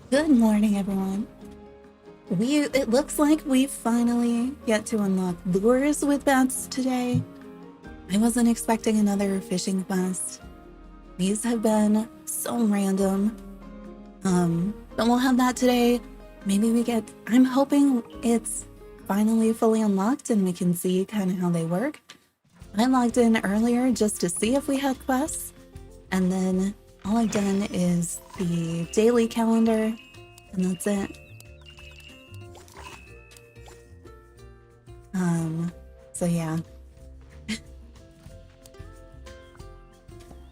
Good morning, everyone. It looks like we finally get to unlock lures with bats today. I wasn't expecting another fishing quest. These have been so random. But we'll have that today. Maybe I'm hoping it's finally fully unlocked and we can see kind of how they work. I logged in earlier just to see if we had quests, and then all I've done is the daily calendar, and that's it. So yeah.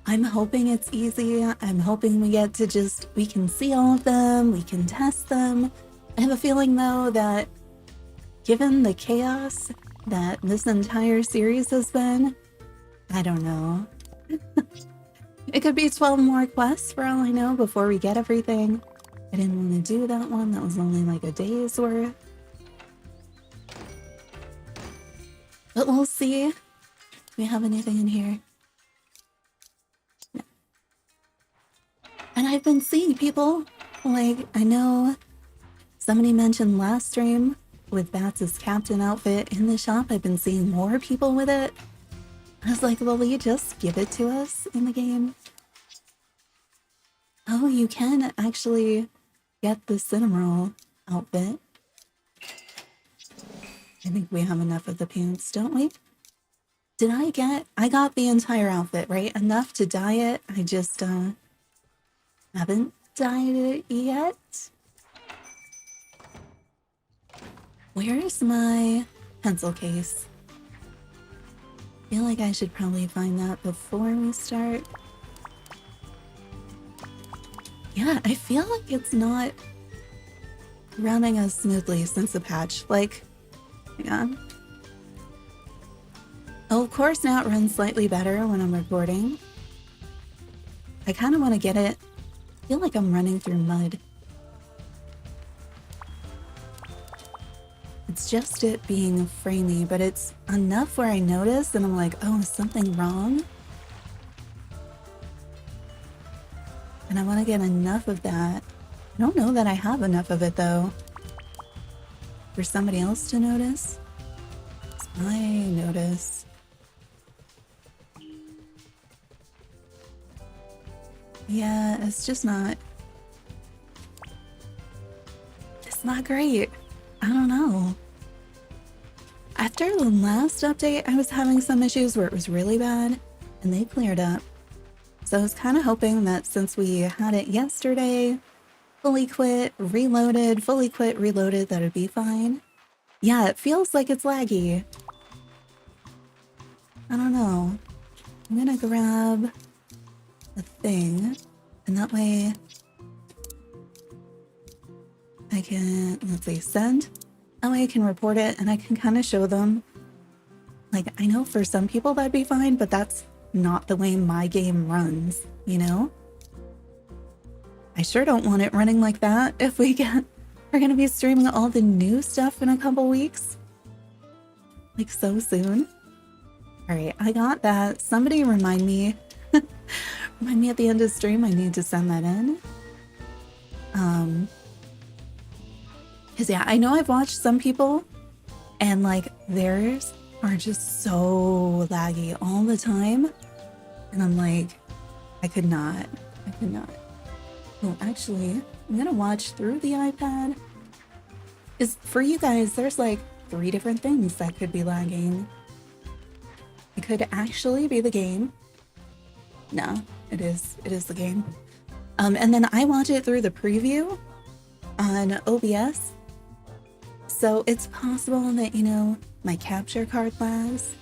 I'm hoping it's easy. I'm hoping we can see all of them, we can test them. I have a feeling though that given the chaos that this entire series has been, I don't know. It could be 12 more quests for all I know before we get everything. I didn't want to do that one. That was only like a day's worth. But we'll see. Do we have anything in here? No. And I've been seeing people, like, I know somebody mentioned last stream with Batz' captain outfit in the shop. I've been seeing more people with it. I was like, well, will you just give it to us in the game? Oh, you can actually get the Cinnamoroll outfit. I think we have enough of the pants, don't we? I got the entire outfit, right? Enough to dye it. I just, haven't dyed it yet. Where's my pencil case? Feel like I should probably find that before we start. Yeah, I feel like it's not running as smoothly since the patch. Like, hang on. Oh, of course now it runs slightly better when I'm recording. I kind of want to get it. I feel like I'm running through mud. It's just it being framey, but it's enough where I notice and I'm like, oh, is something wrong? And I want to get enough of that. I don't know that I have enough of it though. For somebody else to notice. I notice. Yeah, it's just not. It's not great. I don't know. After the last update, I was having some issues where it was really bad, and they cleared up. So I was kind of hoping that since we had it yesterday, fully quit, reloaded, fully quit, reloaded, that it'd be fine. Yeah, it feels like it's laggy. I don't know. I'm gonna grab a thing, and that way I can, let's see, send. That way I can report it and I can kind of show them. Like, I know for some people that'd be fine, but that's not the way my game runs, you know? I sure don't want it running like that if we're gonna be streaming all the new stuff in a couple weeks. Like, so soon. Alright, I got that. Somebody remind me. Remind me at the end of stream, I need to send that in. Because yeah, I know I've watched some people and like theirs are just so laggy all the time. And I'm like, I could not. Oh, actually, I'm gonna watch through the iPad. For you guys, there's like 3 different things that could be lagging. It could actually be the game. No, it is the game. And then I watch it through the preview on OBS. So it's possible that, you know, my capture card lags,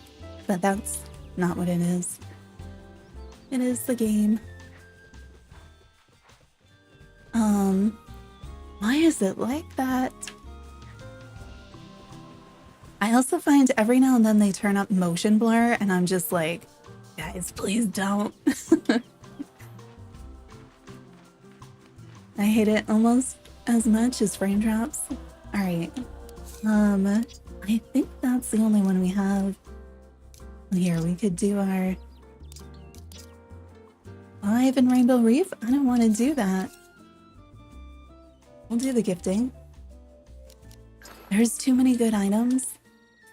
but that's not what it is. It is the game. Why is it like that? I also find every now and then they turn up motion blur and I'm just like, guys, please don't. I hate it almost as much as frame drops. All right. I think that's the only one we have. Here, we could do our live in Rainbow Reef. I don't want to do that. We'll do the gifting. There's too many good items.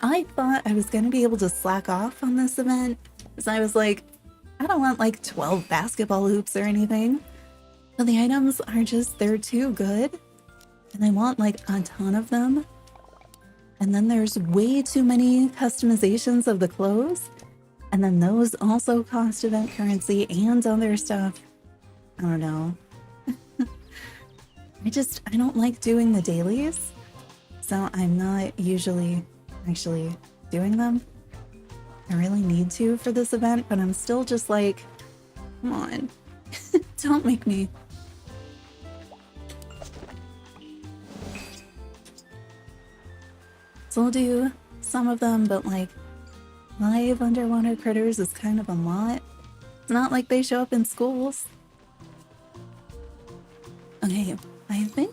I thought I was going to be able to slack off on this event. So I was like, I don't want like 12 basketball hoops or anything. But the items are just, they're too good. And I want like a ton of them. And then there's way too many customizations of the clothes. And then those also cost event currency and other stuff. I don't know. I don't like doing the dailies. So I'm not usually actually doing them. I really need to for this event, but I'm still just like, come on. Don't make me. So we'll do some of them, but like live underwater critters is kind of a lot. It's not like they show up in schools. Okay, I think,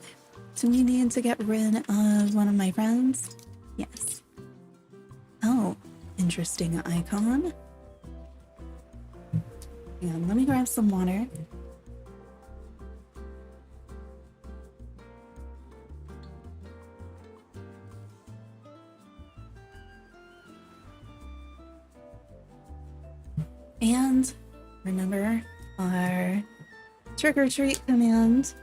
do we need to get rid of one of my friends? Yes. Oh, interesting icon. Yeah, let me grab some water. And remember, our trick or treat command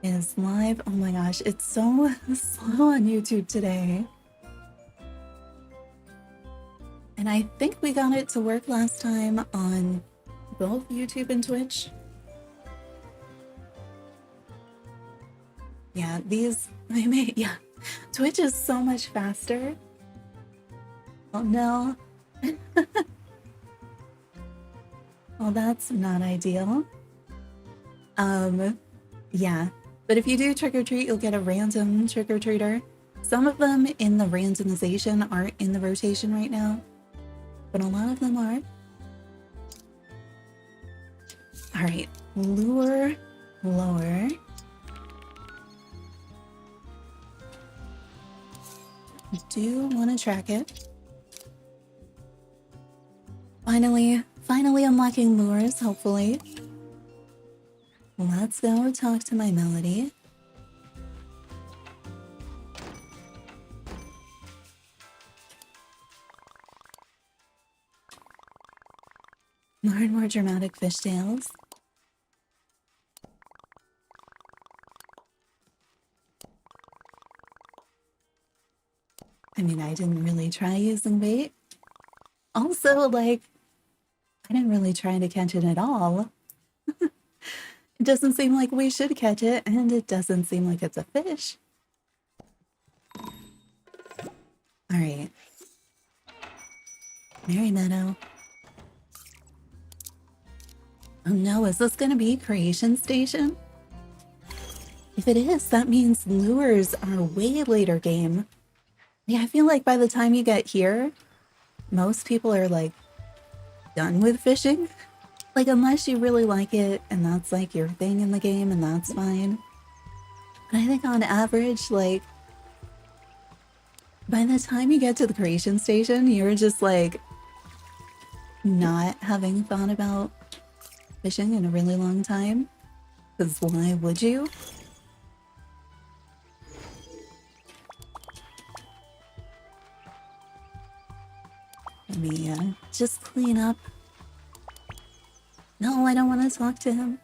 is live. Oh my gosh, it's so slow on YouTube today. And I think we got it to work last time on both YouTube and Twitch. Yeah, yeah, Twitch is so much faster. Oh no. Well, that's not ideal. Yeah. But if you do trick or treat, you'll get a random trick or treater. Some of them in the randomization aren't in the rotation right now, but a lot of them are. All right, lure lower. Do want to track it. Finally unlocking lures, hopefully. Let's go talk to my Melody. More and more dramatic fishtails. I mean, I didn't really try using bait. Also, like, I didn't really try to catch it at all. It doesn't seem like we should catch it, and it doesn't seem like it's a fish. All right. Mary Meadow. Oh no, is this gonna be Creation Station? If it is, that means lures are way later game. Yeah, I feel like by the time you get here, most people are like done with fishing. Like, unless you really like it and that's like your thing in the game, and that's fine. But I think on average, like, by the time you get to the Creation Station, you're just like not having thought about fishing in a really long time. Because why would you? Let me just clean up. No, I don't want to talk to him.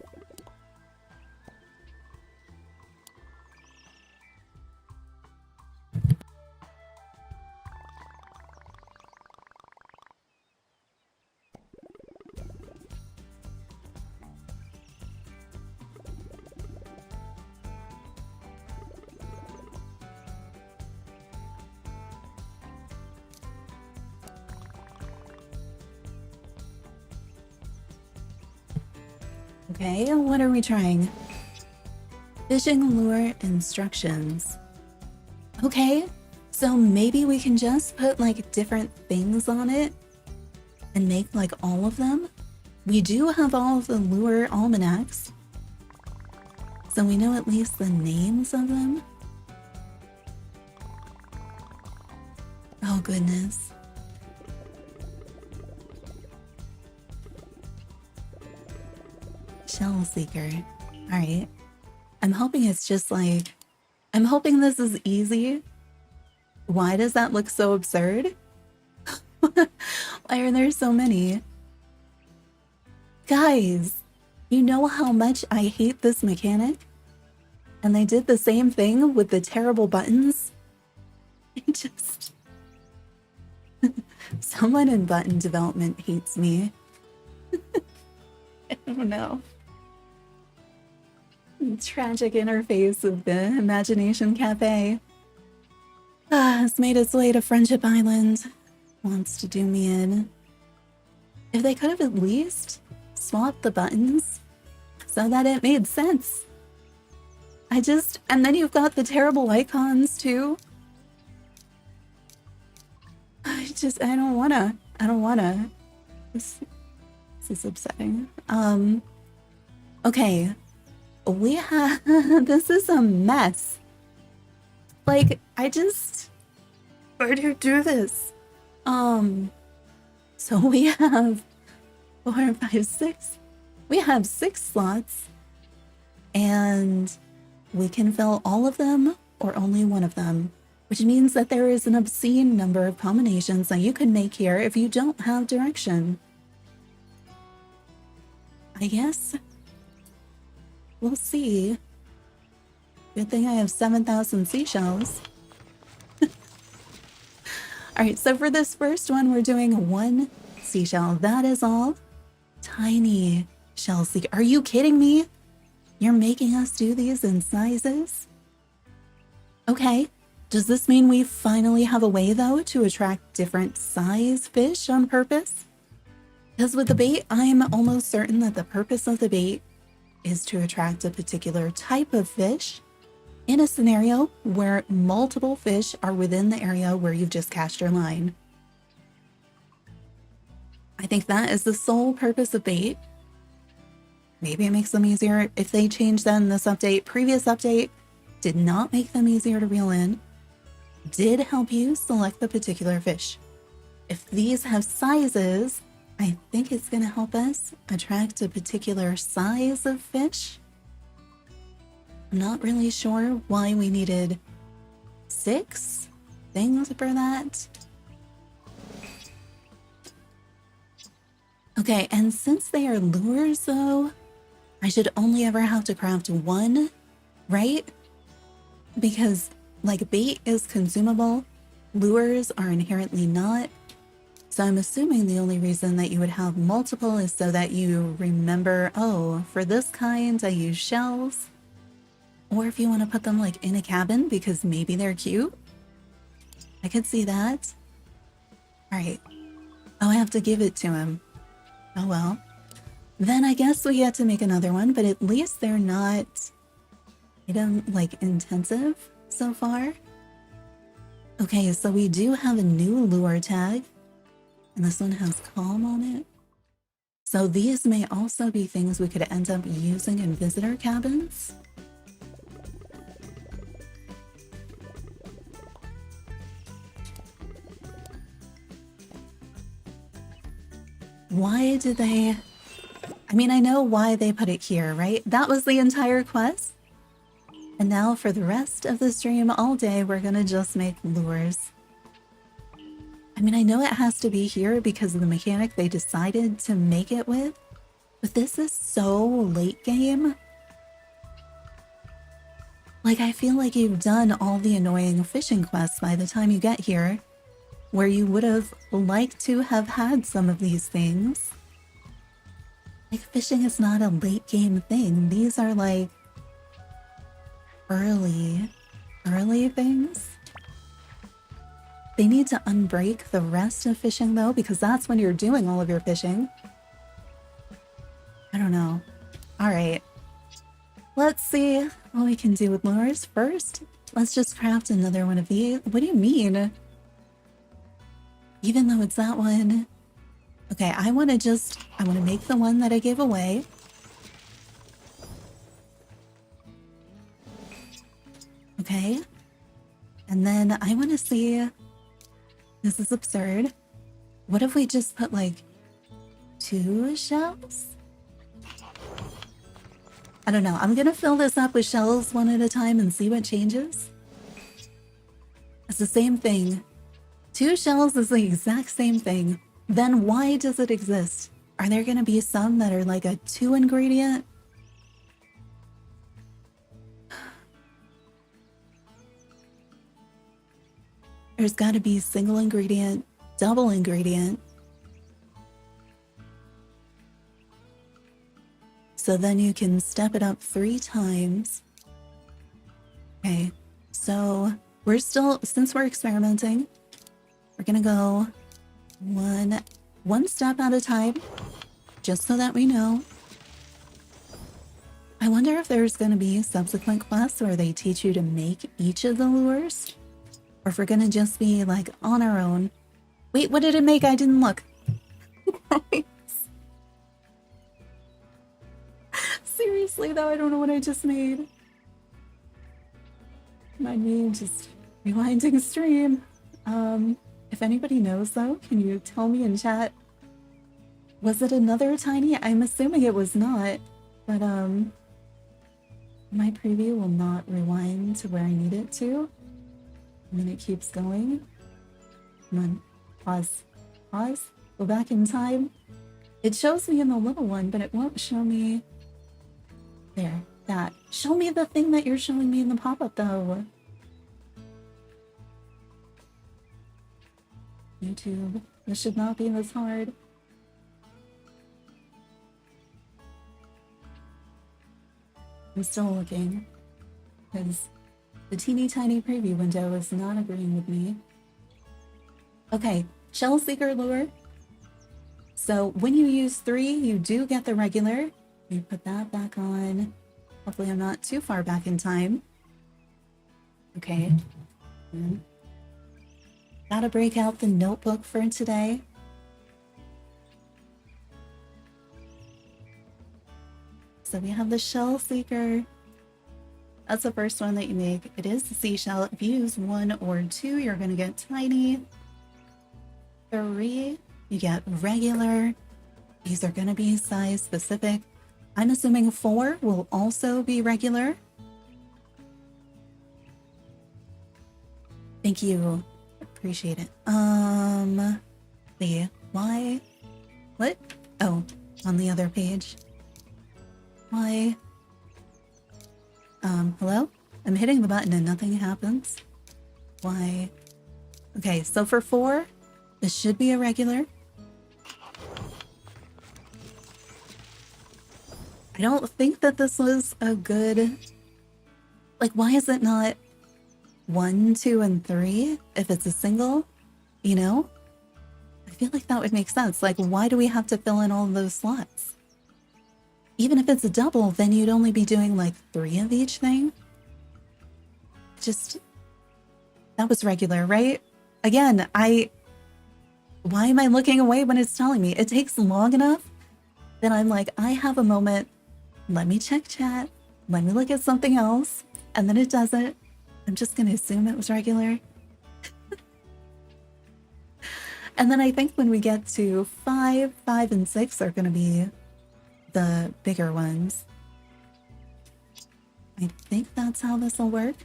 Okay, what are we trying? Fishing lure instructions. Okay, so maybe we can just put like different things on it and make like all of them. We do have all of the lure almanacs, so we know at least the names of them. Oh goodness. Shell Seeker. Alright. I'm hoping it's just like... I'm hoping this is easy. Why does that look so absurd? Why are there so many? Guys, you know how much I hate this mechanic? And they did the same thing with the terrible buttons? I just... Someone in button development hates me. I don't know. Tragic interface of the Imagination Cafe. Has made its way to Friendship Island. Wants to do me in. If they could have at least swapped the buttons so that it made sense. And then you've got the terrible icons too. I don't wanna. This is upsetting. Okay. We have, this is a mess. Like, where do you do this? So we have 4, 5, 6. We have 6 slots, and we can fill all of them or only one of them, which means that there is an obscene number of combinations that you can make here if you don't have direction. I guess we'll see. Good thing I have 7,000 seashells. Alright, so for this first one, we're doing 1 seashell. That is all. Tiny shell seeker. Are you kidding me? You're making us do these in sizes? Okay. Does this mean we finally have a way, though, to attract different size fish on purpose? Because with the bait, I'm almost certain that the purpose of the bait is to attract a particular type of fish in a scenario where multiple fish are within the area where you've just cast your line. I think that is the sole purpose of bait. Maybe it makes them easier if they change that in this update. Previous update did not make them easier to reel in, did help you select the particular fish. If these have sizes, I think it's going to help us attract a particular size of fish. I'm not really sure why we needed 6 things for that. Okay, and since they are lures though, I should only ever have to craft 1, right? Because like bait is consumable, lures are inherently not. So I'm assuming the only reason that you would have multiple is so that you remember, oh, for this kind, I use shells. Or if you want to put them like in a cabin because maybe they're cute. I could see that. All right. Oh, I have to give it to him. Oh, well. Then I guess we get to make another one, but at least they're not item like intensive so far. Okay, so we do have a new lure tag. And this one has calm on it. So these may also be things we could end up using in visitor cabins. Why did they... I mean, I know why they put it here, right? That was the entire quest. And now for the rest of the stream all day, we're gonna just make lures. I mean, I know it has to be here because of the mechanic they decided to make it with, but this is so late game. Like, I feel like you've done all the annoying fishing quests by the time you get here, where you would have liked to have had some of these things. Like, fishing is not a late game thing. These are like early things. They need to unbreak the rest of fishing though, because that's when you're doing all of your fishing. I don't know. All right. Let's see what we can do with lures. First, let's just craft another one of these. What do you mean? Even though it's that one. Okay, I want to make the one that I gave away. Okay. And then I want to see... This is absurd. What if we just put like 2 shells? I don't know. I'm gonna fill this up with shells one at a time and see what changes. It's the same thing. 2 shells is the exact same thing. Then why does it exist? Are there gonna be some that are like a 2 ingredient? There's got to be single ingredient, double ingredient. So then you can step it up 3 times. Okay, so we're still, since we're experimenting, we're gonna go one step at a time, just so that we know. I wonder if there's gonna be subsequent quests where they teach you to make each of the lures. Or if we're gonna just be like on our own. Wait, what did it make? I didn't look. Seriously though, I don't know what I just made. My name just rewinding stream. If anybody knows though, can you tell me in chat? Was it another tiny? I'm assuming it was not, but my preview will not rewind to where I need it to. And then it keeps going. Come on, pause, go back in time. It shows me in the little one, but it won't show me there, that. Show me the thing that you're showing me in the pop-up though. YouTube, this should not be this hard. I'm still looking, because the teeny tiny preview window is not agreeing with me. Okay, Shell Seeker Lure. So when you use 3, you do get the regular. You put that back on. Hopefully I'm not too far back in time. Okay. Gotta break out the notebook for today. So we have the shell seeker. That's the first one that you make. It is the seashell. If you use 1 or 2, you're gonna get tiny. 3, you get regular. These are gonna be size specific. I'm assuming 4 will also be regular. Thank you. Appreciate it. The why? What? Oh, on the other page. Why? Hello? I'm hitting the button and nothing happens. Why? Okay, so for 4, this should be a regular. I don't think that this was a good... Like, why is it not 1, 2, and 3 if it's a single? You know? I feel like that would make sense. Like, why do we have to fill in all of those slots? Even if it's a double, then you'd only be doing like 3 of each thing. Just... That was regular, right? Again, why am I looking away when it's telling me? It takes long enough that I'm like, I have a moment. Let me check chat. Let me look at something else. And then it doesn't. I'm just going to assume it was regular. And then I think when we get to 5, 5, and 6 are going to be the bigger ones. I think that's how this will work.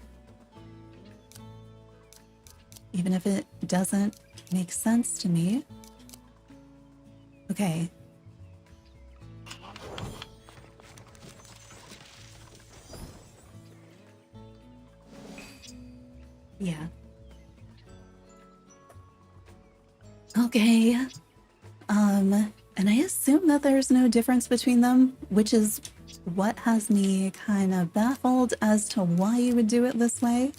Even if it doesn't make sense to me. Okay. Yeah. Okay. And I assume that there's no difference between them, which is what has me kind of baffled as to why you would do it this way.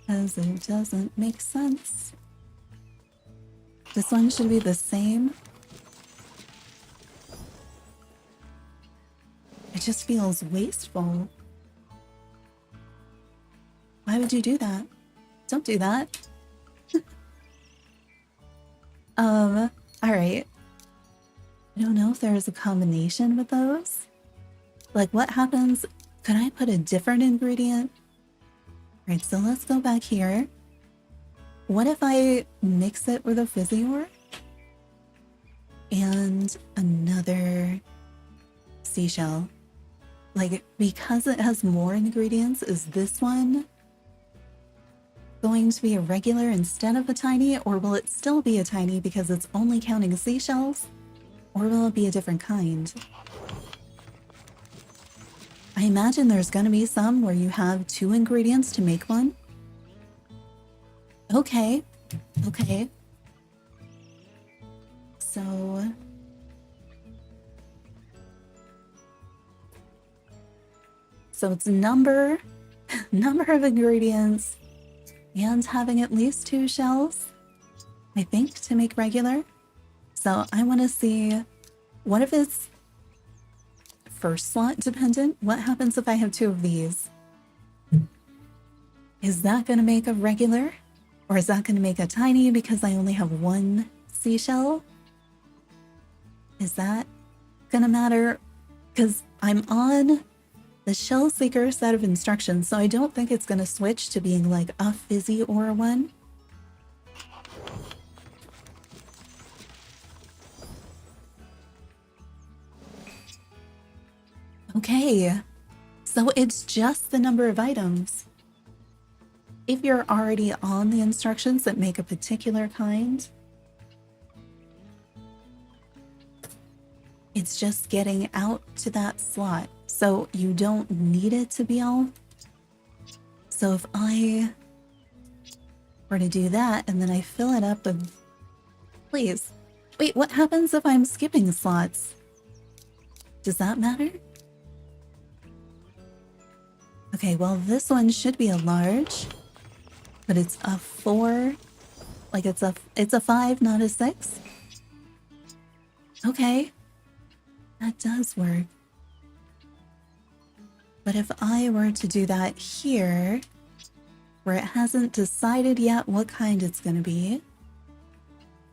Because it doesn't make sense. This one should be the same. It just feels wasteful. Why would you do that? Don't do that. All right. I don't know if there's a combination with those. Like, what happens? Could I put a different ingredient? All right, so let's go back here. What if I mix it with a fizzy ore? And another seashell. Like, because it has more ingredients, is this one going to be a regular instead of a tiny, or will it still be a tiny because it's only counting seashells? Or will it be a different kind? I imagine there's gonna be some where you have 2 ingredients to make one. Okay, okay. So... So it's number of ingredients, and having at least 2 shells, I think, to make regular. So I want to see, what if it's first slot dependent? What happens if I have 2 of these? Is that going to make a regular? Or is that going to make a tiny because I only have 1 seashell? Is that going to matter? Because I'm on the shell seeker set of instructions, so I don't think it's going to switch to being like a fizzy or one. Okay, so it's just the number of items. If you're already on the instructions that make a particular kind, it's just getting out to that slot. So you don't need it to be all. So if I were to do that and then I fill it up with, please, wait, what happens if I'm skipping slots? Does that matter? Okay, well, this one should be a large, but it's a 4, like it's a 5, not a 6. Okay, that does work. But if I were to do that here, where it hasn't decided yet what kind it's going to be,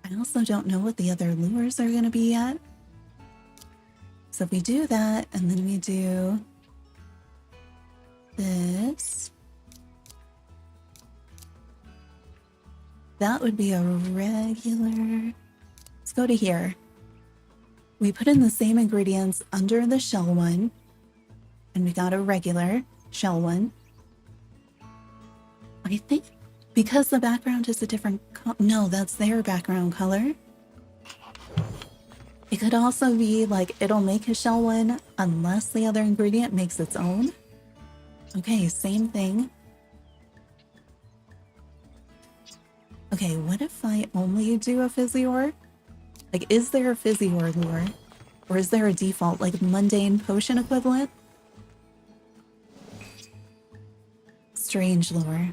I also don't know what the other lures are going to be yet. So if we do that, and then we do this, that would be a regular. Let's go to here. We put in the same ingredients under the shell one, and we got a regular shell one. I think because the background is a different no, that's their background color. It could also be like it'll make a shell one unless the other ingredient makes its own. Okay, same thing. Okay, what if I only do a fizzy ore? Like, is there a fizzy ore lure? Or is there a default, like, mundane potion equivalent? Strange lure.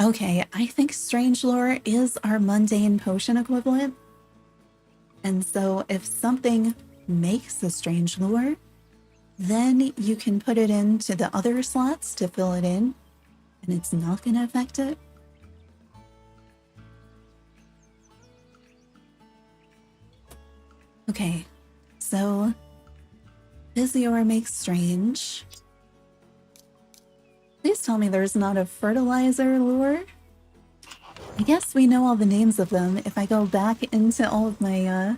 Okay, I think strange lure is our mundane potion equivalent. And so if something makes a strange lure, then you can put it into the other slots to fill it in, and it's not going to affect it. Okay, so fizzy ore makes strange. Please tell me there's not a fertilizer lure. I guess we know all the names of them if I go back into all of my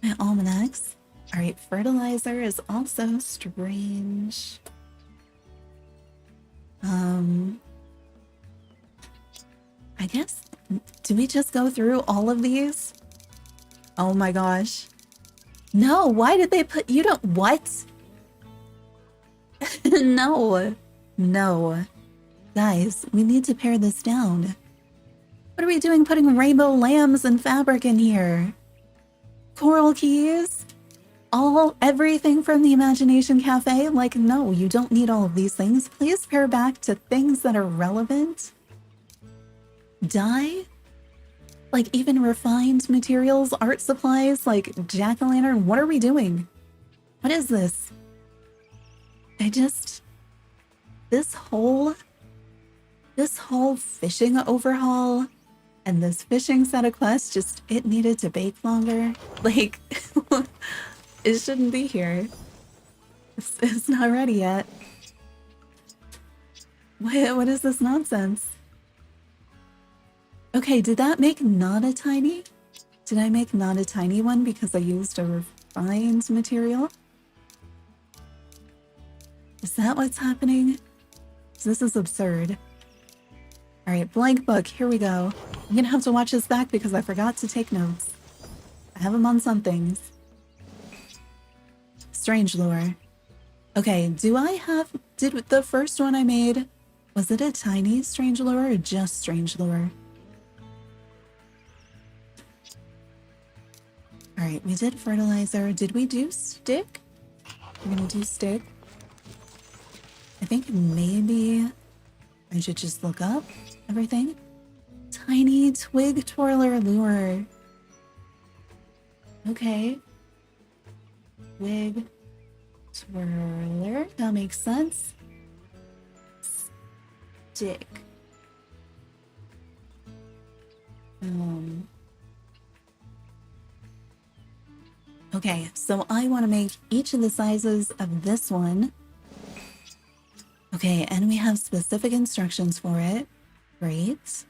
my almanacs. All right, fertilizer is also strange. I guess, do we just go through all of these? Oh my gosh. No, why did they put, you don't, what? No, no. Guys, we need to pare this down. What are we doing putting rainbow lambs and fabric in here? Coral keys? Everything from the Imagination Cafe? Like, no, you don't need all of these things. Please pare back to things that are relevant. Dye? Like, even refined materials, art supplies, like jack-o'-lantern. What are we doing? What is this? This whole fishing overhaul and this fishing set of quests, just, it needed to bake longer. Like, it shouldn't be here. It's not ready yet. What is this nonsense? Okay, did that make not a tiny? Did I make not a tiny one because I used a refined material? Is that what's happening? This is absurd. All right, blank book, here we go. I'm gonna have to watch this back because I forgot to take notes. I have them on some things. Strange lure. Okay, did the first one I made, was it a tiny strange lure or just strange lure? All right, we did fertilizer. Did we do stick? We're gonna do stick. I think maybe I should just look up everything. Tiny twig twirler lure. Okay. Twig twirler. That makes sense. Stick. Okay, so I want to make each of the sizes of this one. Okay, and we have specific instructions for it. Great.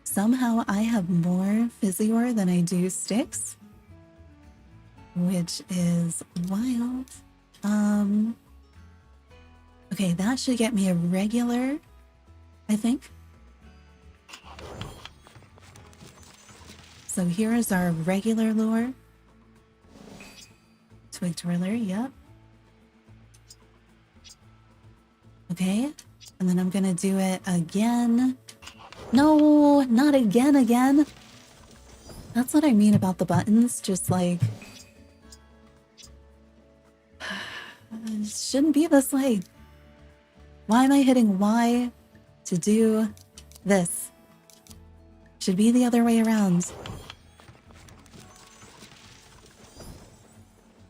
Somehow I have more fizzy ore than I do sticks, which is wild. Okay, that should get me a regular, I think. So here is our regular lure. Twig twirler, yep. Okay, and then I'm gonna do it again. No, not again. That's what I mean about the buttons, just like... It shouldn't be this way. Why am I hitting Y to do this? Should be the other way around.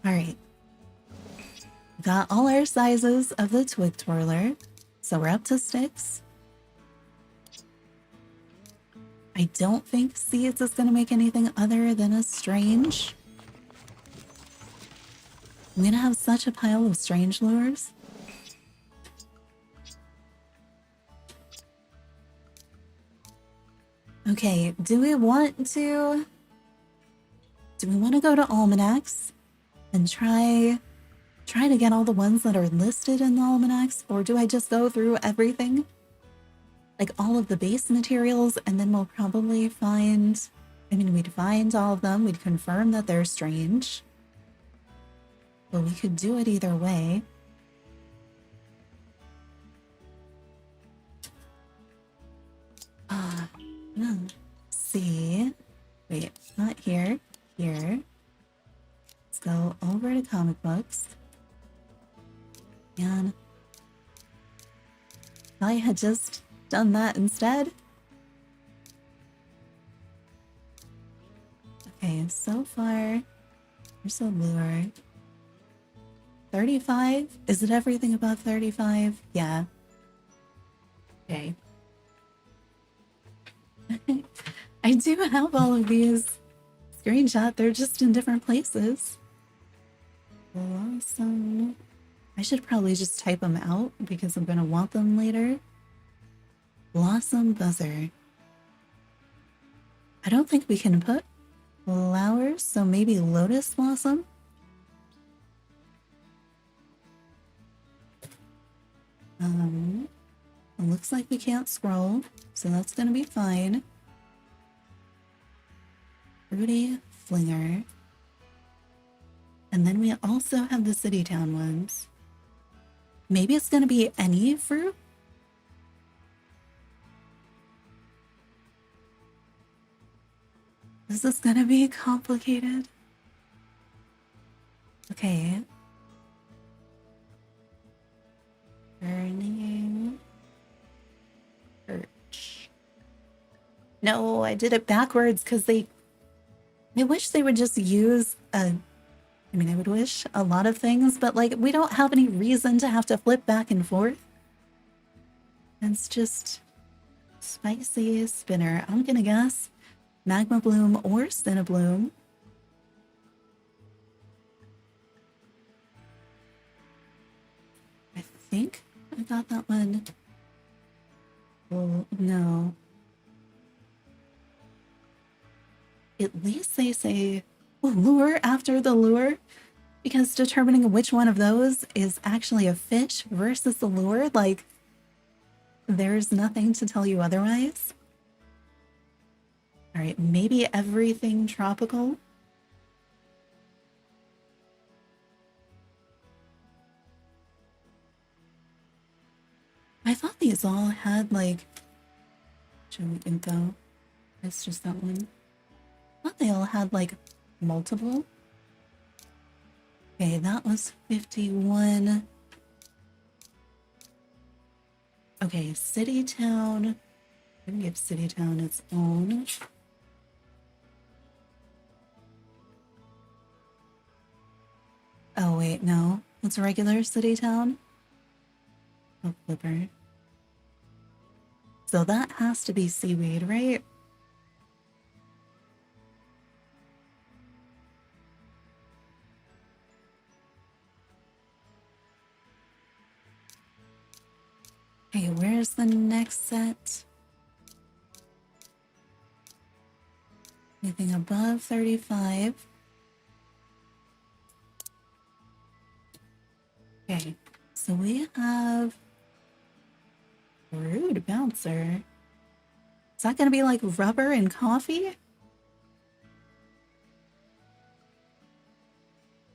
All right. Got all our sizes of the twig twirler. So we're up to sticks. I don't think seeds is going to make anything other than a strange. I'm going to have such a pile of strange lures. Okay, do we want to go to almanacs and try to get all the ones that are listed in the almanacs, or do I just go through everything? Like all of the base materials, and then we'll probably find, we'd find all of them, we'd confirm that they're strange. But we could do it either way. See. Wait, not here. Here. Let's go over to comic books. And I had just done that instead. Okay, so far, there's a lure. 35? Is it everything above 35? Yeah. Okay. I do have all of these screenshot. They're just in different places. Awesome. I should probably just type them out because I'm going to want them later. Blossom buzzer. I don't think we can put flowers, so maybe lotus blossom. It looks like we can't scroll, so that's going to be fine. Fruity flinger. And then we also have the city town ones. Maybe it's going to be any fruit? This is going to be complicated. Okay. Burning perch. No, I did it backwards because I wish they would just use I would wish a lot of things, but like we don't have any reason to have to flip back and forth. It's just spicy spinner. I'm gonna guess magma bloom or cinnabloom. I think I got that one. Oh, no. At least they say lure after the lure, because determining which one of those is actually a fish versus the lure, like, there's nothing to tell you otherwise. All right, maybe everything tropical. I thought these all had, like, show me info. It's just that one. I thought they all had, like, multiple. Okay, that was 51. Okay, City Town. I'm gonna give City Town its own. Oh, wait, no. It's a regular City Town. Oh, flipper. So that has to be seaweed, right? Okay, where's the next set? Anything above 35? Okay, so we have rude bouncer. Is that gonna be like rubber and coffee?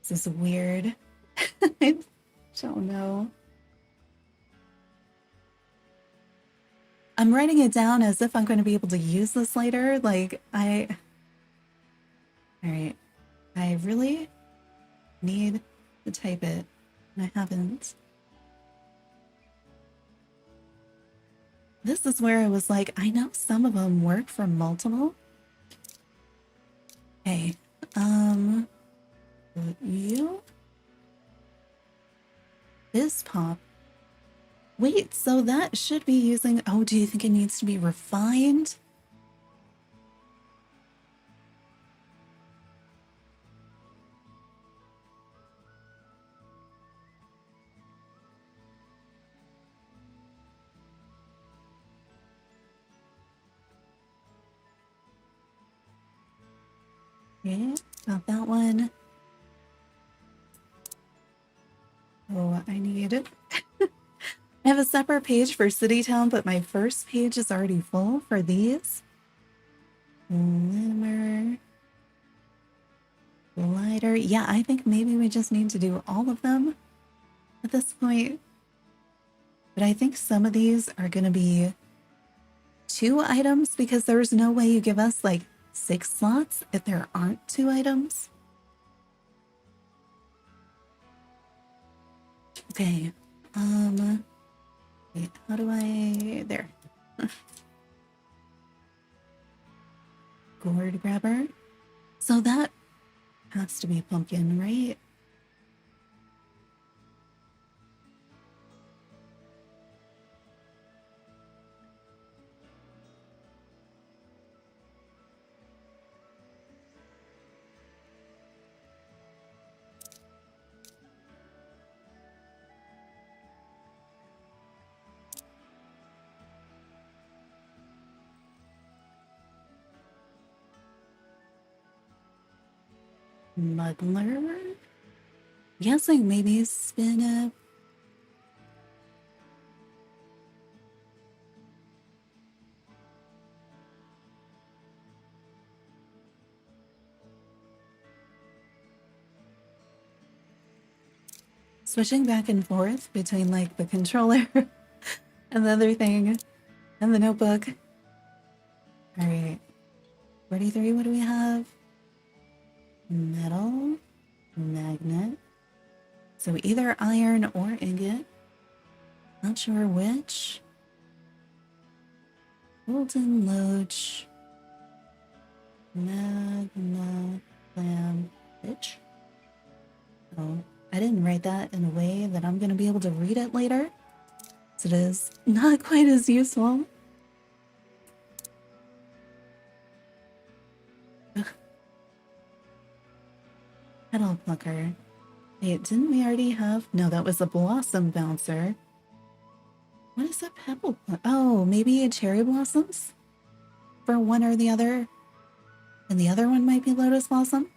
This is weird. I don't know. I'm writing it down as if I'm going to be able to use this later. Like, all right. I really need to type it, and I haven't. This is where I was like, I know some of them work for multiple. Okay, you. is pop. Wait, so that should be using... Oh, do you think it needs to be refined? Okay, got that one. Oh, I need it. I have a separate page for City Town, but my first page is already full for these. Glimmer. Glider. Yeah, I think maybe we just need to do all of them at this point. But I think some of these are going to be 2 items because there's no way you give us like 6 slots if there aren't 2 items. Okay. Wait, how do I... There. Gourd grabber. So that has to be pumpkin, right? Muddler? Guessing maybe spin up. Switching back and forth between like the controller and the other thing and the notebook. All right. 43, what do we have? Metal, magnet. So either iron or ingot. Not sure which. Golden loach. Magna clam bitch. Oh, I didn't write that in a way that I'm going to be able to read it later. So it is not quite as useful. Petal plucker. Wait, didn't we already have... No, that was a blossom bouncer. What is a pebble? Oh, maybe a cherry blossoms? For one or the other? And the other one might be lotus blossom?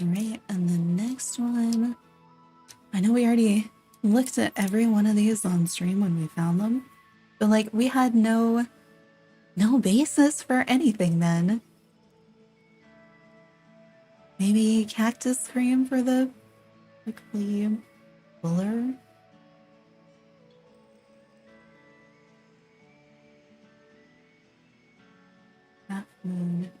Alright, and the next one... I know we already looked at every one of these on stream when we found them. But like, we had no basis for anything then. Maybe cactus cream for the prickly buller? Half moon.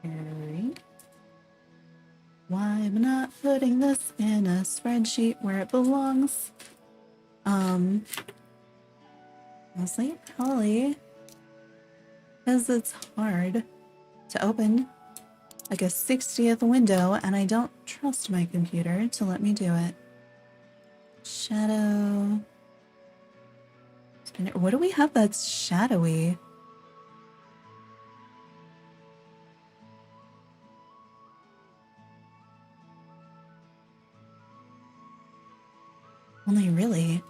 Carry. Why am I not putting this in a spreadsheet where it belongs? Mostly probably because it's hard to open like a 60th window and I don't trust my computer to let me do it. Shadow. What do we have that's shadowy? Only really.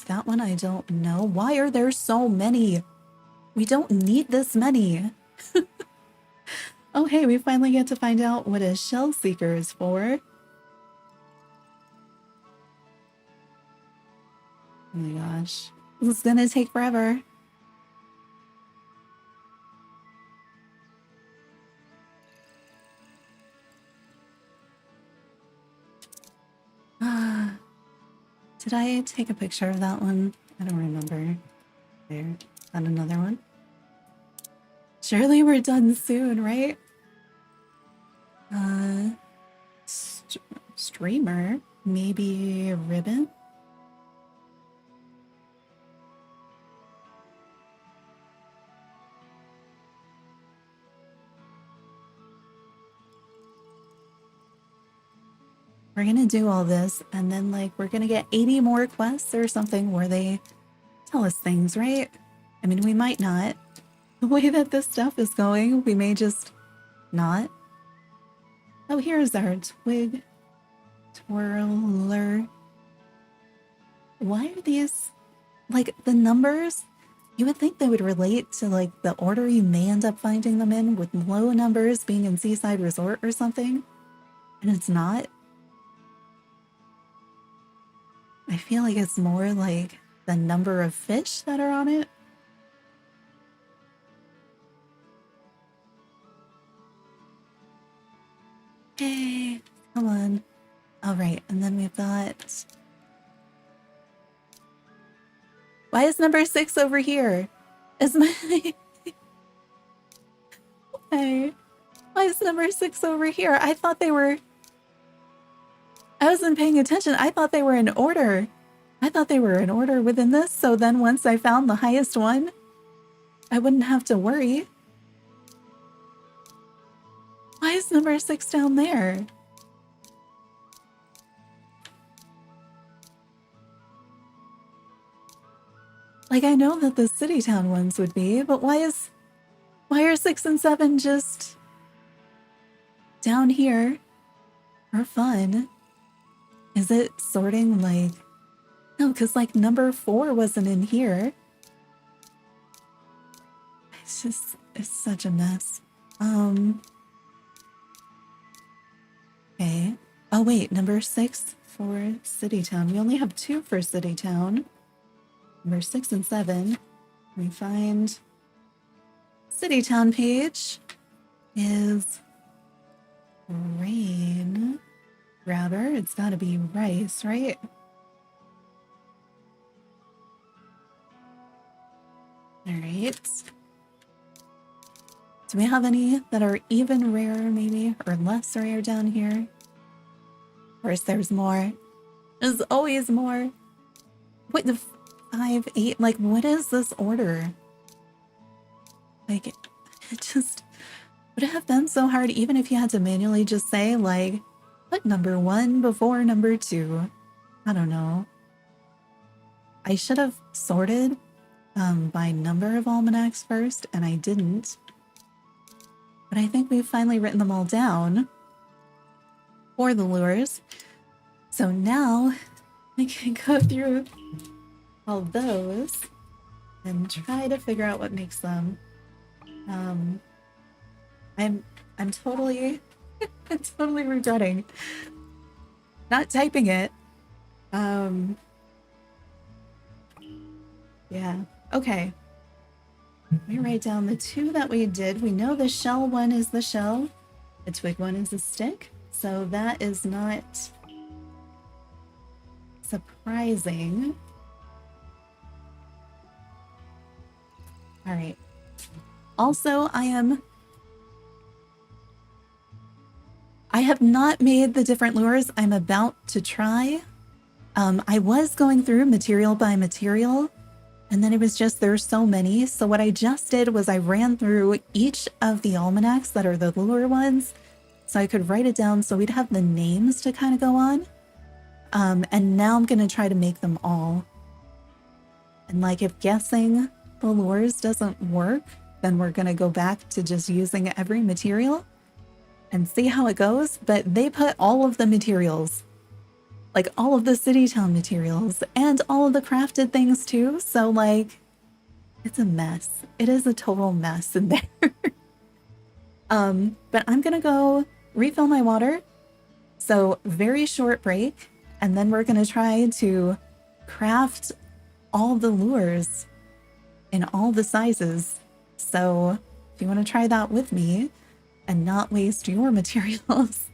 That one I don't know. Why are there so many? We don't need this many. Oh, hey, we finally get to find out what a shell seeker is for. Oh my gosh. This is gonna take forever. Did I take a picture of that one? I don't remember. There. Found another one. Surely we're done soon, right? Streamer. maybe ribbon? We're gonna do all this, and then like we're gonna get 80 more quests or something where they tell us things, right? I mean, we might not. The way that this stuff is going, we may just not. Oh, here's our twig twirler. Why are these, like, the numbers? You would think they would relate to, like, the order you may end up finding them in, with low numbers being in Seaside Resort or something. And it's not. I feel like it's more like the number of fish that are on it. Hey, come on. All right, and then we've got... Why is number 6 over here? Is my... Hey, why is number 6 over here? I thought they were... I wasn't paying attention. I thought they were in order. I thought they were in order within this, so then once I found the highest one, I wouldn't have to worry. Why is number 6 down there? Like, I know that the city town ones would be, but why are 6 and 7 just down here for fun? Is it sorting like... No, because like number 4 wasn't in here. It's such a mess. Okay. Oh wait, number 6 for City Town. We only have 2 for City Town. Number 6 and 7. We find City Town page is rain grabber. It's gotta be rice, right? All right. Do we have any that are even rarer, maybe, or less rare down here? Of course, there's more. There's always more. Wait, the 5, 8, like, what is this order? Like, it just would it have been so hard, even if you had to manually just say, like, put number 1 before number 2. I don't know. I should have sorted by number of almanacs first, and I didn't. But I think we've finally written them all down for the lures. So now I can go through all those and try to figure out what makes them. I'm totally totally regretting not typing it. Yeah. Okay. Let me write down the 2 that we did. We know the shell one is the shell. The twig one is a stick. So that is not surprising. All right. Also, I have not made the different lures I'm about to try. I was going through material by material, and then it was just, there's so many. So what I just did was I ran through each of the almanacs that are the lure ones, so I could write it down so we'd have the names to kind of go on. And now I'm going to try to make them all. And like, if guessing the lures doesn't work, then we're going to go back to just using every material and see how it goes. But they put all of the materials, like all of the City Town materials and all of the crafted things too. So like, it's a mess. It is a total mess in there. But I'm gonna go refill my water. So very short break. And then we're gonna try to craft all the lures in all the sizes. So if you want to try that with me and not waste your materials,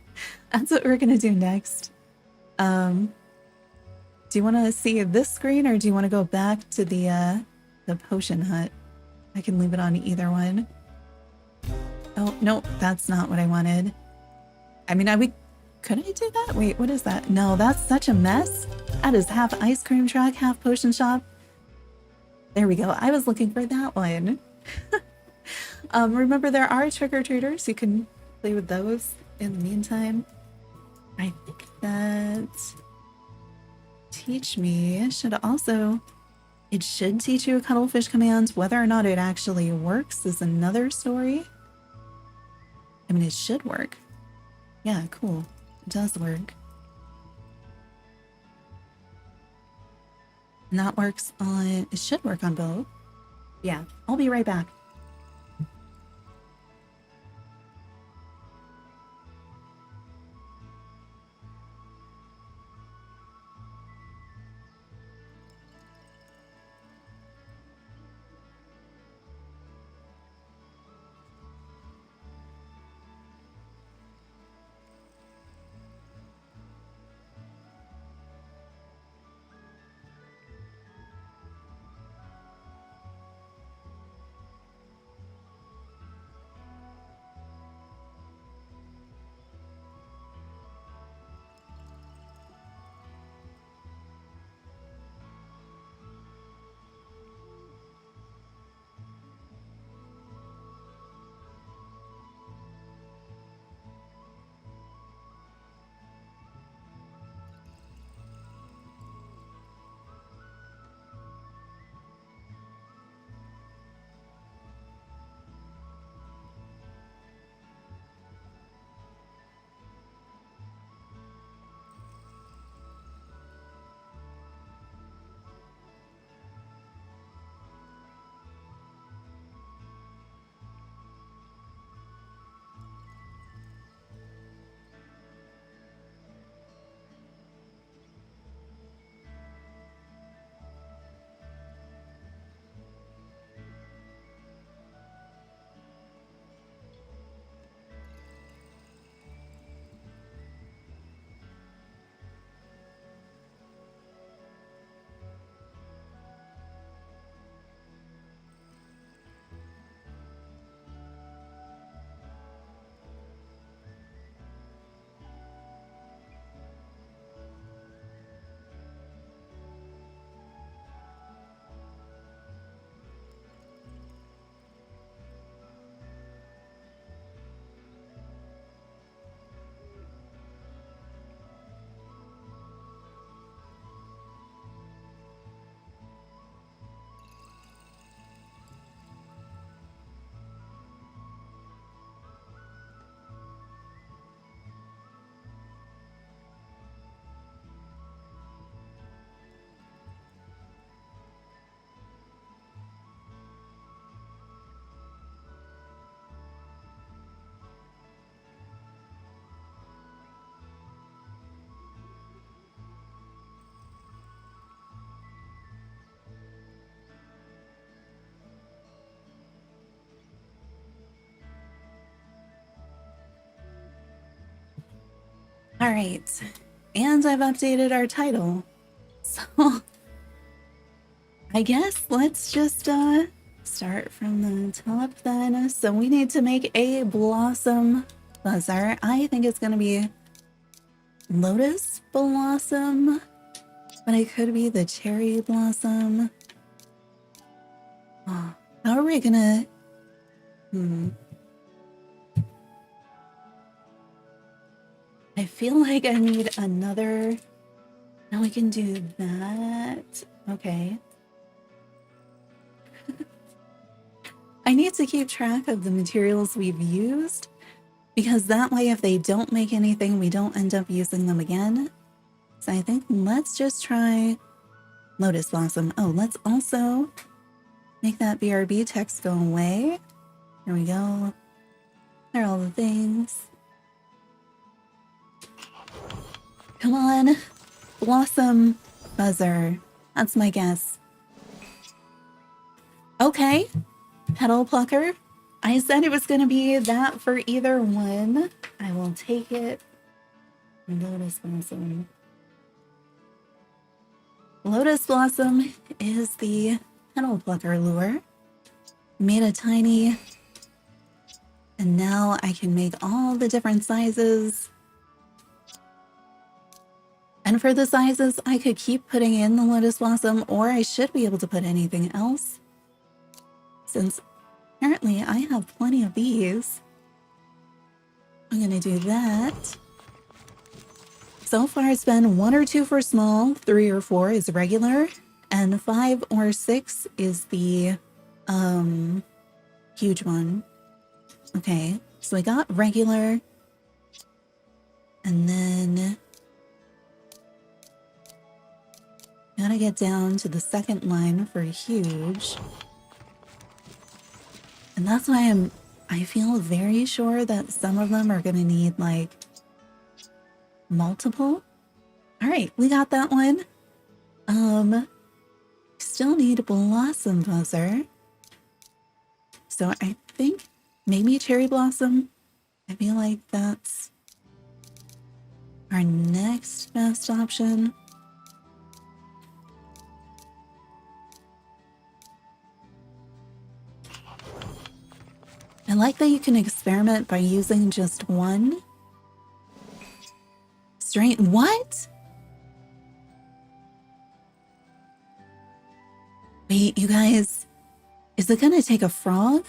that's what we're gonna do next. Do you want to see this screen, or do you want to go back to the potion hut? I can leave it on either one. Oh, no, that's not what I wanted. I mean, Could I do that? Wait, what is that? No, that's such a mess. That is half ice cream truck, half potion shop. There we go. I was looking for that one. Remember, there are trick-or-treaters. You can play with those in the meantime. I think that teach me should also... It should teach you a cuttlefish command. Whether or not it actually works is another story. I mean, it should work. Yeah, cool. It does work. And that works on... It should work on both. Yeah, I'll be right back. All right, and I've updated our title. So I guess let's just start from the top then. So we need to make a blossom buzzer. I think it's gonna be lotus blossom, but it could be the cherry blossom. Oh, how are we gonna... I feel like I need another... Now we can do that. Okay. I need to keep track of the materials we've used, because that way if they don't make anything, we don't end up using them again. So I think let's just try lotus blossom. Oh, let's also make that BRB text go away. There we go. There are all the things. Come on, blossom buzzer. That's my guess. Okay, petal plucker. I said it was going to be that for either one. I will take it. Lotus blossom. Lotus blossom is the petal plucker lure. Made a tiny, and now I can make all the different sizes. And for the sizes, I could keep putting in the lotus blossom, or I should be able to put anything else, since apparently I have plenty of these. I'm gonna do that. So far it's been 1 or 2 for small, 3 or 4 is regular, and 5 or 6 is the huge one. Okay, so we got regular, and then gotta get down to the second line for huge. And that's why I feel very sure that some of them are gonna need like multiple. All right, we got that one. Still need blossom buzzer. So I think maybe cherry blossom. I feel like that's our next best option. I like that you can experiment by using just one. Straight, what? Wait, you guys, is it gonna take a frog?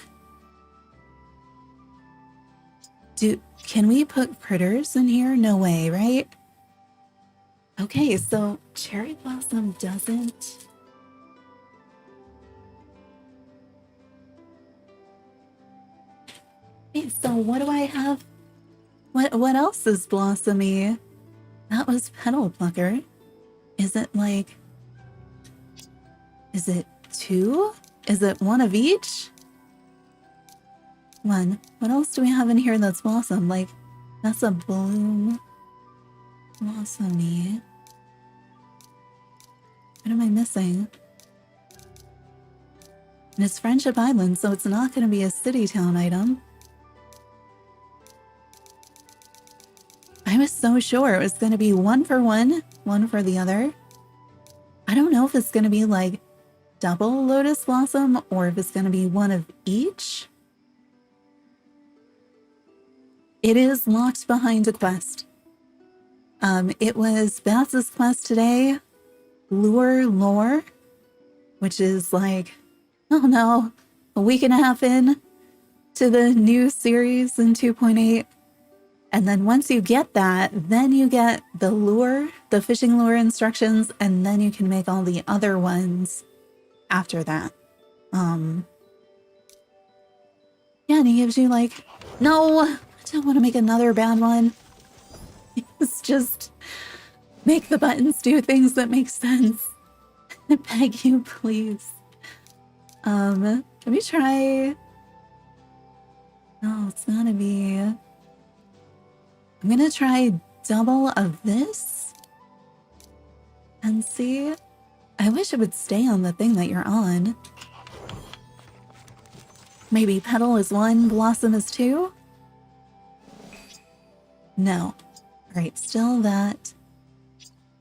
Can we put critters in here? No way, right? Okay, so cherry blossom doesn't. Okay, so what do I have? What else is blossomy? That was petal plucker. Is it like, is it 2? Is it 1 of each? 1. What else do we have in here that's blossom? Like, that's a bloom. Blossomy. What am I missing? And it's Friendship Island, so it's not going to be a city town item. I was so sure it was going to be 1 for one, 1 for the other. I don't know if it's going to be like double lotus blossom or if it's going to be 1 of each. It is locked behind a quest. It was Batz's quest today, Lure Lore, which is like, oh no, a week and a half in to the new series in 2.8. And then once you get that, then you get the lure, the fishing lure instructions, and then you can make all the other ones after that. Yeah, and he gives you like, no, I don't want to make another bad one. It's just make the buttons do things that make sense. I beg you, please. Let me try. No, it's gotta be. I'm gonna try double of this and see. I wish it would stay on the thing that you're on. Maybe petal is 1, blossom is 2? No. Alright, still that.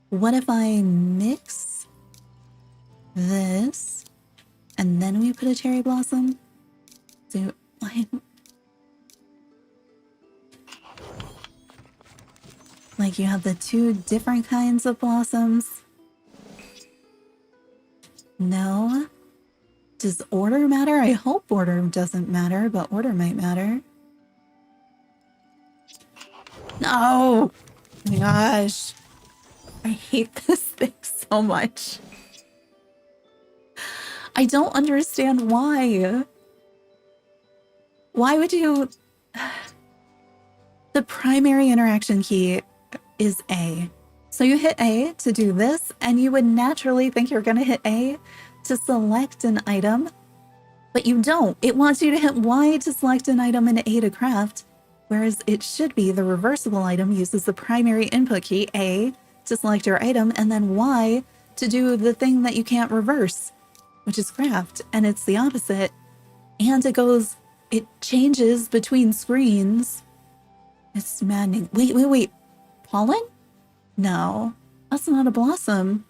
What if I mix this and then we put a cherry blossom? So, like you have the 2 different kinds of blossoms? No? Does order matter? I hope order doesn't matter, but order might matter. No! Oh my gosh. I hate this thing so much. I don't understand why. Why would you... The primary interaction key is A. So you hit A to do this, and you would naturally think you're going to hit A to select an item, but you don't. It wants you to hit Y to select an item and A to craft, whereas it should be the reversible item uses the primary input key, A, to select your item, and then Y to do the thing that you can't reverse, which is craft, and it's the opposite. And it changes between screens. It's maddening. Wait. Pollen? No, that's not a blossom.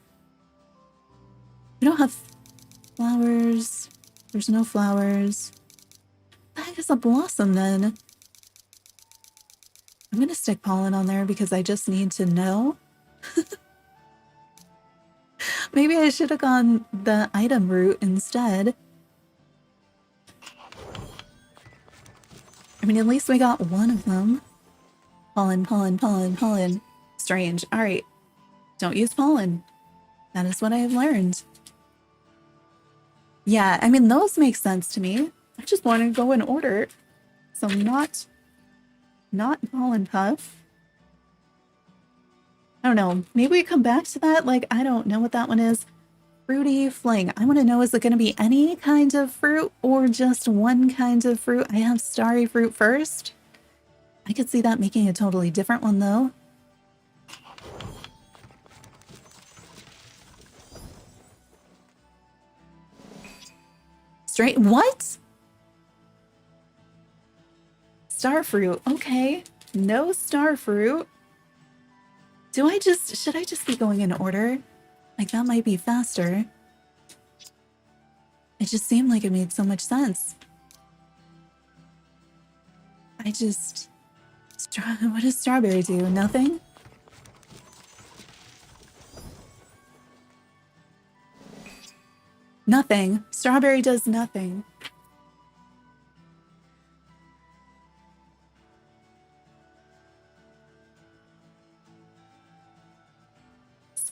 We don't have flowers. There's no flowers. What the heck is a blossom then? I'm gonna stick pollen on there because I just need to know. Maybe I should have gone the item route instead. I mean, at least we got one of them. Pollen, pollen, pollen, pollen. Strange. All right. Don't use pollen. That is what I have learned. Yeah, I mean, those make sense to me. I just want to go in order. So not pollen puff. I don't know. Maybe we come back to that. Like, I don't know what that one is. Fruity fling. I want to know, is it going to be any kind of fruit or just one kind of fruit? I have starry fruit first. I could see that making a totally different one, though. Straight. What? Star fruit. Okay. No star fruit. Should I just be going in order? Like, that might be faster. It just seemed like it made so much sense. What does strawberry do? Nothing? Nothing. Strawberry does nothing.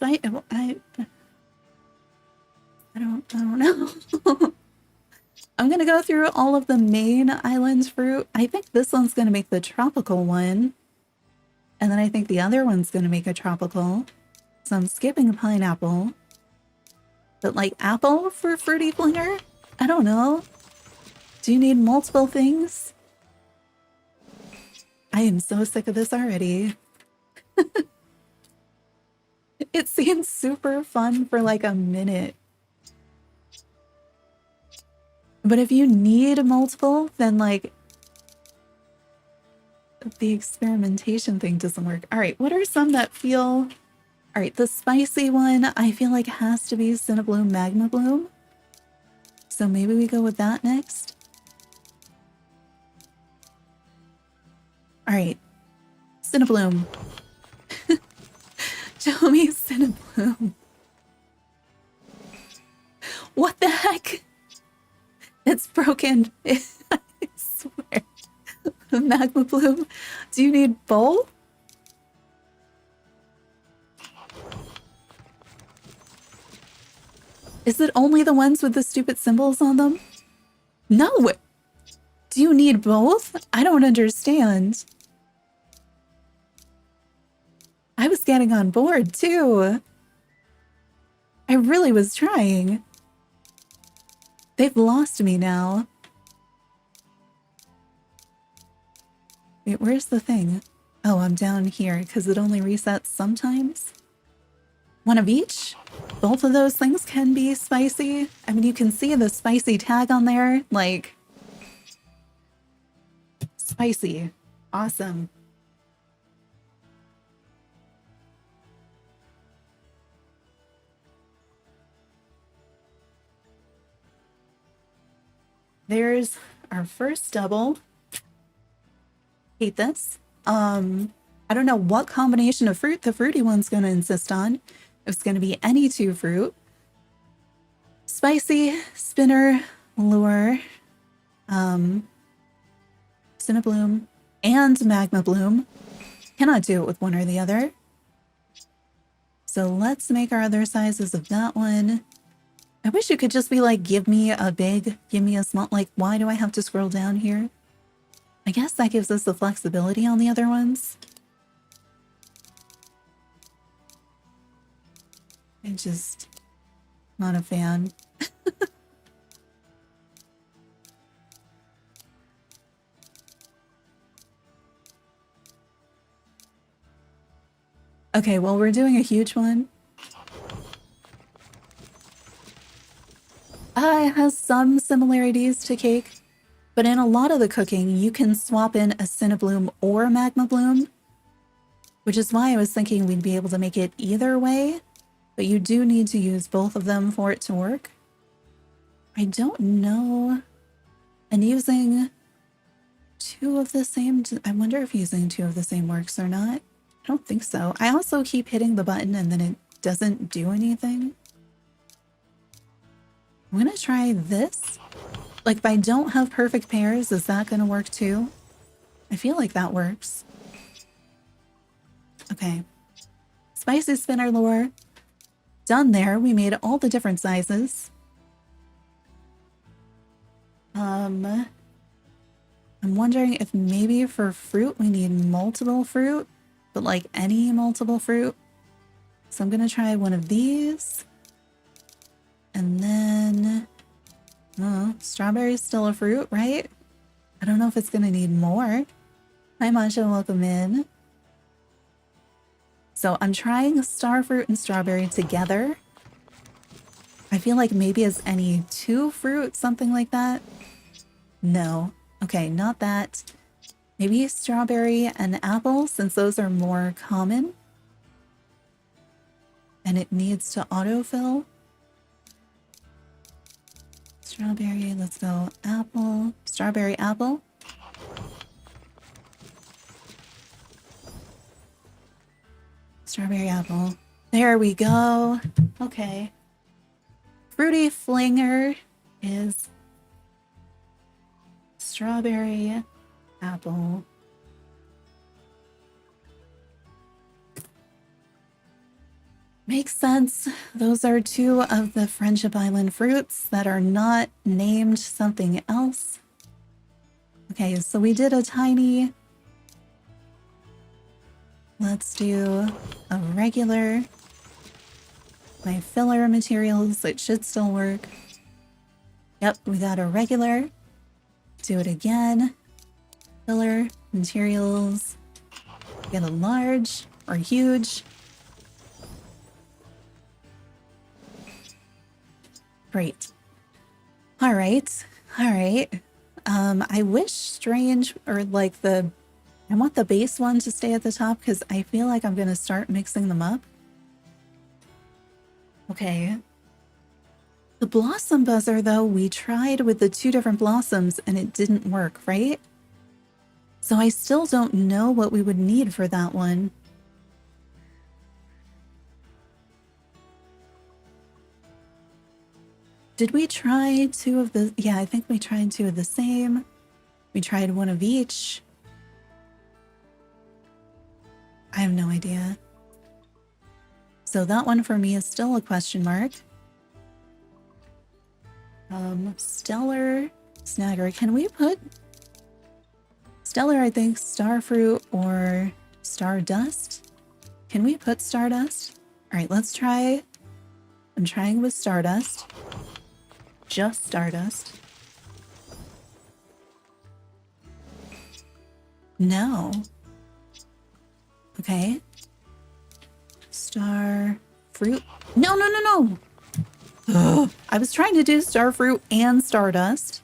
I don't know. I'm gonna go through all of the main island fruit. I think this one's gonna make the tropical one. And then I think the other one's gonna make a tropical. So I'm skipping a pineapple. But like apple for fruity flinger? I don't know. Do you need multiple things? I am so sick of this already. It seems super fun for like a minute. But if you need multiple, then like the experimentation thing doesn't work. All right, what are some that feel... All right, the spicy one, I feel like has to be Cinnabloom Magma Bloom. So maybe we go with that next. All right, Cinnabloom. Show me Cinnabloom. What the heck? It's broken. I swear. Magma Bloom. Do you need both? Is it only the ones with the stupid symbols on them? No! Do you need both? I don't understand. I was getting on board, too. I really was trying. They've lost me now. Wait, where's the thing? Oh, I'm down here, because it only resets sometimes. One of each? Both of those things can be spicy. I mean, you can see the spicy tag on there. Like, spicy. Awesome. There's our first double. Hate this. I don't know what combination of fruit the fruity one's going to insist on. If it's going to be any two fruit. Spicy, spinner, lure, Cinnabloom, and Magma Bloom. Cannot do it with one or the other. So let's make our other sizes of that one. I wish you could just be like, give me a big, give me a small. Like, why do I have to scroll down here? I guess that gives us the flexibility on the other ones. I'm just not a fan. Okay, well, we're doing a huge one. It has some similarities to cake, but in a lot of the cooking, you can swap in a Cinnabloom or a Magma Bloom, which is why I was thinking we'd be able to make it either way, but you do need to use both of them for it to work. I don't know. And using two of the same, I wonder if using two of the same works or not. I don't think so. I also keep hitting the button and then it doesn't do anything. I'm gonna try this. Like, if I don't have perfect pairs, is that gonna work too? I feel like that works. Okay. Spicy spinner lure. Done there. We made all the different sizes. I'm wondering if maybe for fruit we need multiple fruit, but like any multiple fruit. So I'm gonna try one of these. And then, strawberry is still a fruit, right? I don't know if it's gonna need more. Hi Masha, welcome in. So I'm trying star fruit and strawberry together. I feel like maybe it's any 2 fruit, something like that. No. Okay, not that. Maybe strawberry and apple, since those are more common. And it needs to autofill. Strawberry, let's go apple. Strawberry, apple. Strawberry, apple. There we go. Okay. Fruity flinger is strawberry, apple. Makes sense. Those are 2 of the Friendship Island fruits that are not named something else. Okay, so we did a tiny. Let's do a regular. My filler materials, it should still work. Yep, we got a regular. Do it again. Filler, materials. Get a large or huge. Great. All right. I wish strange or like I want the base one to stay at the top because I feel like I'm going to start mixing them up. Okay. The blossom buzzer, though, we tried with the 2 different blossoms and it didn't work, right? So I still don't know what we would need for that one. Did we try 2 of the... Yeah, I think we tried 2 of the same. We tried 1 of each. I have no idea. So that one for me is still a question mark. Stellar snagger. Can we put stellar, I think, starfruit or stardust? Can we put stardust? All right, let's try. I'm trying with stardust. Just stardust. No. Okay. Star fruit. No. Ugh. I was trying to do star fruit and stardust.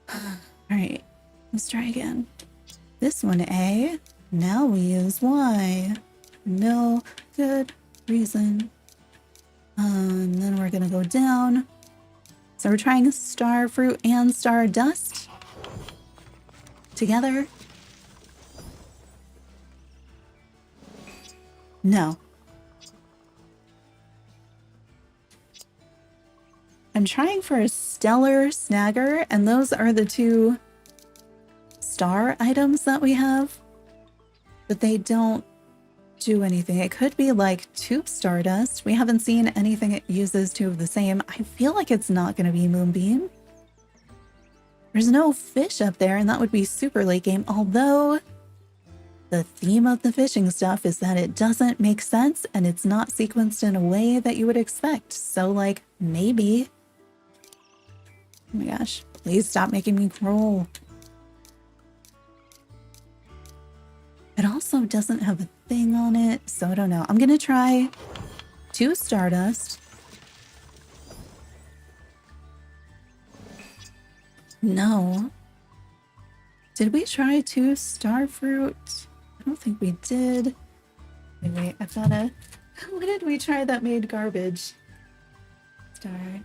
All right. Let's try again. This one A. Now we use Y. No good reason. And then we're gonna go down. So we're trying star fruit and stardust together. No. I'm trying for a stellar snagger, and those are the 2 star items that we have, but they don't do anything. It could be like tube stardust. We haven't seen anything it uses 2 of the same. I feel like it's not going to be moonbeam. There's no fish up there, and that would be super late game, although the theme of the fishing stuff is that it doesn't make sense and it's not sequenced in a way that you would expect. So like maybe. Oh my gosh, please stop making me crawl. It also doesn't have a thing on it, so I don't know. I'm gonna try 2 stardust. No. Did we try 2 starfruit? I don't think we did. Wait, I've gotta... What did we try that made garbage? Stardust.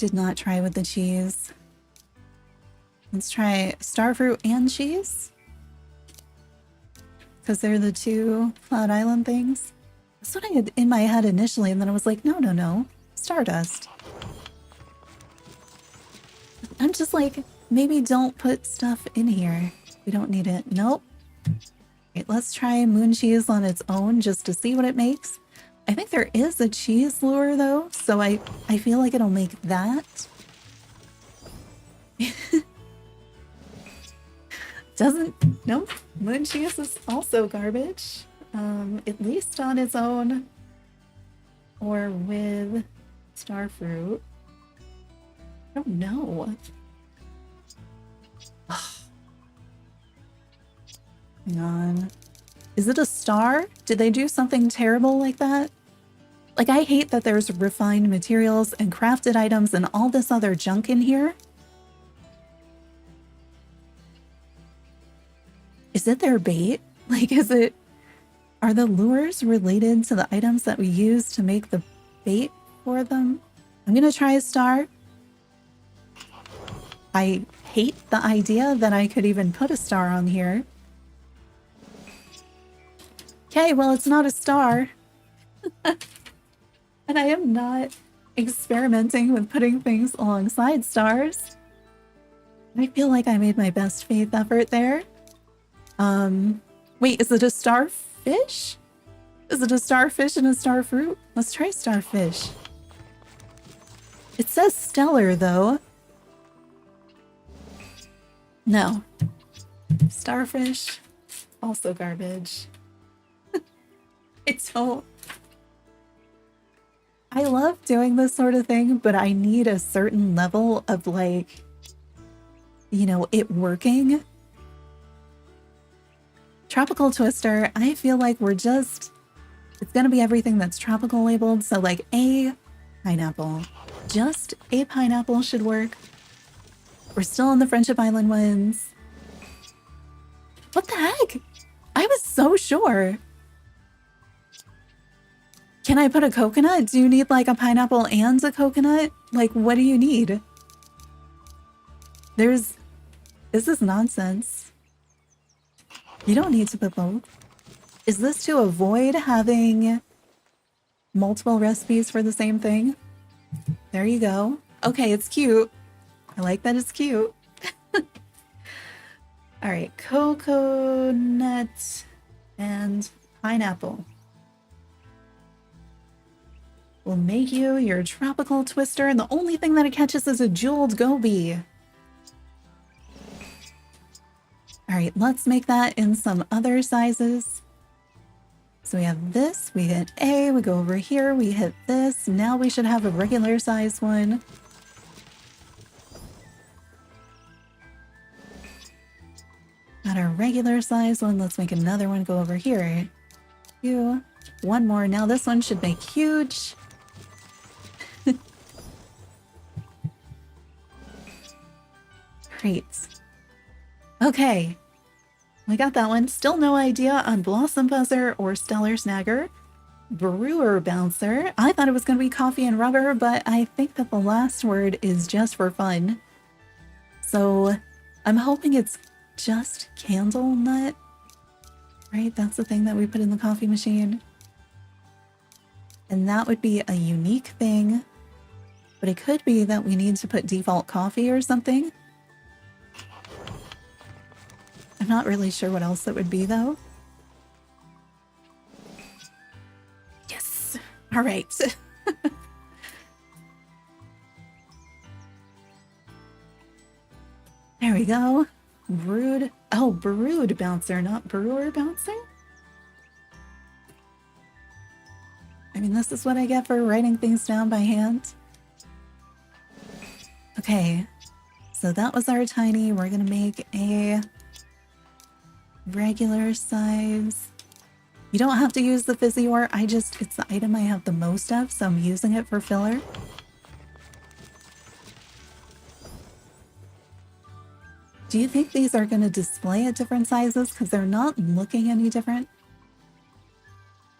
did not try with the cheese. Let's try starfruit and cheese. Because they're the two Cloud Island things. That's what I had in my head initially, and then I was like, no. Stardust. I'm just like, maybe don't put stuff in here. We don't need it. Nope. Okay, let's try moon cheese on its own just to see what it makes. I think there is a cheese lure though, so I feel like it'll make that. Nope. Moon cheese is also garbage. At least on its own. Or with starfruit. I don't know. Hang on. Is it a star? Did they do something terrible like that? Like, I hate that there's refined materials and crafted items and all this other junk in here. Is it their bait? Like, are the lures related to the items that we use to make the bait for them? I'm gonna try a star. I hate the idea that I could even put a star on here. Okay, well, it's not a star. And I am not experimenting with putting things alongside stars. I feel like I made my best faith effort there. Wait, is it a starfish? Is it a starfish and a starfruit? Let's try starfish. It says stellar, though. No. Starfish, also garbage. I love doing this sort of thing, but I need a certain level of, like, you know, it working. Tropical Twister, I feel like it's gonna be everything that's tropical labeled, so like a pineapple. Just a pineapple should work. We're still on the Friendship Island ones. What the heck? I was so sure. Can I put a coconut? Do you need like a pineapple and a coconut? Like, what do you need? This is nonsense. You don't need to put both. Is this to avoid having multiple recipes for the same thing? There you go. Okay, it's cute. I like that it's cute. All right, coconut and pineapple will make you your tropical twister, and the only thing that it catches is a jeweled goby. All right, let's make that in some other sizes. So we have this, we hit A, we go over here, we hit this. Now we should have a regular size one. Got our regular size one. Let's make another one go over here. One more. Now this one should make huge. Great. Okay. We got that one. Still no idea on Blossom Buzzer or Stellar Snagger. Brewer Bouncer. I thought it was going to be coffee and rubber, but I think that the last word is just for fun. So I'm hoping it's just candle nut. Right? That's the thing that we put in the coffee machine. And that would be a unique thing. But it could be that we need to put default coffee or something. I'm not really sure what else that would be, though. Yes! All right. There we go. Brewed. Oh, Brewed Bouncer, not Brewer Bouncer? I mean, this is what I get for writing things down by hand. Okay. So that was our tiny. We're gonna make a regular size. You don't have to use the fizzy ore. It's the item I have the most of, so I'm using it for filler. Do you think these are going to display at different sizes? Because they're not looking any different.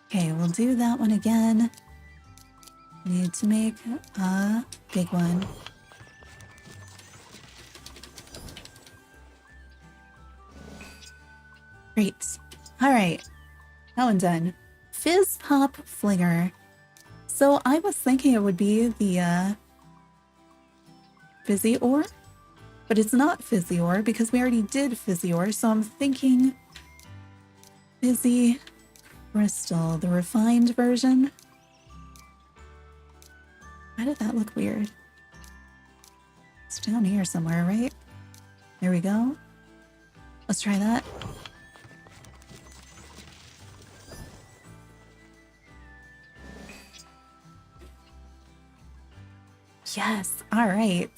Okay, we'll do that one again. Need to make a big one. Great. Alright. That one done. Fizz Pop Flinger. So I was thinking it would be the Fizzy Ore, but it's not Fizzy Ore because we already did Fizzy Ore, so I'm thinking Fizzy Crystal, the refined version. Why did that look weird? It's down here somewhere, right? There we go. Let's try that. Yes, all right.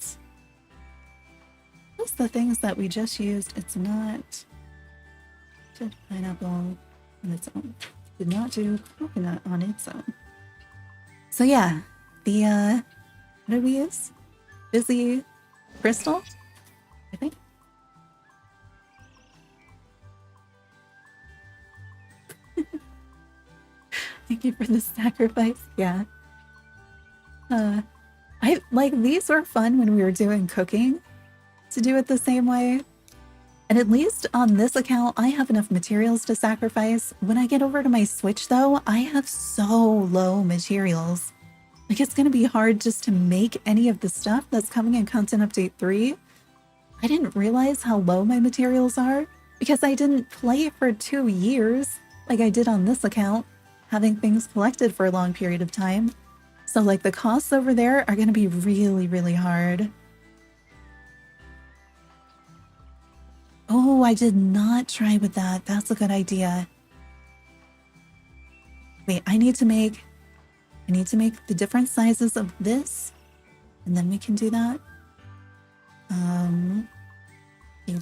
What's the things that we just used? It's not just pineapple on its own. Did not do coconut on its own. So yeah, the what did we use? Fizzy Crystal, I think. Thank you for the sacrifice. Yeah. I like these were fun when we were doing cooking to do it the same way. And at least on this account, I have enough materials to sacrifice. When I get over to my Switch though, I have so low materials. Like it's gonna be hard just to make any of the stuff that's coming in Content Update 3. I didn't realize how low my materials are because I didn't play for 2 years like I did on this account, having things collected for a long period of time. So like the costs over there are going to be really, really hard. Oh, I did not try with that. That's a good idea. Wait, I need to make the different sizes of this, and then we can do that.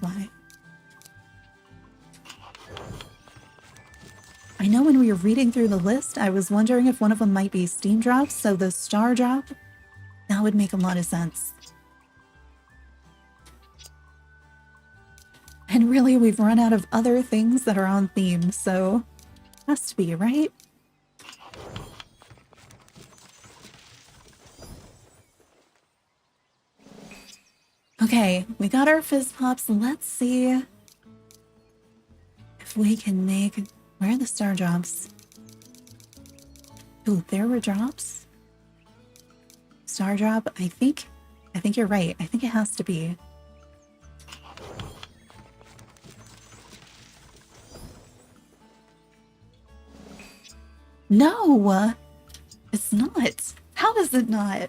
Why? I know when we were reading through the list, I was wondering if one of them might be Steam Drops, so the Star Drop, that would make a lot of sense. And really, we've run out of other things that are on theme, so has to be, right? Okay, we got our Fizz Pops. Let's see if we can make... Where are the Star Drops? Ooh, there were drops? Star Drop, I think you're right. I think it has to be. No! It's not. How is it not?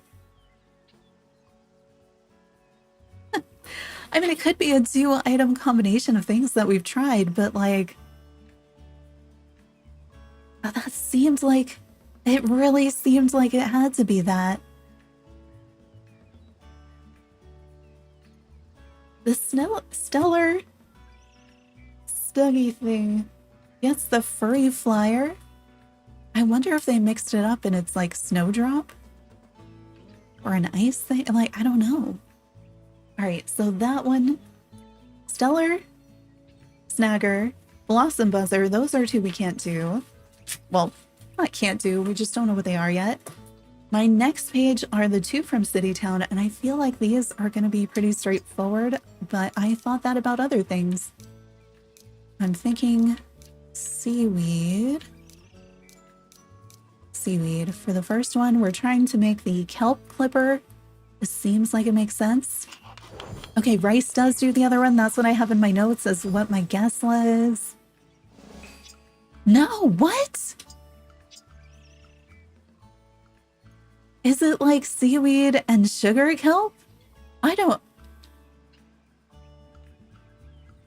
I mean, it could be a dual item combination of things that we've tried, but like... that seemed like... It really seemed like it had to be that. The stellar... Stuggy thing. Yes, the furry flyer. I wonder if they mixed it up and it's like Snowdrop? Or an ice thing? Like, I don't know. Alright, so that one... Stellar... Snagger... Blossom Buzzer, those are two we can't do. Well, not can't do, we just don't know what they are yet. My next page are the two from City Town, and I feel like these are going to be pretty straightforward, but I thought that about other things. I'm thinking seaweed. Seaweed. For the first one, we're trying to make the kelp clipper. This seems like it makes sense. Okay, rice does do the other one. That's what I have in my notes as what my guess was. No, what? Is it like seaweed and sugar kelp? I don't...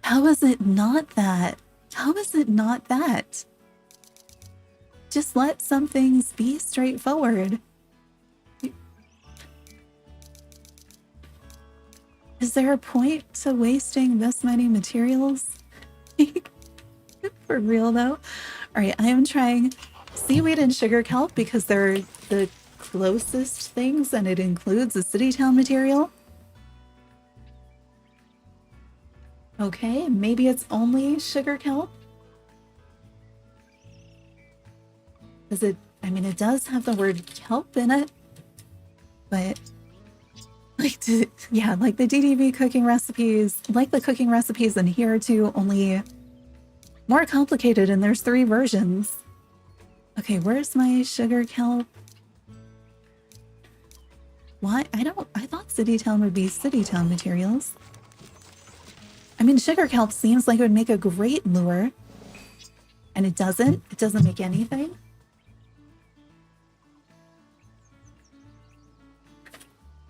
How is it not that? How is it not that? Just let some things be straightforward. Is there a point to wasting this many materials? For real though? Alright, I am trying seaweed and sugar kelp because they're the closest things and it includes a City Town material. Okay, maybe it's only sugar kelp? Is it... I mean, it does have the word kelp in it, but like, yeah, like the DDV cooking recipes, like the cooking recipes in here too, only more complicated, and there's 3 versions. Okay, where's my sugar kelp? Why? I thought City Town would be City Town materials. I mean, sugar kelp seems like it would make a great lure. And it doesn't. It doesn't make anything.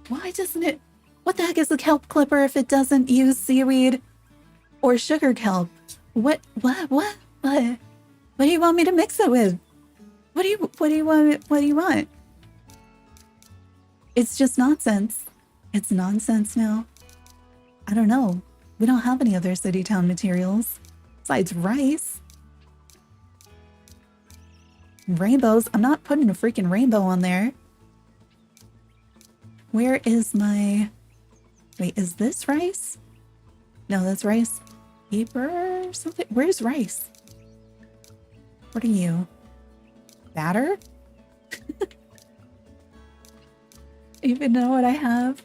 Why doesn't it? What the heck is a kelp clipper if it doesn't use seaweed or sugar kelp? What do you want me to mix it with? What do you want? It's just nonsense. It's nonsense now. I don't know. We don't have any other City Town materials besides rice. Rainbows. I'm not putting a freaking rainbow on there. Where is my... Wait, is this rice? No, that's rice paper or something. Where's rice? What are you? Batter? Even know what I have?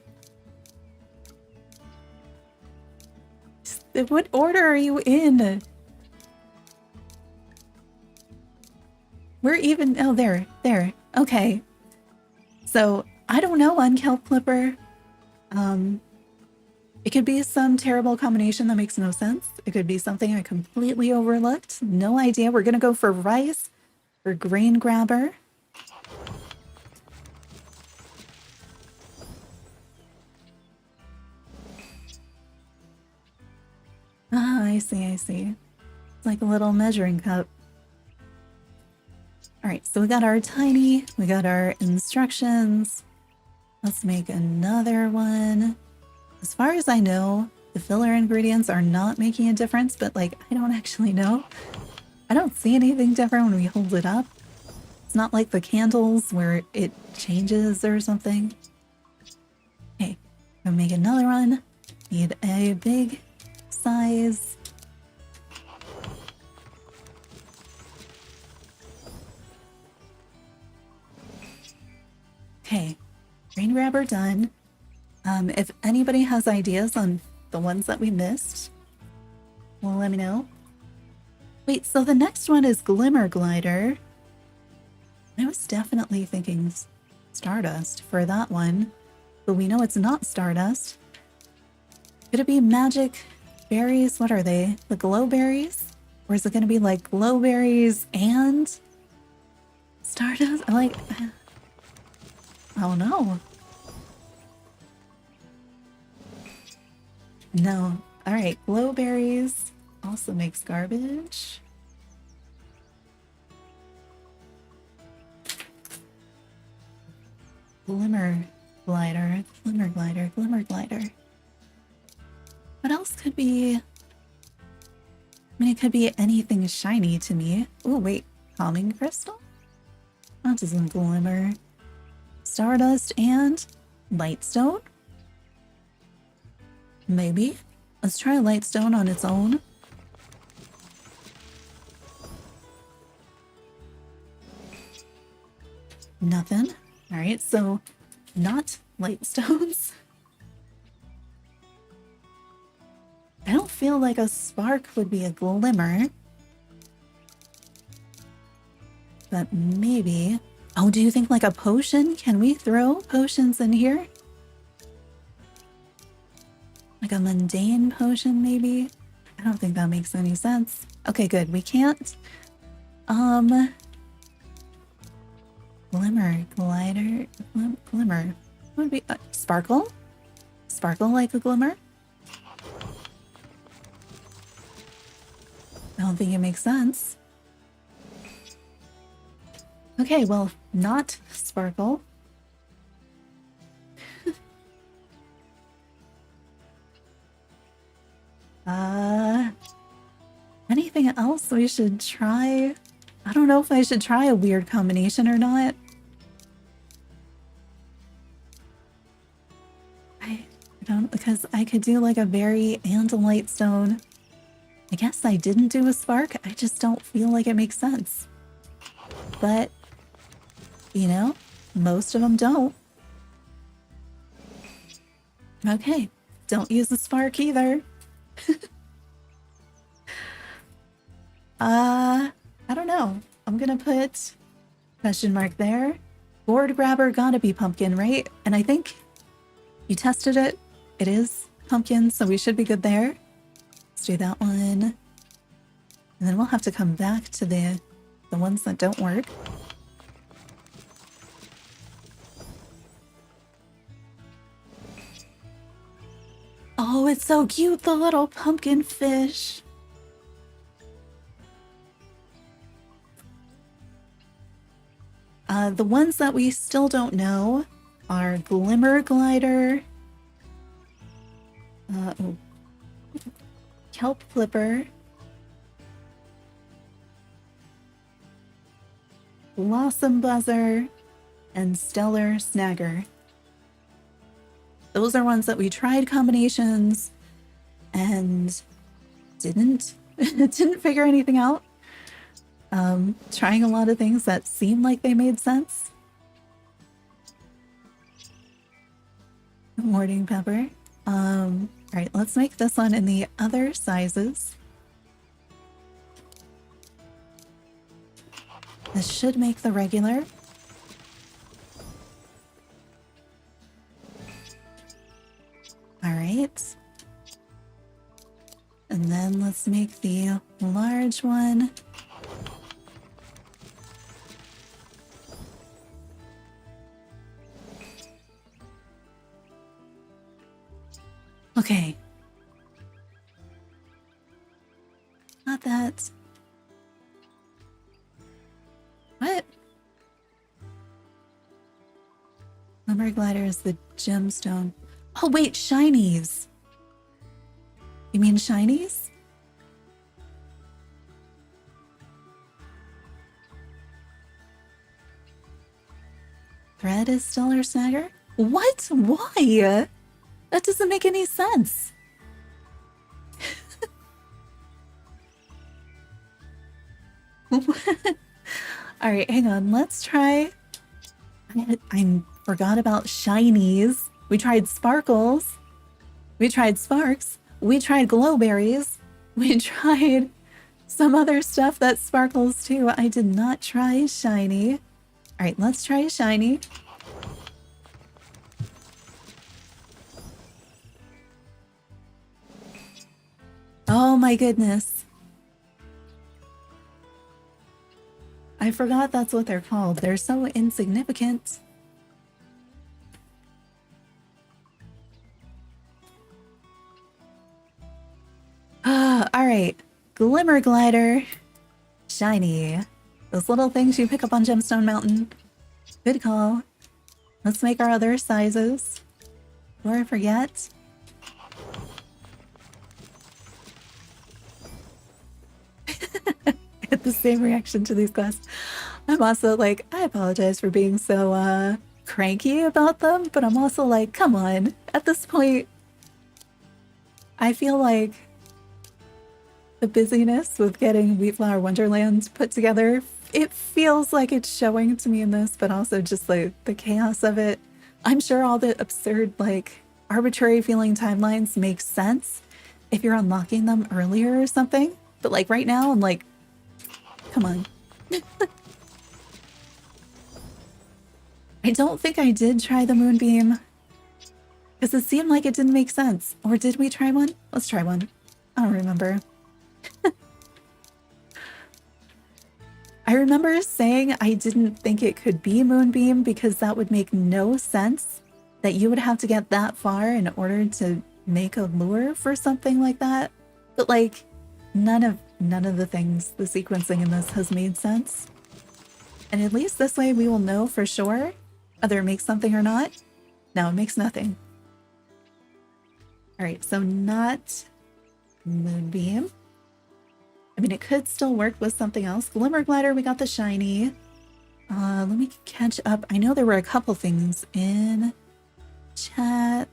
What order are you in? We're even... Oh, there. Okay. So, I don't know on kelp clipper. It could be some terrible combination that makes no sense. It could be something I completely overlooked. No idea. We're gonna go for rice or grain grabber. Ah, I see. It's like a little measuring cup. Alright, so we got our instructions. Let's make another one. As far as I know, the filler ingredients are not making a difference, but like, I don't actually know. I don't see anything different when we hold it up. It's not like the candles where it changes or something. Okay, gonna make another one. Need a big size. Okay, grain grabber done. If anybody has ideas on the ones that we missed, well, let me know. Wait, so the next one is Glimmer Glider. I was definitely thinking Stardust for that one, but we know it's not Stardust. Could it be magic berries? What are they? The glow berries? Or is it going to be like glow berries and Stardust? Like, I don't know. No. All right. Glow berries also makes garbage. Glimmer glider. What else could be? I mean, it could be anything shiny to me. Oh, wait. Calming crystal? That doesn't glimmer. Stardust and lightstone? Maybe. Let's try lightstone on its own. Nothing. Alright, so not lightstones. I don't feel like a spark would be a glimmer. But maybe... Oh, do you think like a potion? Can we throw potions in here? Like a mundane potion, maybe? I don't think that makes any sense. Okay, good. We can't. Glimmer, glider, glimmer. What would be sparkle? Sparkle like a glimmer? I don't think it makes sense. Okay, well, not sparkle. Anything else we should try? I don't know if I should try a weird combination or not. I don't, because I could do like a berry and a lightstone. I guess I didn't do a spark. I just don't feel like it makes sense. But You know, most of them don't. Okay, don't use the spark either. I don't know. I'm gonna put question mark there. Board grabber gotta be pumpkin, right? And I think you tested it. It is pumpkin, so we should be good there. Let's do that one. And then we'll have to come back to the ones that don't work. Oh, it's so cute, the little pumpkin fish. The ones that we still don't know are Glimmer Glider, Kelp Flipper, Blossom Buzzer, and Stellar Snagger. Those are ones that we tried combinations and didn't figure anything out. Trying a lot of things that seemed like they made sense. Morning pepper. All right, let's make this one in the other sizes. This should make the regular. All right. And then let's make the large one. Okay. Not that. What? Lumber glider is the gemstone. Oh, wait, shinies. You mean shinies? Thread is Stellar Snagger? What? Why? That doesn't make any sense. All right, hang on. Let's try. I forgot about shinies. We tried sparkles. We tried sparks. We tried glowberries. We tried some other stuff that sparkles too. I did not try shiny. All right, let's try shiny. Oh my goodness. I forgot that's what they're called. They're so insignificant. All right. Glimmer glider. Shiny. Those little things you pick up on Gemstone Mountain. Good call. Let's make our other sizes. Before I forget. Get the same reaction to these quests. I'm also like, I apologize for being so cranky about them, but I'm also like, come on. At this point, I feel like the busyness with getting Wheatflower Wonderland put together, it feels like it's showing to me in this, but also just like the chaos of it. I'm sure all the absurd, like arbitrary feeling timelines make sense if you're unlocking them earlier or something. But like right now, I'm like, come on. I don't think I did try the Moonbeam because it seemed like it didn't make sense. Or did we try one? Let's try one. I don't remember. I remember saying I didn't think it could be Moonbeam because that would make no sense that you would have to get that far in order to make a lure for something like that. But like none of the things, the sequencing in this has made sense. And at least this way we will know for sure whether it makes something or not. No, it makes nothing. All right, so not Moonbeam. I mean, it could still work with something else. Glimmer Glider, we got the shiny. Let me catch up. I know there were a couple things in chat.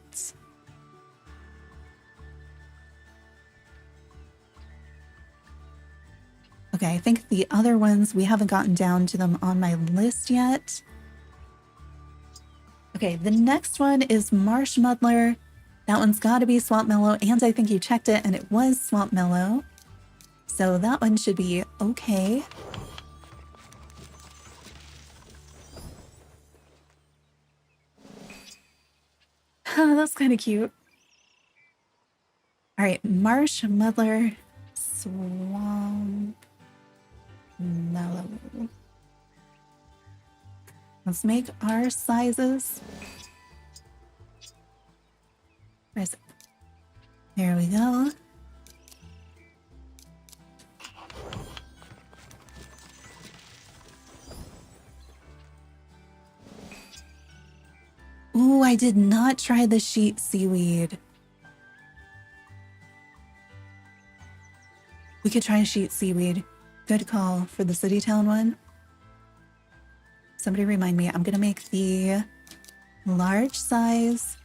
Okay, I think the other ones, we haven't gotten down to them on my list yet. Okay, the next one is Marsh Muddler. That one's got to be Swamp Mellow, and I think you checked it, and it was Swamp Mellow. So that one should be okay. That's kind of cute. All right, Marsh Muddler, Swamp Mellow. Let's make our sizes. Where's it? There we go. Ooh, I did not try the sheet seaweed. We could try sheet seaweed. Good call for the city town one. Somebody remind me, I'm gonna make the large size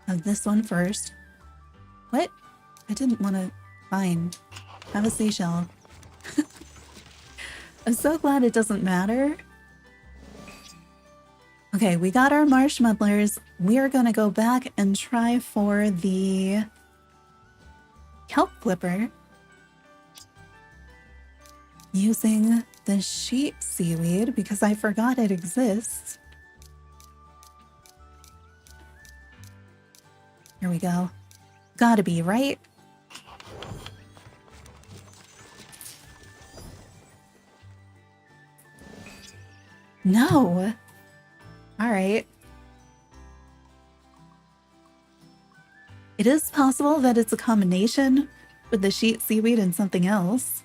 of this one first. What? I didn't want to find. Have a seashell. I'm so glad it doesn't matter. Okay, we got our marsh muddlers. We are gonna go back and try for the kelp clipper using the sheet seaweed because I forgot it exists. Here we go. Gotta be, right? No. All right. It is possible that it's a combination with the sheet seaweed and something else.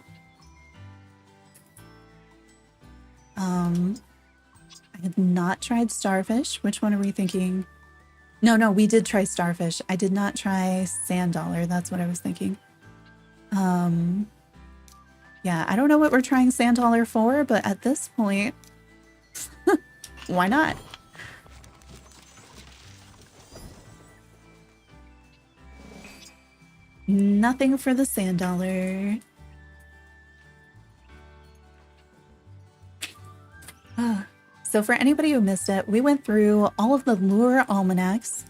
I have not tried starfish. Which one are we thinking? No, we did try starfish. I did not try sand dollar. That's what I was thinking. Yeah, I don't know what we're trying sand dollar for, but at this point, why not? Nothing for the sand dollar. So for anybody who missed it, we went through all of the lure almanacs.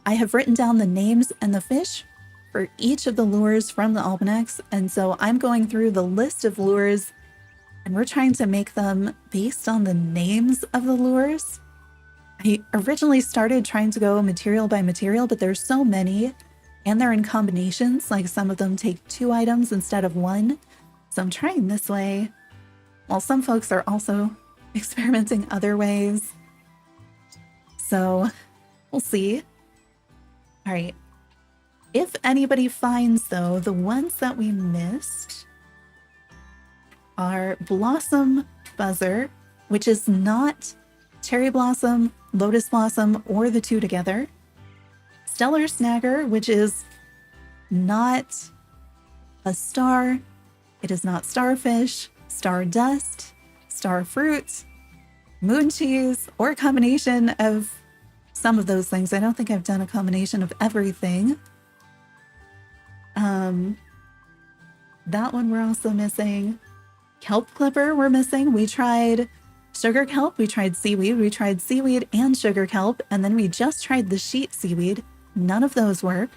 I have written down the names and the fish for each of the lures from the almanacs. And so I'm going through the list of lures and we're trying to make them based on the names of the lures. I originally started trying to go material by material, but there's so many and they're in combinations. Like some of them take 2 items instead of 1. So I'm trying this way. While some folks are also experimenting other ways. So we'll see. All right. If anybody finds, though, the ones that we missed are Blossom Buzzer, which is not Cherry Blossom, Lotus Blossom, or the 2 together. Stellar Snagger, which is not a star. It is not starfish, stardust, star fruit, moon cheese, or a combination of some of those things. I don't think I've done a combination of everything. That one we're also missing. Kelp clipper we're missing. We tried sugar kelp, we tried seaweed and sugar kelp, and then we just tried the sheet seaweed. None of those work.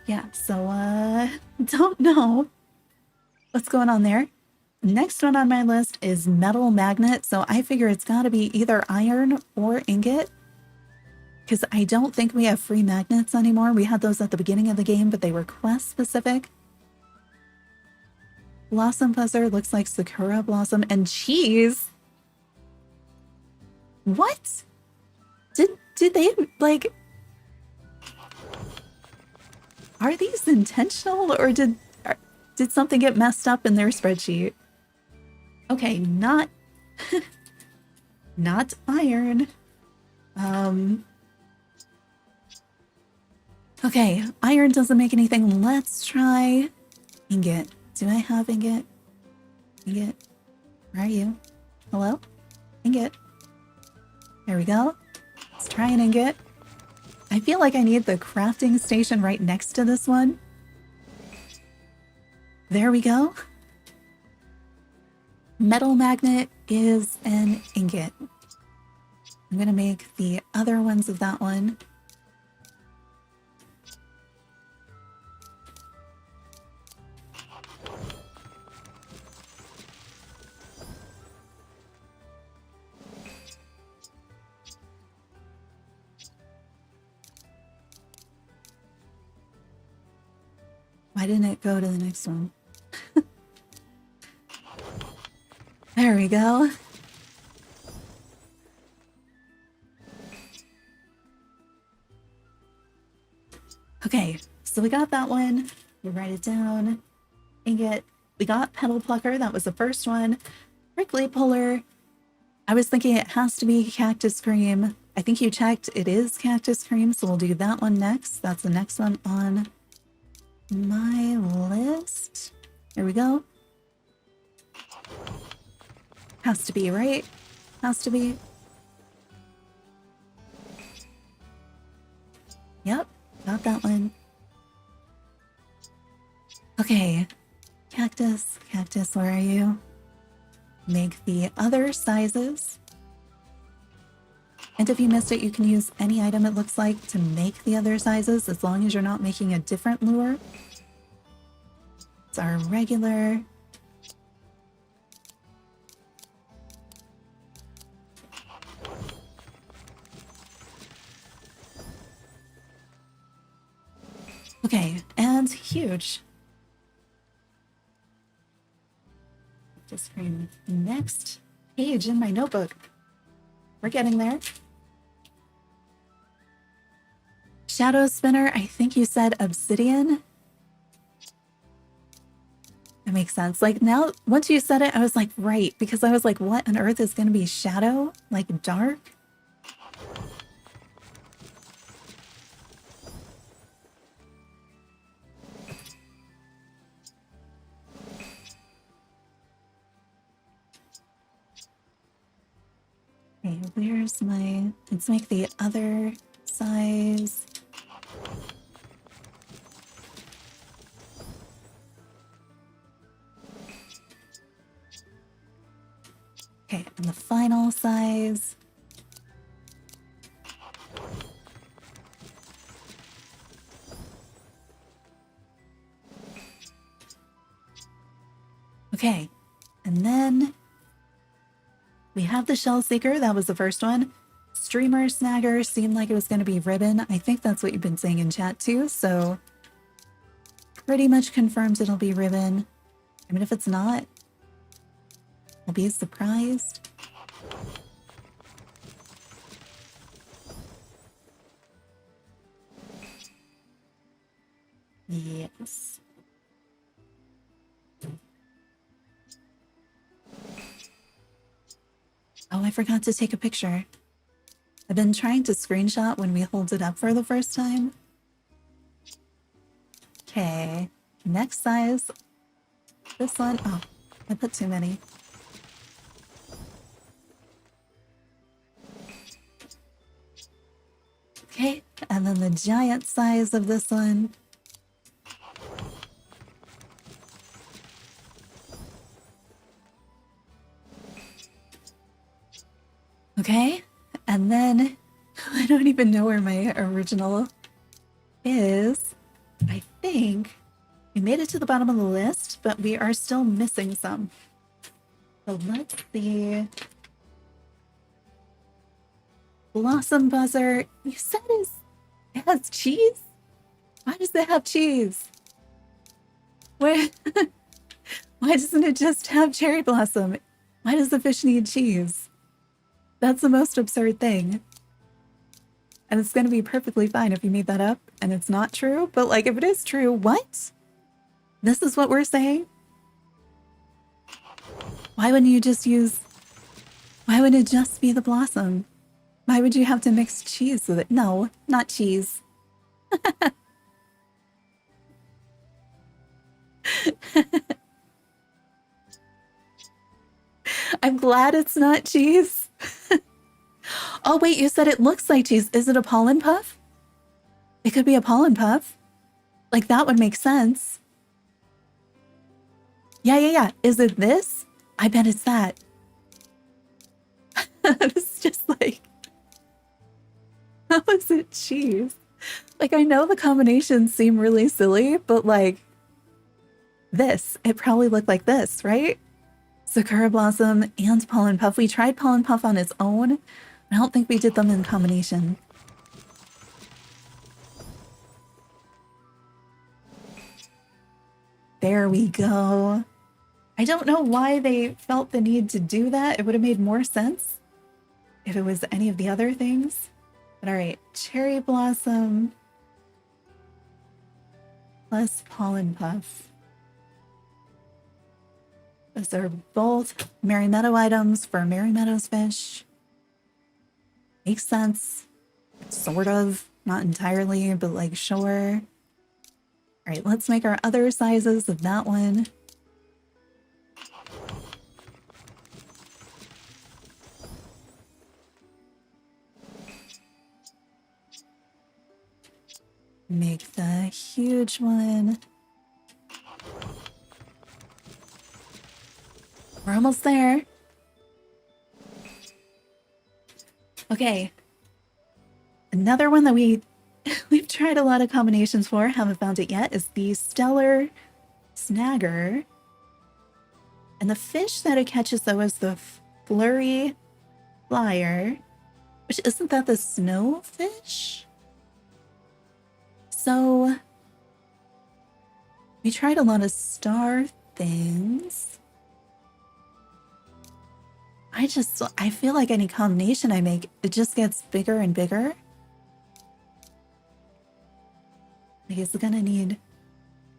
Yeah, so don't know what's going on there. Next one on my list is metal magnet, so I figure it's got to be either iron or ingot, because I don't think we have free magnets anymore. We had those at the beginning of the game, but they were quest specific. Blossom buzzer looks like Sakura blossom and cheese. What? Did they, like... Are these intentional, or did something get messed up in their spreadsheet? Okay, not not iron. Okay, iron doesn't make anything. Let's try ingot. Do I have ingot? Ingot, where are you? Hello? Ingot. There we go. Let's try an ingot. I feel like I need the crafting station right next to this one. There we go. metal magnet is an ingot. I'm gonna make the other ones of that one. Why didn't it go to the next one? There we go. Okay, so we got that one. We write it down. Ingot. We got petal plucker. That was the first one. Prickly puller. I was thinking it has to be cactus cream. I think you checked. It is cactus cream, so we'll do that one next. That's the next one on my list. There we go. Has to be, right? Has to be. Yep, got that one. Okay, cactus, cactus, where are you? Make the other sizes. And if you missed it, you can use any item it looks like to make the other sizes, as long as you're not making a different lure. It's our regular. Okay, and huge. Just screen next page in my notebook. We're getting there. Shadow spinner, I think you said obsidian. That makes sense. Like now, once you said it, I was like, right, because I was like, what on earth is going to be shadow? Like dark? Okay, where's my... Let's make the other size. Okay, and the final size. Okay, and then we have the shell seeker. That was the first one. Streamer snagger seemed like it was going to be ribbon. I think that's what you've been saying in chat too. So pretty much confirmed it'll be ribbon. I mean, if it's not, I'll be surprised. Yes. Oh, I forgot to take a picture. I've been trying to screenshot when we hold it up for the first time. Okay, next size. This one, oh, I put too many. Okay, and then the giant size of this one. Okay, and then I don't even know where my original is. I think we made it to the bottom of the list, but we are still missing some. So let's see. Blossom buzzer. You said it has cheese? Why does it have cheese? Why doesn't it just have cherry blossom? Why does the fish need cheese? That's the most absurd thing. And it's going to be perfectly fine if you made that up and it's not true. But like, if it is true, what? This is what we're saying? Why wouldn't you just use... Why would it just be the blossom? Why would you have to mix cheese with it? No, not cheese. I'm glad it's not cheese. Oh, wait, you said it looks like cheese. Is it a pollen puff? It could be a pollen puff. Like, that would make sense. Yeah. Is it this? I bet it's that. It's just like, how is it cheese? Like, I know the combinations seem really silly, but like this, it probably looked like this, right? Sakura Blossom and Pollen Puff. We tried Pollen Puff on its own. I don't think we did them in combination. There we go. I don't know why they felt the need to do that. It would have made more sense if it was any of the other things. But all right, Cherry Blossom plus Pollen Puff. Those are both Merry Meadow items for Merry Meadows fish. Makes sense. Sort of. Not entirely, but like sure. All right, let's make our other sizes of that one. Make the huge one. We're almost there. Okay. Another one that we've tried a lot of combinations for, haven't found it yet, is the Stellar Snagger. And the fish that it catches, though, is the Flurry Flyer, which isn't that the snowfish? So we tried a lot of star things. I feel like any combination I make, it just gets bigger and bigger. Like, is it gonna need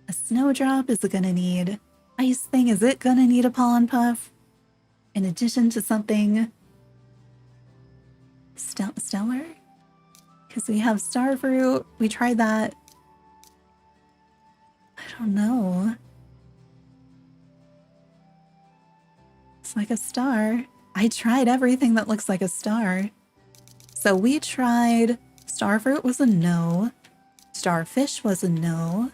a snowdrop? Is it gonna need ice thing? Is it gonna need a pollen puff? In addition to something stellar? Because we have star fruit. We tried that. I don't know. It's like a star. I tried everything that looks like a star. So we tried starfruit was a no. Starfish was a no.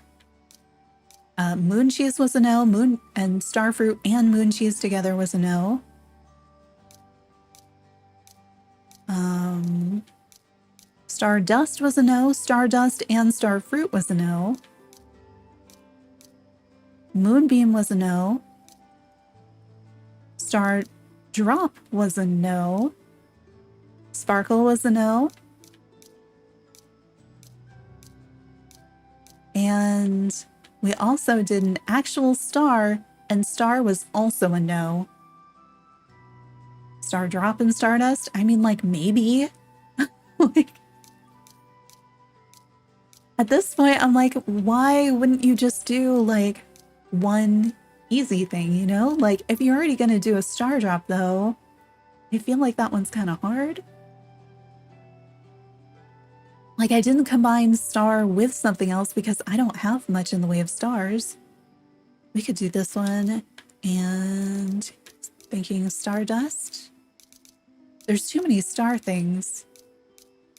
Moon cheese was a no. Moon and starfruit and moon cheese together was a no. Stardust was a no. Stardust and starfruit was a no. Moonbeam was a no. Star Drop was a no. Sparkle was a no. And we also did an actual star, and star was also a no. Star Drop and Stardust? I mean, like, maybe. Like, at this point, I'm like, why wouldn't you just do, like, one easy thing, you know? Like, if you're already gonna do a star drop, though, I feel like that one's kind of hard. Like, I didn't combine star with something else because I don't have much in the way of stars. We could do this one, and thinking Stardust. There's too many star things.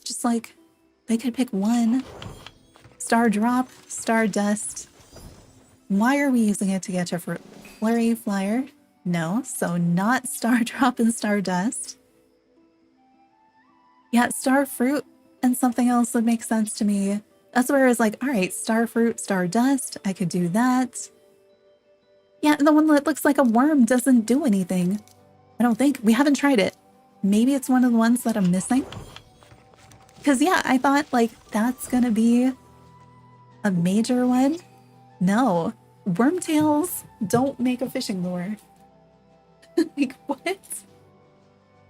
Just like, they could pick one. Star Drop, Stardust. Why are we using it to get a Flurry Flyer? No, so not Star Drop and Stardust. Yeah, Star Fruit and something else would make sense to me. That's where I was like, all right, Star Fruit, Stardust, I could do that. Yeah, and the one that looks like a worm doesn't do anything. I don't think. We haven't tried it. Maybe it's one of the ones that I'm missing. Because, yeah, I thought, like, that's gonna be a major one. No. Wormtails don't make a fishing lure. Like, what?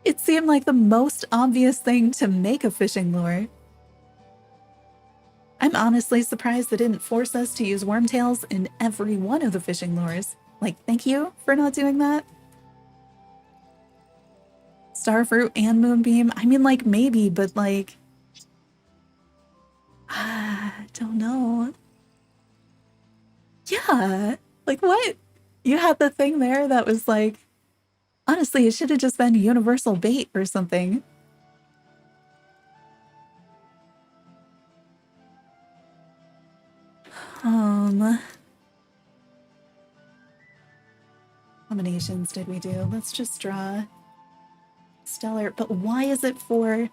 It seemed like the most obvious thing to make a fishing lure. I'm honestly surprised they didn't force us to use wormtails in every one of the fishing lures. Like, thank you for not doing that. Starfruit and Moonbeam? I mean, like, maybe, but like... I don't know. Yeah, like what? You had the thing there that was like... Honestly, it should have just been universal bait or something. combinations did we do? Let's just draw stellar. But why is it for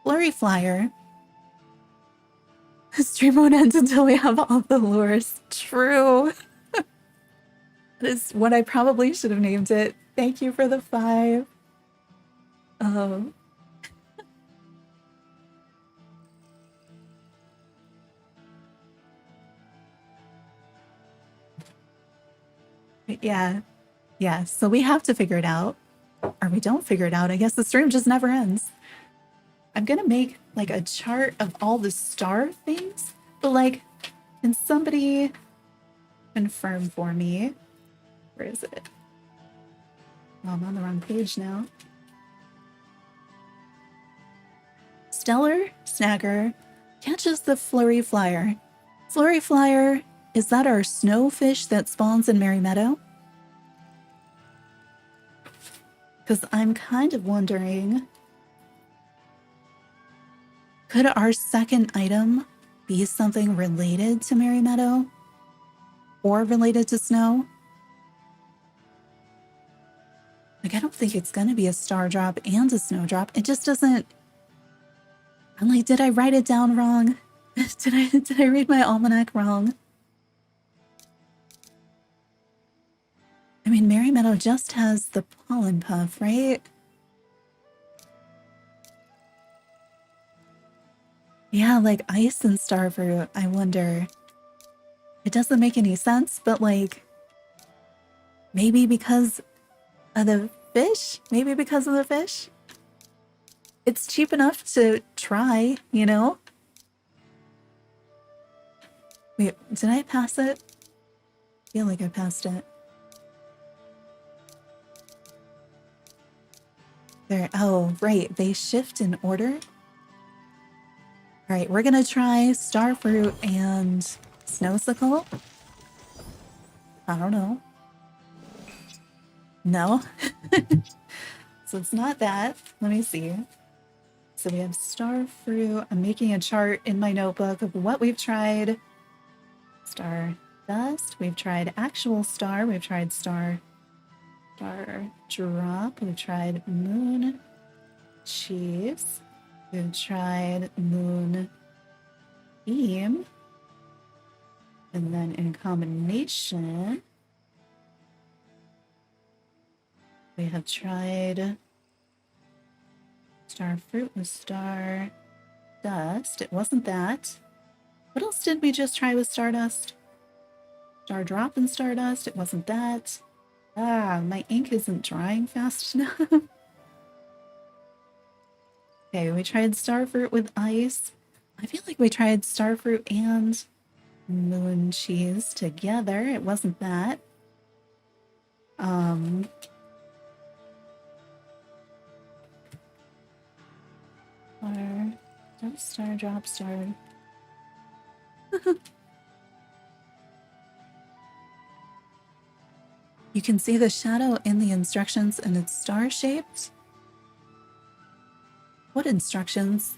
flurry flyer? The stream won't end until we have all the lures. True. That is what I probably should have named it. Thank you for the 5. Oh. Yeah. Yeah. So we have to figure it out. Or we don't figure it out. I guess the stream just never ends. I'm gonna make like a chart of all the star things, but like, can somebody confirm for me? Where is it? Oh, I'm on the wrong page now. Stellar Snagger catches the flurry flyer. Flurry flyer, is that our snowfish that spawns in Merry Meadow? Because I'm kind of wondering, could our second item be something related to Merry Meadow? Or related to snow? Like, I don't think it's going to be a star drop and a snow drop. It just doesn't... I'm like, did I write it down wrong? Did I read my almanac wrong? I mean, Merry Meadow just has the pollen puff, right? Yeah, like ice and starfruit, I wonder. It doesn't make any sense, but like, maybe because of the fish? Maybe because of the fish? It's cheap enough to try, you know? Wait, did I pass it? I feel like I passed it. There, oh, right, they shift in order. All right, we're gonna try starfruit and snowsicle. I don't know. No. So it's not that. Let me see. So we have starfruit. I'm making a chart in my notebook of what we've tried. Star dust. We've tried actual star. We've tried star drop. We've tried moon cheese. We've tried moon beam. And then in combination, we have tried star fruit with star dust. It wasn't that. What else did we just try with stardust? Star drop and stardust. It wasn't that. Ah, my ink isn't drying fast enough. Okay, we tried starfruit with ice. I feel like we tried starfruit and moon cheese together. It wasn't that. Star drop star. You can see the shadow in the instructions and it's star shaped. What instructions?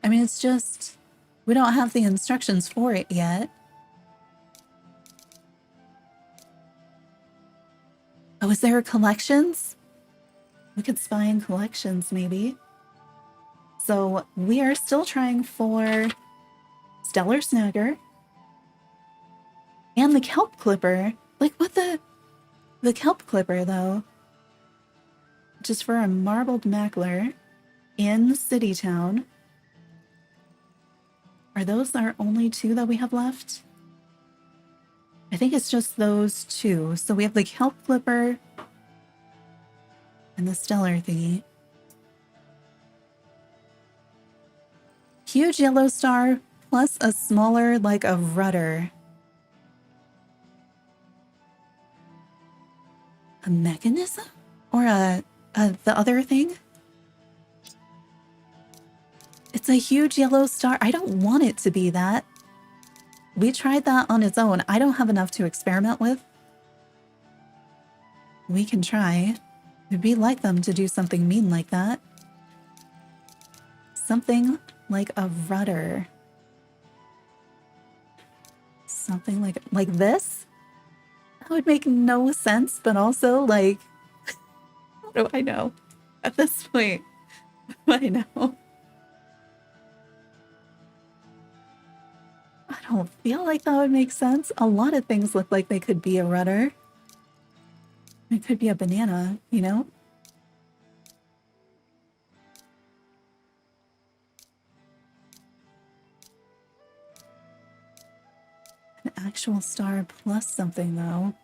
I mean, it's just, we don't have the instructions for it yet. Oh, is there collections? We could spy in collections, maybe. So we are still trying for Stellar Snagger and the Kelp Clipper. Like, what the Kelp Clipper, though? Just for a marbled mackerel in City Town. Are those our only 2 that we have left? I think it's just those 2. So we have the Kelp Clipper and the Stellar thingy. Huge yellow star plus a smaller, like a rudder. A mechanism? Or the other thing? It's a huge yellow star. I don't want it to be that. We tried that on its own. I don't have enough to experiment with. We can try. It'd be like them to do something mean like that. Something like a rudder. something like this. That would make no sense, but also like, what do I know? At this point, I know. I don't feel like that would make sense. A lot of things look like they could be a rudder. It could be a banana, you know? An actual star plus something, though.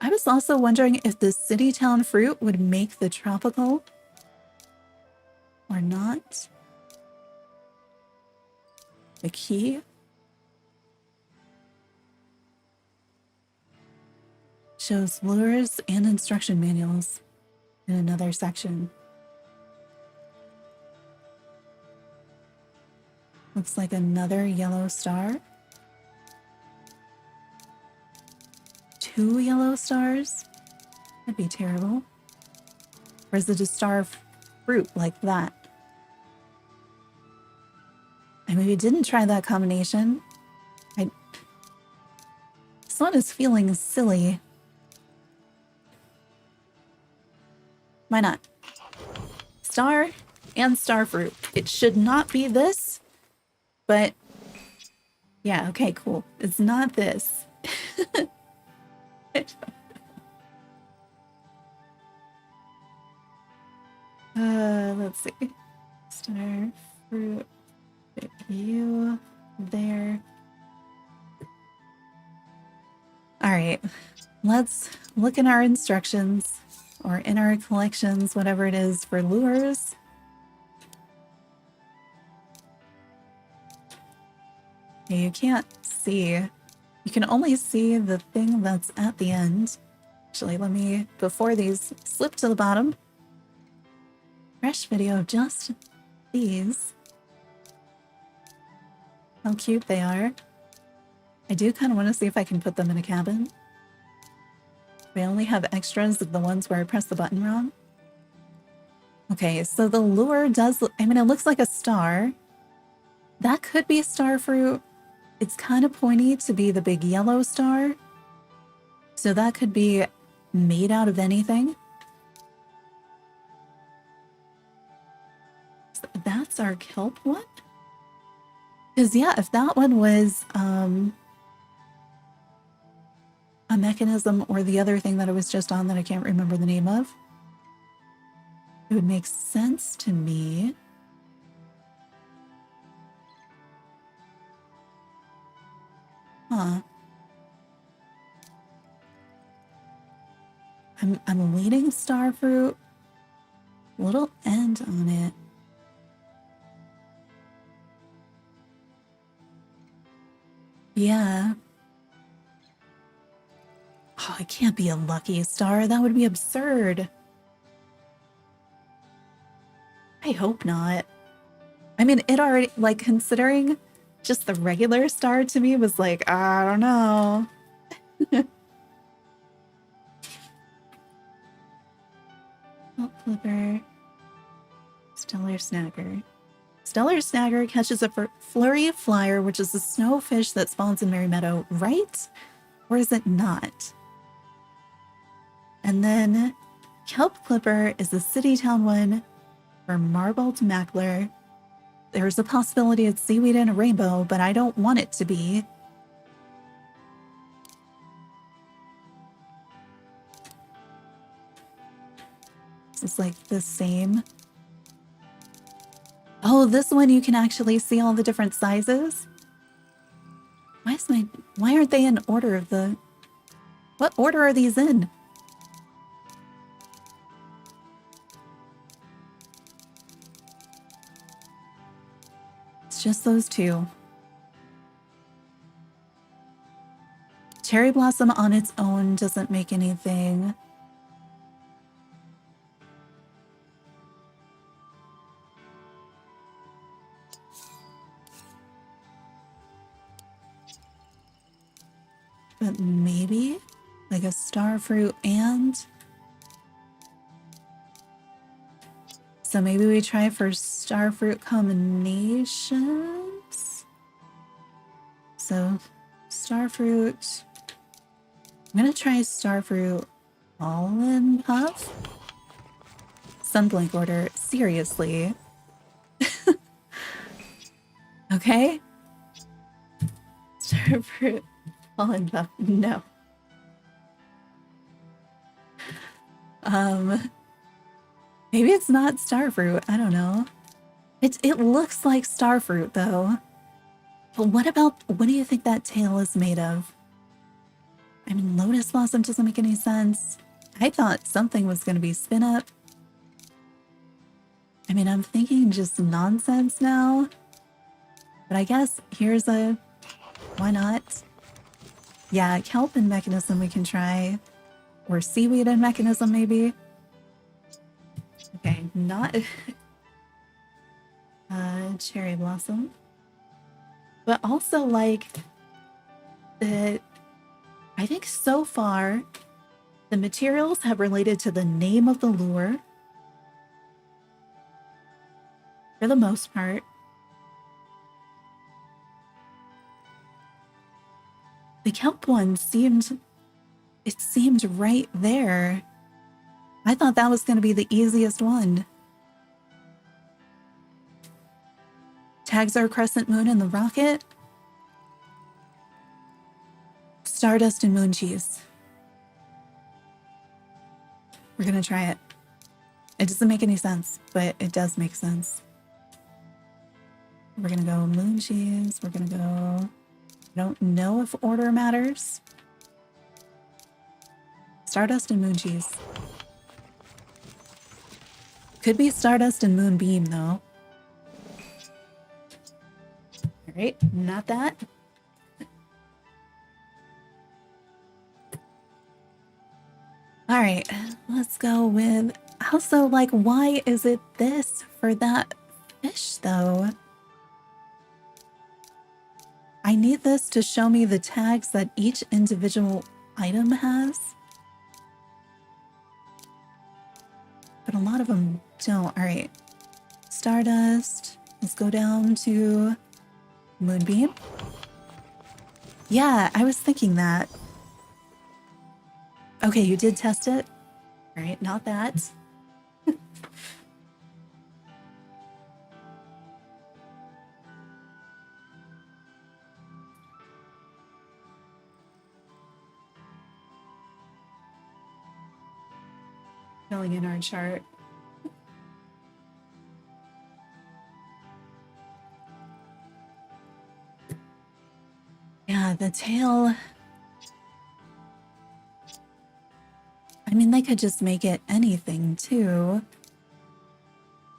I was also wondering if the city town fruit would make the tropical or not. The key shows lures and instruction manuals in another section. Looks like another yellow star. 2 yellow stars? That'd be terrible. Or is it a star of fruit like that? I mean, we didn't try that combination. This one is feeling silly. Why not? Star and star fruit. It should not be this, but yeah, okay, cool. It's not this. Let's see. Star fruit. You there. All right, let's look in our instructions or in our collections, whatever it is for lures. You can't see. You can only see the thing that's at the end. Actually, let me, before these slip to the bottom, fresh video of just these. How cute they are. I do kind of want to see if I can put them in a cabin. We only have extras of the ones where I press the button wrong. Okay, so the lure does, I mean, it looks like a star. That could be star fruit. It's kind of pointy to be the big yellow star. So that could be made out of anything. That's our kelp one? Because yeah, if that one was a mechanism or the other thing that I was just on that I can't remember the name of, it would make sense to me. Huh. I'm leaning star fruit. Little end on it. Yeah. Oh, it can't be a lucky star. That would be absurd. I hope not. I mean, it already, like, considering just the regular star to me was like, I don't know. Oh, flipper. Stellar snagger. Stellar snagger catches a flurry flyer, which is a snowfish that spawns in Merry Meadow, right? Or is it not? And then kelp clipper is the city town one for marbled mackerel. There's a possibility it's seaweed and a rainbow, but I don't want it to be. This is like the same. Oh, this one you can actually see all the different sizes. Why aren't they in order of the... What order are these in? It's just those two. Cherry blossom on its own doesn't make anything. But maybe like a star fruit and... So maybe we try for star fruit combinations. So Starfruit. I'm gonna try Starfruit all in puff. Sunblink order. Seriously. Okay. Starfruit all in puff. No. Maybe it's not starfruit. I don't know. It looks like starfruit though. But what do you think that tail is made of? I mean, lotus blossom doesn't make any sense. I thought something was going to be spin up. I mean, I'm thinking just nonsense now. But I guess here's a... Why not? Yeah, kelp and mechanism we can try. Or seaweed and mechanism maybe. Okay, not... cherry blossom. But also like... I think so far, the materials have related to the name of the lure. For the most part. The kelp one seemed right there. I thought that was going to be the easiest one. Tags our crescent moon and the rocket. Stardust and moon cheese. We're going to try it. It doesn't make any sense, but it does make sense. We're going to go moon cheese. We're going to go... I don't know if order matters. Stardust and moon cheese. Could be stardust and moonbeam, though. All right, not that. All right, let's go with... Also, like, why is it this for that fish, though? I need this to show me the tags that each individual item has. But a lot of them don't. All right. Stardust. Let's go down to moonbeam. Yeah, I was thinking that. Okay, you did test it. All right, not that. Filling in our chart. Yeah, the tail. I mean, they could just make it anything too.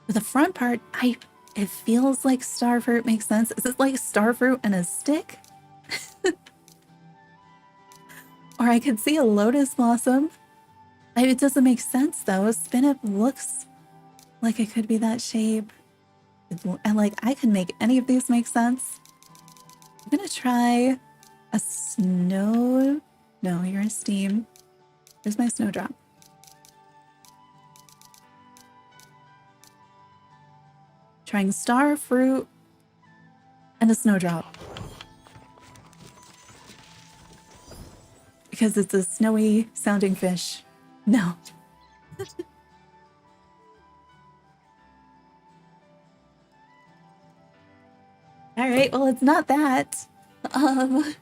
But the front part, it feels like starfruit makes sense. Is it like starfruit and a stick? Or I could see a lotus blossom. It doesn't make sense though. Spin-up looks like it could be that shape. And like, I could make any of these make sense. I'm gonna try a snow... No, you're a steam. Here's my snowdrop. Trying star fruit and a snowdrop. Because it's a snowy sounding fish. No. All right, well, it's not that. Have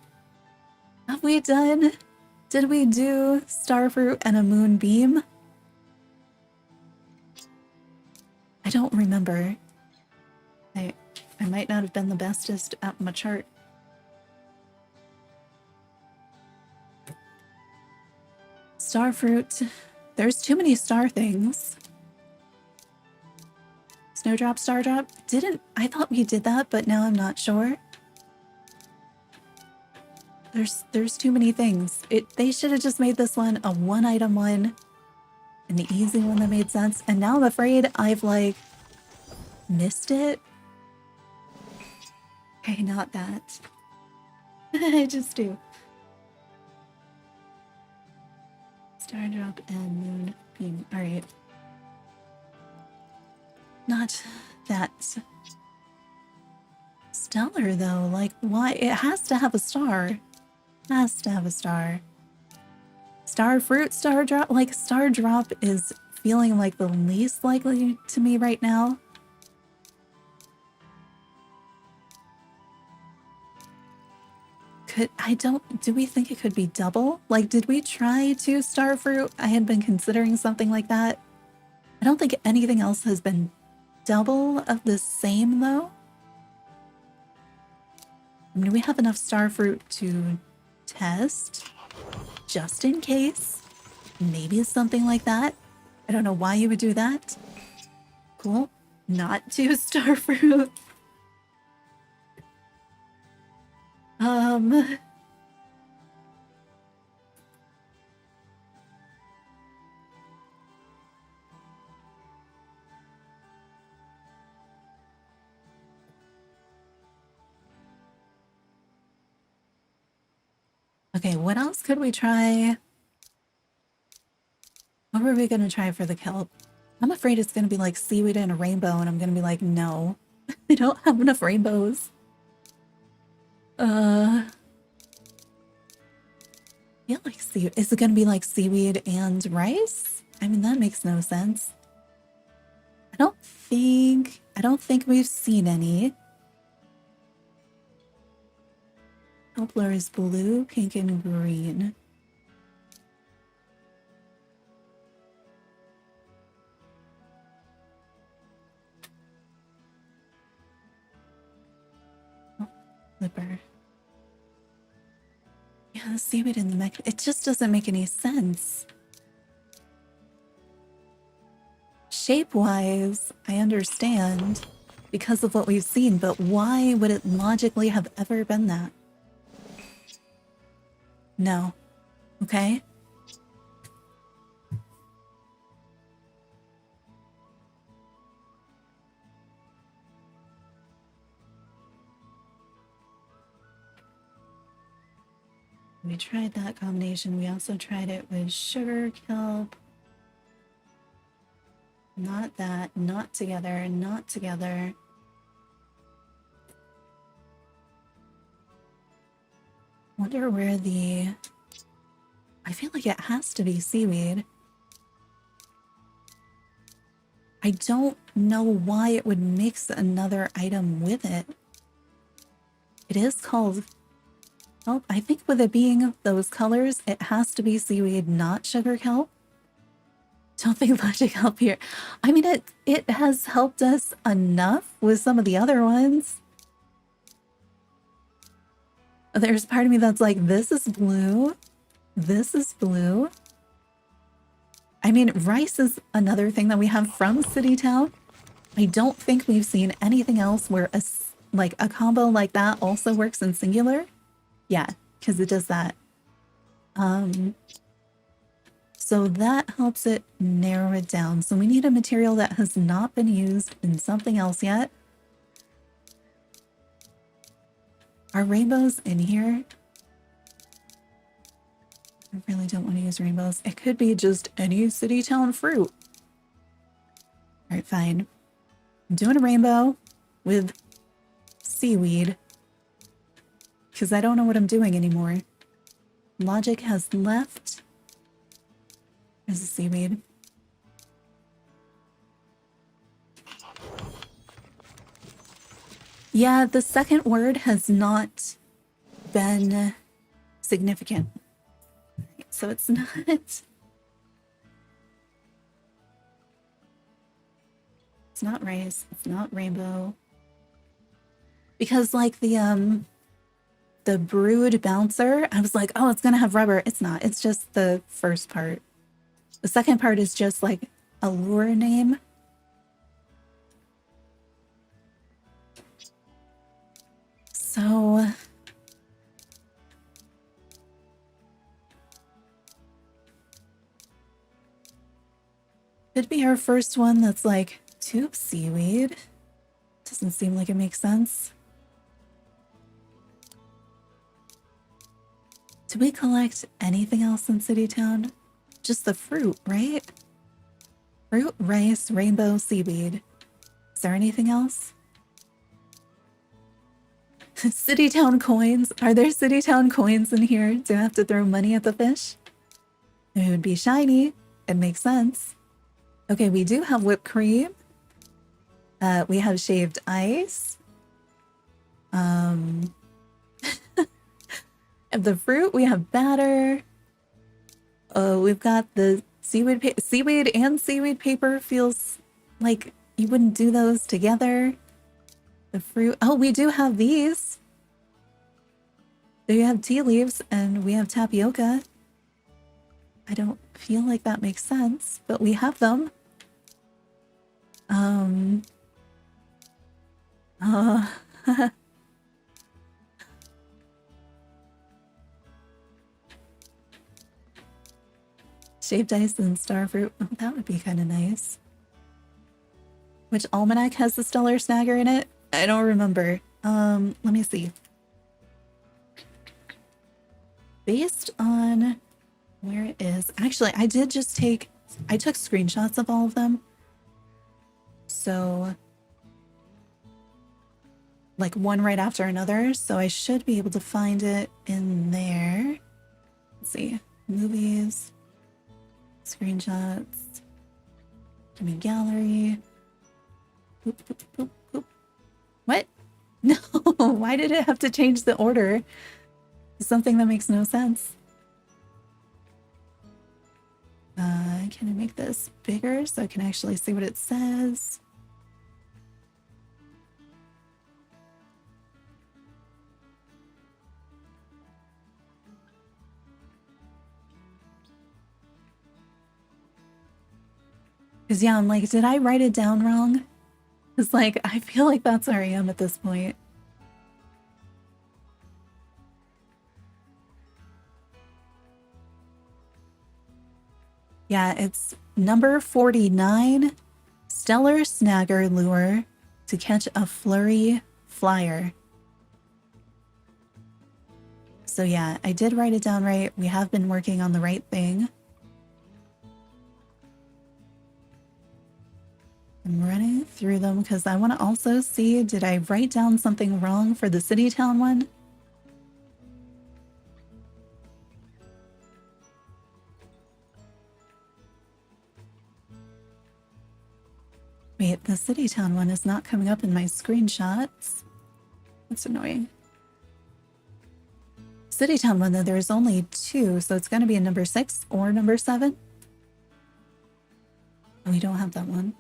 we done... Did we do starfruit and a moonbeam? I don't remember. I might not have been the bestest at my chart. Starfruit. There's too many star things. Snowdrop, stardrop. I thought we did that, but now I'm not sure. There's too many things. They should have just made this one a one-item one. An easy one that made sense. And now I'm afraid I've, like, missed it. Okay, not that. I just do. Stardrop and moonbeam. Alright. Not that. Stellar, though. Like, why? It has to have a star. has to have a star. Star fruit, star drop. Like, star drop is feeling like the least likely to me right now. Do we think it could be double? Like, did we try 2-star fruit? I had been considering something like that. I don't think anything else has been double of the same, though. I mean, we have enough star fruit to test, just in case. Maybe it's something like that. I don't know why you would do that. Cool. Not 2-star fruit. Okay, what else could we try? What were we gonna try for the kelp? I'm afraid it's gonna be like seaweed and a rainbow, and I'm gonna be like, no. I don't have enough rainbows. Yeah, like seaweed. Is it gonna be like seaweed and rice? I mean, that makes no sense. I don't think we've seen any. Kelpler is blue, pink, and green. Oh, flipper. Yeah, the seaweed in the mech. It just doesn't make any sense. Shape-wise, I understand because of what we've seen, but why would it logically have ever been that? No. Okay? We tried that combination. We also tried it with sugar, kelp. Not that. Not together. Not together. Wonder where the... I feel like it has to be seaweed. I don't know why it would mix another item with it. It is called... Oh, I think with it being those colors, it has to be seaweed, not sugar kelp. Don't think logic help here. I mean, it has helped us enough with some of the other ones. There's part of me that's like, this is blue. This is blue. I mean, rice is another thing that we have from City Town. I don't think we've seen anything else where a combo like that also works in singular. Yeah, because it does that. So that helps it narrow it down. So we need a material that has not been used in something else yet. Are rainbows in here? I really don't want to use rainbows. It could be just any City Town fruit. All right, fine. I'm doing a rainbow with seaweed because I don't know what I'm doing anymore. Logic has left. There's the seaweed. Yeah, the second word has not been significant. So it's not... It's not rice. It's not rainbow. Because like the brood bouncer, I was like, oh, it's gonna have rubber. It's not. It's just the first part. The second part is just like a lure name. So... Could be our first one that's like tube seaweed. Doesn't seem like it makes sense. Do we collect anything else in City Town? Just the fruit, right? Fruit, rice, rainbow, seaweed. Is there anything else? City Town coins. Are there City Town coins in here? Do I have to throw money at the fish? It would be shiny. It makes sense. Okay, we do have whipped cream. We have shaved ice. Of the fruit, we have batter. We've got the seaweed and seaweed paper. Feels like you wouldn't do those together. The fruit. Oh, we do have these. So you have tea leaves and we have tapioca. I don't feel like that makes sense, but we have them. Shaved ice and starfruit. Oh, that would be kind of nice. Which almanac has the stellar snagger in it? I don't remember. Let me see. Based on where it is. Actually, I took screenshots of all of them. So, like one right after another. So I should be able to find it in there. Let's see. Movies. Screenshots. Give me gallery. Boop, boop, boop, boop. What? No, why did it have to change the order? Something that makes no sense. Can I make this bigger so I can actually see what it says? Because yeah, I'm like, did I write it down wrong? It's like, I feel like that's where I am at this point. Yeah, it's number 49, Stellar Snagger Lure to catch a flurry flyer. So yeah, I did write it down right. We have been working on the right thing. I'm running through them because I want to also see, did I write down something wrong for the City Town one? Wait, the City Town one is not coming up in my screenshots. That's annoying. City Town one, though, there's only 2, so it's going to be a number 6 or number 7. Oh, we don't have that one.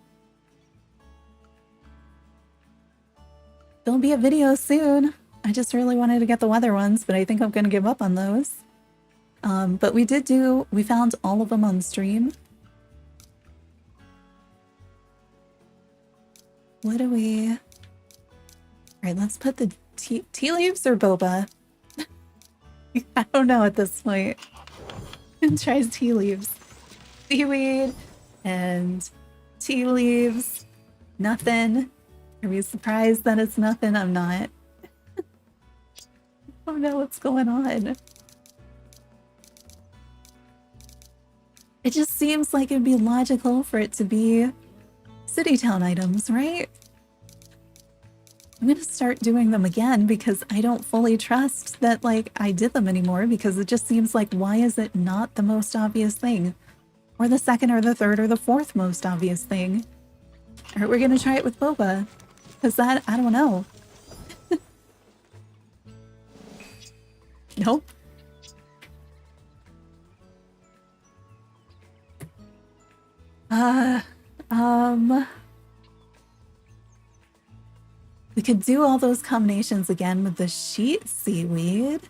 There'll be a video soon. I just really wanted to get the weather ones, but I think I'm going to give up on those. But we found all of them on stream. What do we... All right, let's put the tea leaves or boba? I don't know at this point. Try tea leaves. Seaweed and tea leaves. Nothing. Are we surprised that it's nothing? I'm not. I don't know what's going on. It just seems like it'd be logical for it to be City Town items, right? I'm gonna start doing them again because I don't fully trust that like I did them anymore, because it just seems like, why is it not the most obvious thing? Or the second or the third or the fourth most obvious thing? Alright, we're gonna try it with boba. Because that, I don't know. Nope. We could do all those combinations again with the sheet seaweed.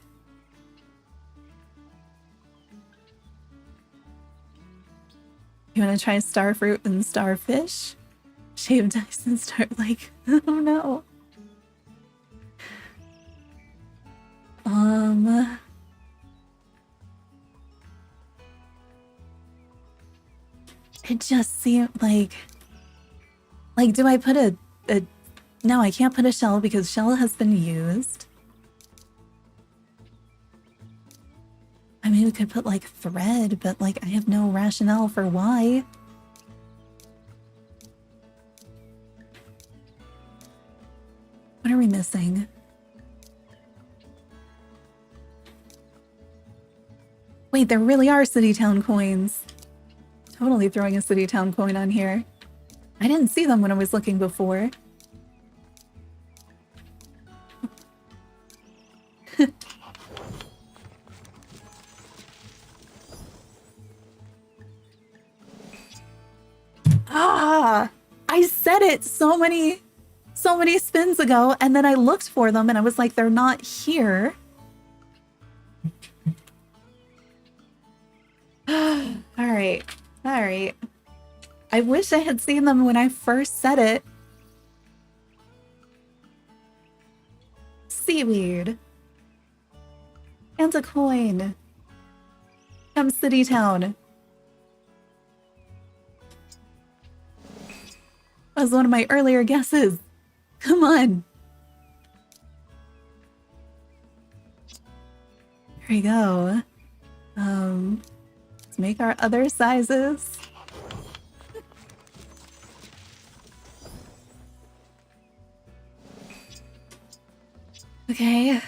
You want to try starfruit and starfish? Shaved ice and like, oh no. It just seemed like do I put a no, I can't put a shell because shell has been used. I mean, we could put like thread, but like I have no rationale for why. What are we missing? Wait, there really are city town coins. Totally throwing a city town coin on here. I didn't see them when I was looking before. Ah! I said it so many spins ago, and then I looked for them and I was like, they're not here. Alright. Alright. I wish I had seen them when I first said it. Seaweed. And a coin. From City Town. That was one of my earlier guesses. Come on. Here we go. Let's make our other sizes. Okay.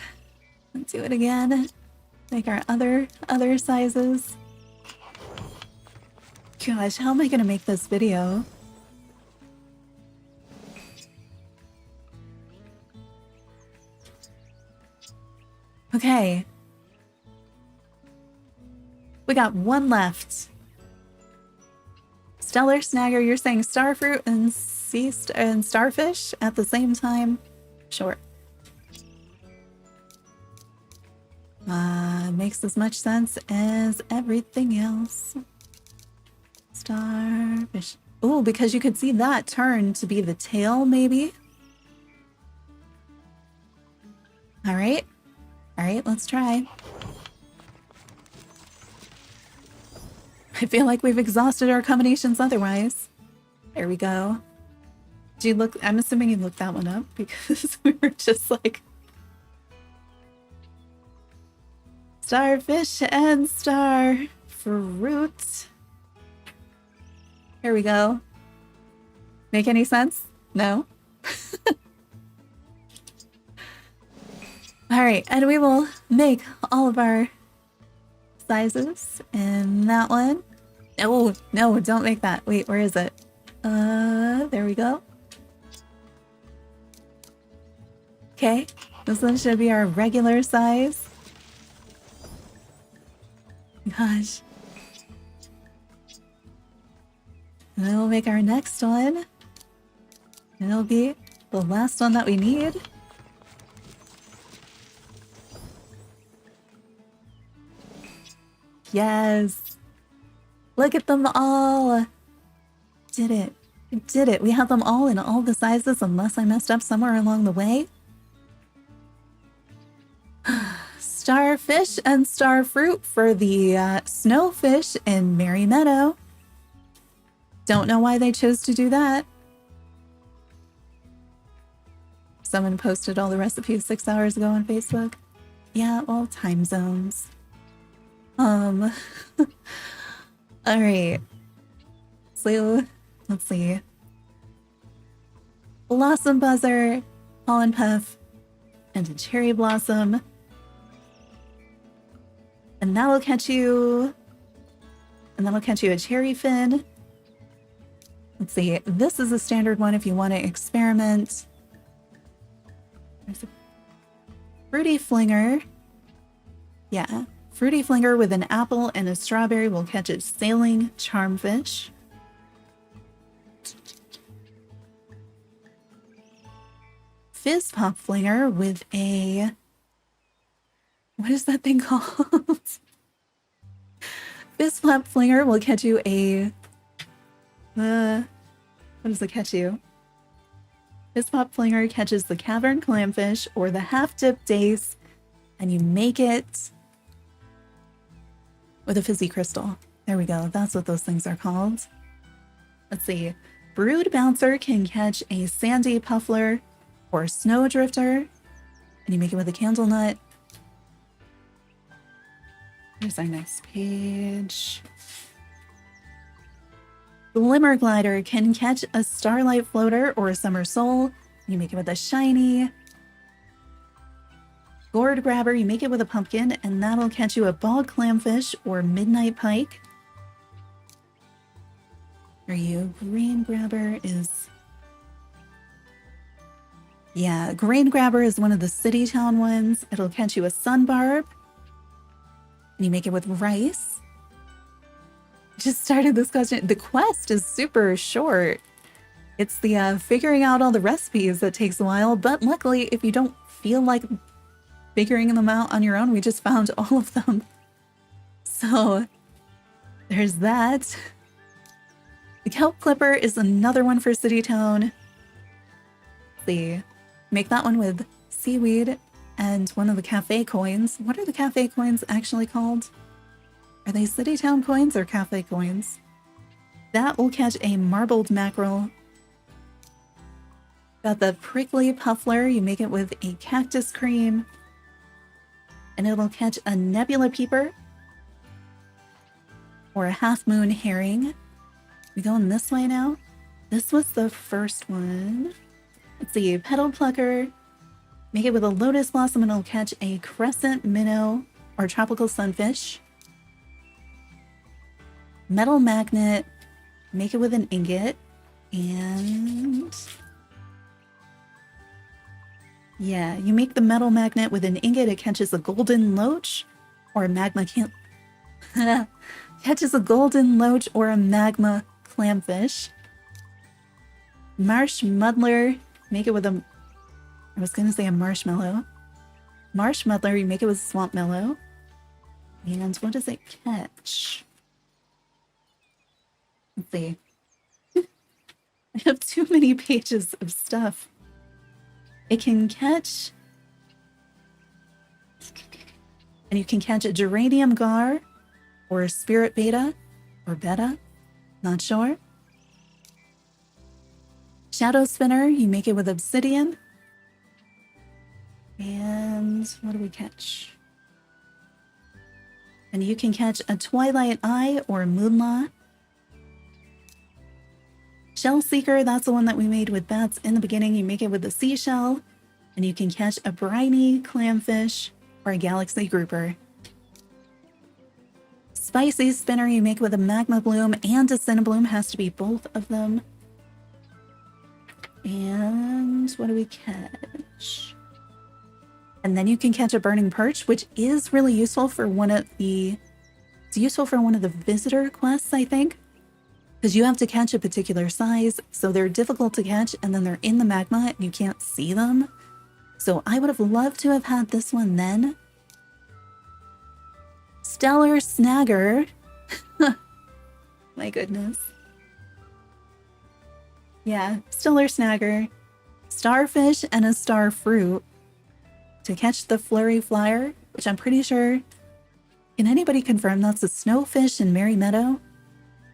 Let's do it again. Make our other sizes. Gosh, how am I gonna make this video? Okay. We got one left. Stellar Snagger, you're saying starfruit and starfish at the same time? Sure. Makes as much sense as everything else. Starfish. Oh, because you could see that turn to be the tail, maybe? Alright. Alright, let's try. I feel like we've exhausted our combinations otherwise. There we go. Do you look? I'm assuming you looked that one up because we were just like... Starfish and starfruit. Here we go. Make any sense? No? Alright, and we will make all of our sizes in that one. Oh, no, don't make that. Wait, where is it? There we go. Okay, this one should be our regular size. Gosh. And then we'll make our next one. And it'll be the last one that we need. Yes. Look at them all. Did it. We did it. We have them all in all the sizes unless I messed up somewhere along the way. Starfish and starfruit for the snowfish in Merry Meadow. Don't know why they chose to do that. Someone posted all the recipes 6 hours ago on Facebook. Yeah, well, time zones. All right. So, let's see. Blossom buzzer, pollen puff, and a cherry blossom. And that'll catch you... And that'll catch you a cherry fin. Let's see. This is a standard one if you want to experiment. There's a fruity flinger. Yeah. Fruity flinger with an apple and a strawberry will catch a sailing charmfish. Fizz pop flinger with a... What is that thing called? Fizz pop flinger will catch you a... what does it catch you? Fizz pop flinger catches the cavern clamfish or the half-dip dace, and you make it with a fizzy crystal. There we go. That's what those things are called. Let's see. Brood bouncer can catch a sandy puffler or snow drifter, and you make it with a candle nut. Here's our next page. Glimmer glider can catch a starlight floater or a summer soul. You make it with a shiny. Gourd grabber, you make it with a pumpkin, and that'll catch you a bog clamfish or midnight pike. Are you? Green grabber is... Yeah, grain grabber is one of the city town ones. It'll catch you a sunbarb. And you make it with rice. Just started this question. The quest is super short. It's the figuring out all the recipes that takes a while, but luckily if you don't feel like figuring them out on your own, we just found all of them. So there's that. The kelp clipper is another one for city town. Let's see. Make that one with seaweed and one of the cafe coins. What are the cafe coins actually called? Are they city town coins or cafe coins? That will catch a marbled mackerel. Got the prickly puffler. You make it with a cactus cream. And it'll catch a nebula peeper. Or a half moon herring. We going this way now? This was the first one. Let's see, petal plucker. Make it with a lotus blossom and it'll catch a crescent minnow or tropical sunfish. Metal magnet. Make it with an ingot. And... yeah, you make the metal magnet with an ingot, it catches a golden loach or a magma catches a golden loach or a magma clamfish. Marsh muddler, make it with a... I was going to say a marshmallow. Marsh muddler, you make it with swamp mellow. And what does it catch? Let's see. I have too many pages of stuff. It can catch... and you can catch a geranium gar or a spirit beta or beta. Not sure. Shadow spinner, you make it with obsidian. And what do we catch? And you can catch a twilight eye or moonlaw. Shell seeker, that's the one that we made with bats in the beginning. You make it with a seashell. And you can catch a briny clamfish or a galaxy grouper. Spicy spinner, you make with a magma bloom and a cinnabloom, has to be both of them. And what do we catch? And then you can catch a burning perch, which is really useful for one of the... it's useful for one of the visitor quests, I think. Because you have to catch a particular size, so they're difficult to catch, and then they're in the magma and you can't see them. So I would have loved to have had this one then. Stellar snagger. My goodness. Yeah, stellar snagger. Starfish and a star fruit. To catch the flurry flyer, which I'm pretty sure... can anybody confirm that's a snowfish in Merry Meadow?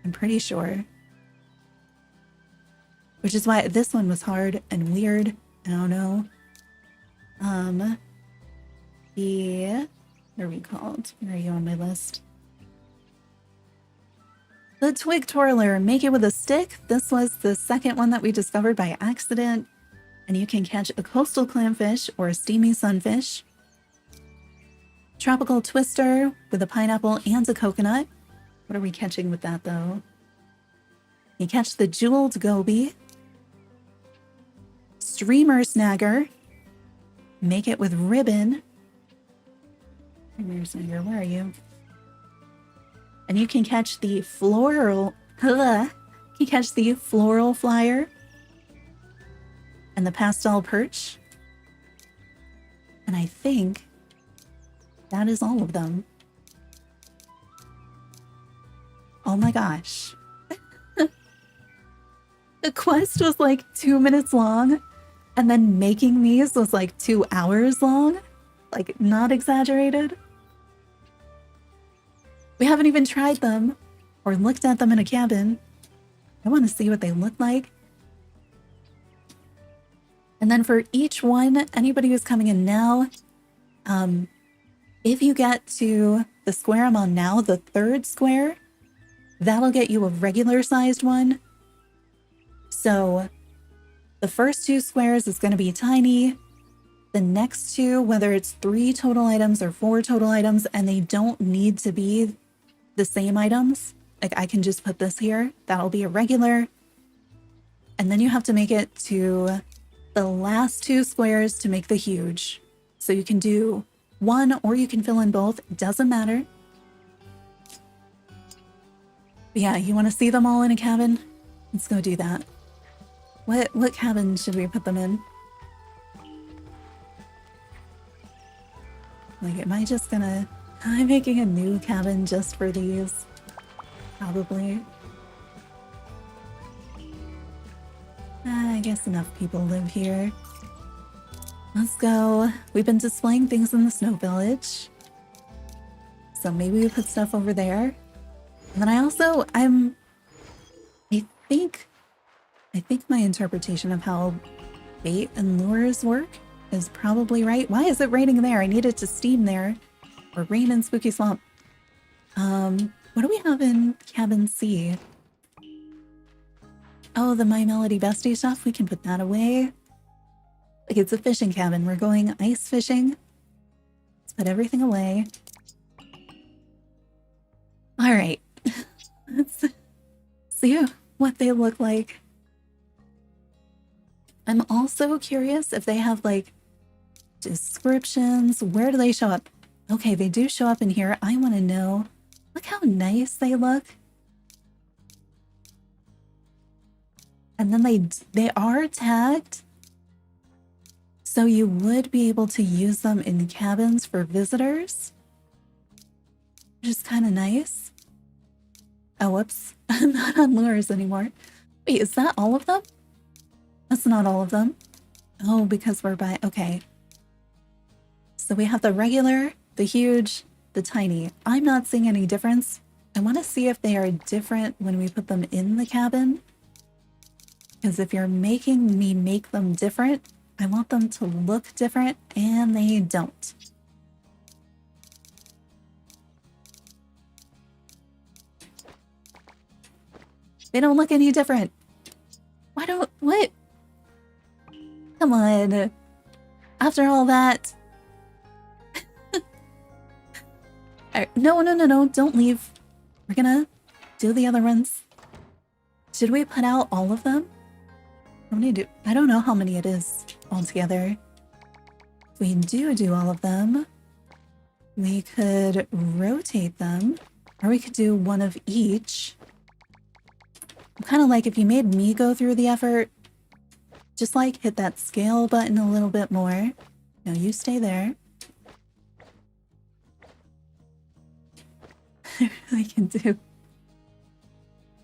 I'm pretty sure. Which is why this one was hard and weird. I don't know. Yeah. What are we called? Where are you on my list? The twig twirler. Make it with a stick. This was the second one that we discovered by accident. And you can catch a coastal clamfish or a steamy sunfish. Tropical twister with a pineapple and a coconut. What are we catching with that, though? You catch the jeweled goby. Streamer snagger. Make it with ribbon. Streamer snagger, where are you? And you can catch the floral... you catch the floral flyer. And the pastel perch. And I think that is all of them. Oh my gosh. The quest was like 2 minutes long, and then making these was like 2 hours long. Like, not exaggerated. We haven't even tried them or looked at them in a cabin. I want to see what they look like. And then for each one, anybody who's coming in now, if you get to the square I'm on now, the 3rd square, that'll get you a regular sized one. So the first 2 squares is going to be tiny. the next two, whether it's 3 total items or 4 total items, and they don't need to be the same items. Like I can just put this here. That'll be a regular. And then you have to make it to the last 2 squares to make the huge. So you can do 1 or you can fill in both. It doesn't matter. But yeah, you want to see them all in a cabin? Let's go do that. What cabin should we put them in? Like, am I just gonna... Am I making a new cabin just for these? Probably. I guess enough people live here. Let's go. We've been displaying things in the Snow Village. So maybe we put stuff over there. And then I think my interpretation of how bait and lures work is probably right. Why is it raining there? I need it to steam there. Or rain in Spooky Swamp. What do we have in Cabin C? Oh, the My Melody Bestie stuff. We can put that away. Like, it's a fishing cabin. We're going ice fishing. Let's put everything away. All right. Let's see what they look like. I'm also curious if they have, like, descriptions. Where do they show up? Okay, they do show up in here. I want to know. Look how nice they look. And then they are tagged. So you would be able to use them in cabins for visitors. Which is kind of nice. Oh, whoops. I'm not on lures anymore. Wait, is that all of them? That's not all of them. Oh, because we're by... Okay. So we have the regular, the huge, the tiny. I'm not seeing any difference. I want to see if they are different when we put them in the cabin. Because if you're making me make them different, I want them to look different, and they don't. They don't look any different. Why don't... What? Come on. After all that... No, don't leave. We're gonna do the other ones. Should we put out all of them? How many do... I don't know how many it is altogether. If we do all of them, we could rotate them, or we could do one of each. Kind of like if you made me go through the effort, just like hit that scale button a little bit more. No, you stay there. I really can do.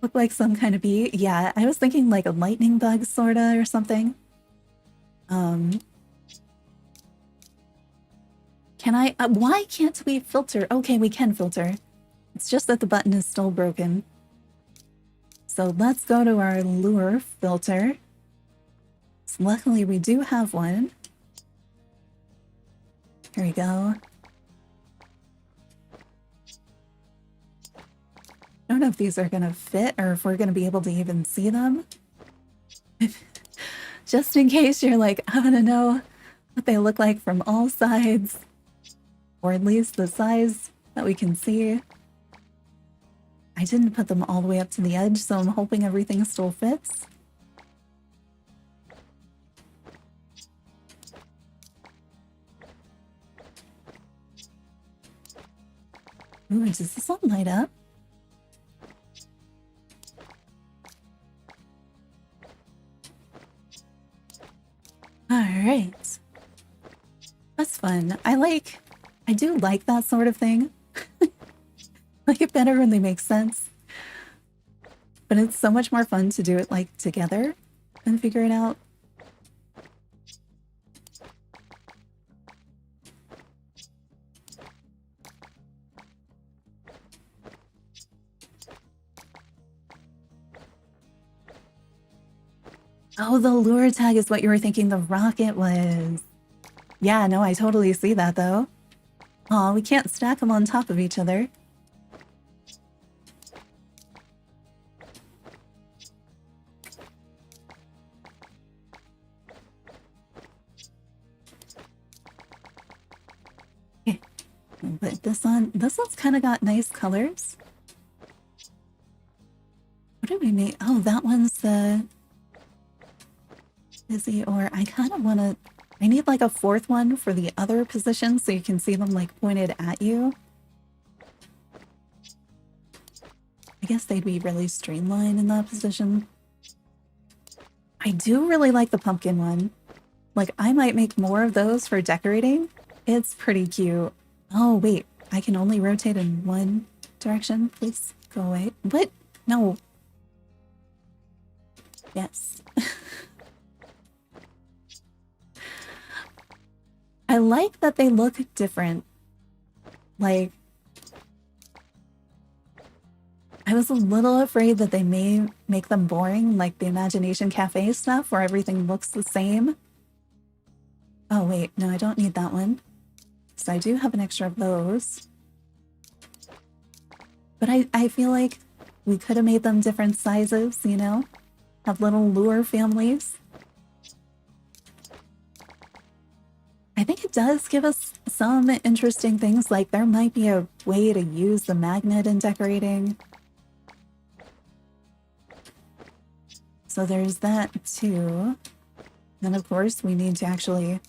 Look like some kind of bee. Yeah, I was thinking like a lightning bug sorta or something. Can I... why can't we filter? Okay, we can filter. It's just that the button is still broken. So let's go to our lure filter. So luckily we do have one. Here we go. I don't know if these are gonna fit or if we're gonna be able to even see them. Just in case you're like, I wanna know what they look like from all sides. Or at least the size that we can see. I didn't put them all the way up to the edge, so I'm hoping everything still fits. Ooh, does this one light up? Alright. That's fun. I do like that sort of thing. Like it better when they make sense. But it's so much more fun to do it like together and figure it out. Oh, the lure tag is what you were thinking the rocket was. Yeah, no, I totally see that though. Aw, we can't stack them on top of each other. But this one's kind of got nice colors. What did we make? Oh, that one's the busy, or I kind of want to, I need like a fourth one for the other position so you can see them like pointed at you. I guess they'd be really streamlined in that position. I do really like the pumpkin one. Like, I might make more of those for decorating. It's pretty cute. Oh, wait. I can only rotate in one direction. Please go away. What? No. Yes. I like that they look different. Like, I was a little afraid that they may make them boring, like the Imagination Cafe stuff, where everything looks the same. Oh, wait. No, I don't need that one. So I do have an extra of those. But I feel like we could have made them different sizes, you know? Have little lure families. I think it does give us some interesting things, like there might be a way to use the magnet in decorating. So there's that too. And of course we need to actually